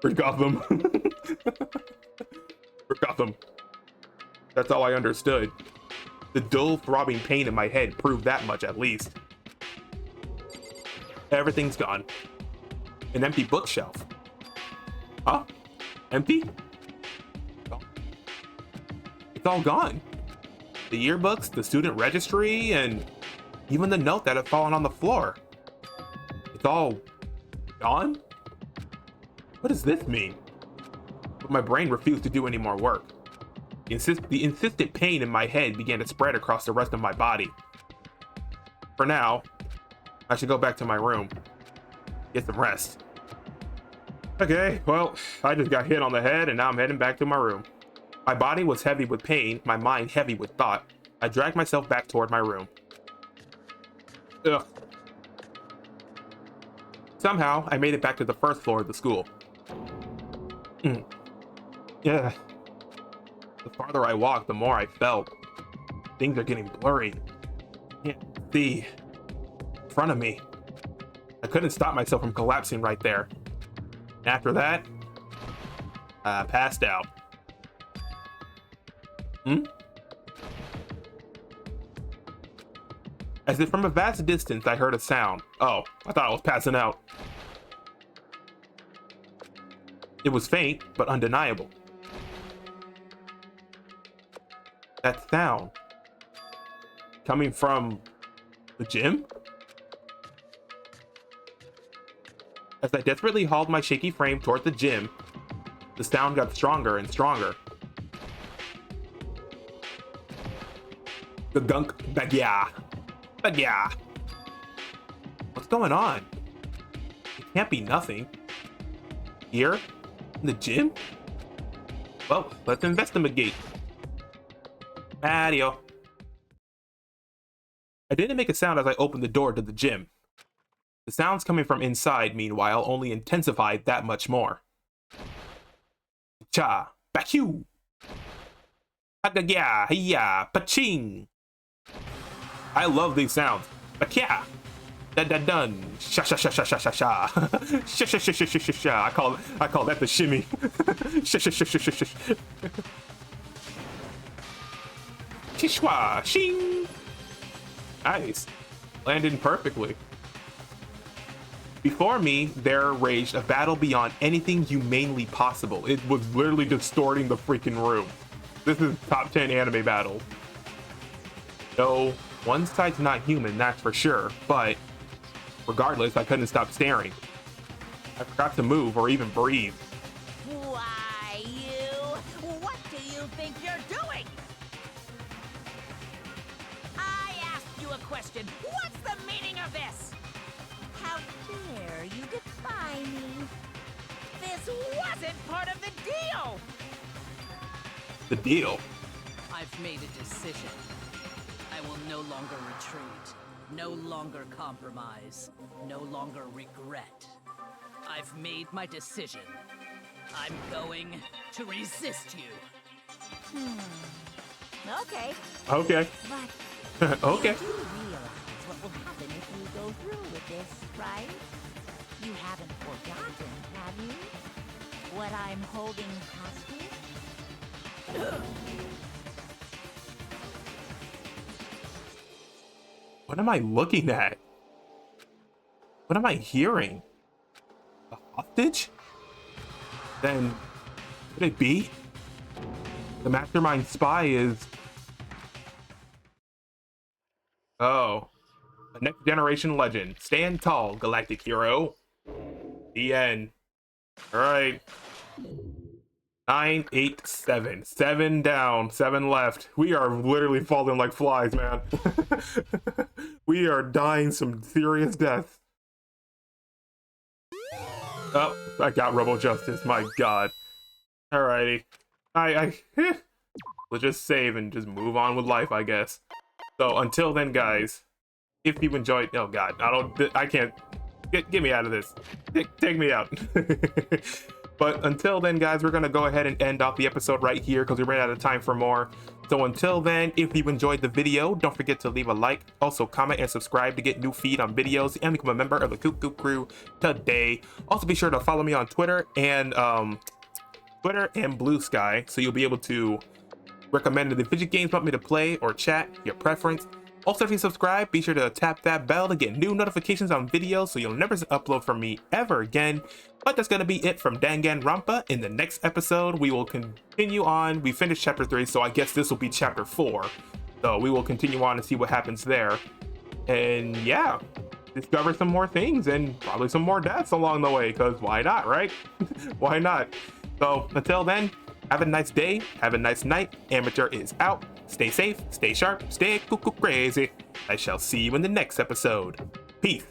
A: For Gotham. For Gotham. That's all I understood. The dull throbbing pain in my head proved that much at least. Everything's gone. An empty bookshelf. Huh? Empty? It's all gone. The yearbooks, the student registry, and even the note that had fallen on the floor. It's all gone? What does this mean? But my brain refused to do any more work. The insistent pain in my head began to spread across the rest of my body. For now, I should go back to my room. Get some rest. Okay, well, I just got hit on the head and now I'm heading back to my room. My body was heavy with pain, my mind heavy with thought. I dragged myself back toward my room. Ugh. Somehow, I made it back to the first floor of the school. Yeah. The farther I walked, the more I felt. Things are getting blurry. Can't see in front of me. I couldn't stop myself from collapsing right there. After that, I passed out. As if from a vast distance, I heard a sound. Oh, I thought I was passing out. It was faint, but undeniable. That sound coming from the gym? As I desperately hauled my shaky frame toward the gym, the sound got stronger and stronger. The gunk bagya. Bagya. What's going on? It can't be nothing. Here? In the gym? Well, let's investigate. Mario. I didn't make a sound as I opened the door to the gym. The sounds coming from inside, meanwhile, only intensified that much more. Cha, bakyu. Hagagya, hiya, paching. I love these sounds. Bakya. Da-da-dun. Sha-sha-sha-sha-sha-sha-sha. Sha-sha-sha-sha-sha-sha. I call that the shimmy. Sha-sha-sha-sha-sha-sha. Chishwa, shing. Nice. Landed perfectly. Before me, there raged a battle beyond anything humanely possible. It was literally distorting the freaking room. This is top 10 anime battle. No, one side's not human, that's for sure, but regardless, I couldn't stop staring. I forgot to move or even breathe.
B: Why, you? What do you think you're doing? I asked you a question. What's the meaning of this? How dare you defy me? This wasn't part of the deal!
A: The deal?
E: I've made a decision. I will no longer retreat, no longer compromise, no longer regret. I've made my decision. I'm going to resist you.
B: Okay.
A: Okay.
B: But
A: Okay.
B: you do realize what will happen if you go through with this, right? You haven't forgotten, have you? What I'm holding hostage?
A: What am I looking at? What am I hearing? A hostage? Then, could it be? The mastermind spy is... Oh. A next generation legend. Stand tall, galactic hero. The end. Alright. 9, 8, 7. 7 down, 7 left. We are literally falling like flies, man. We are dying some serious deaths. Oh, I got Robo Justice, my god. Alrighty. We'll just save and just move on with life, I guess. So until then, guys, if you enjoyed, oh god, I can't, get me out of this. Take me out. But until then, guys, we're gonna go ahead and end off the episode right here because we ran out of time for more. So until then, if you enjoyed the video, don't forget to leave a like, also comment and subscribe to get new feed on videos and become a member of the Cuckoo Crew today. Also be sure to follow me on Twitter and Blue Sky so you'll be able to recommended the video games you want me to play or chat, your preference. Also, if you subscribe, be sure to tap that bell to get new notifications on videos so you'll never miss an upload from me ever again. But that's going to be it from Danganronpa. In the next episode, we will continue on. We finished chapter 3, so I guess this will be chapter 4. So we will continue on and see what happens there. And yeah, discover some more things and probably some more deaths along the way, because why not, right? Why not? So until then, have a nice day, have a nice night. Amateur is out. Stay safe, stay sharp, stay cuckoo crazy. I shall see you in the next episode. Peace.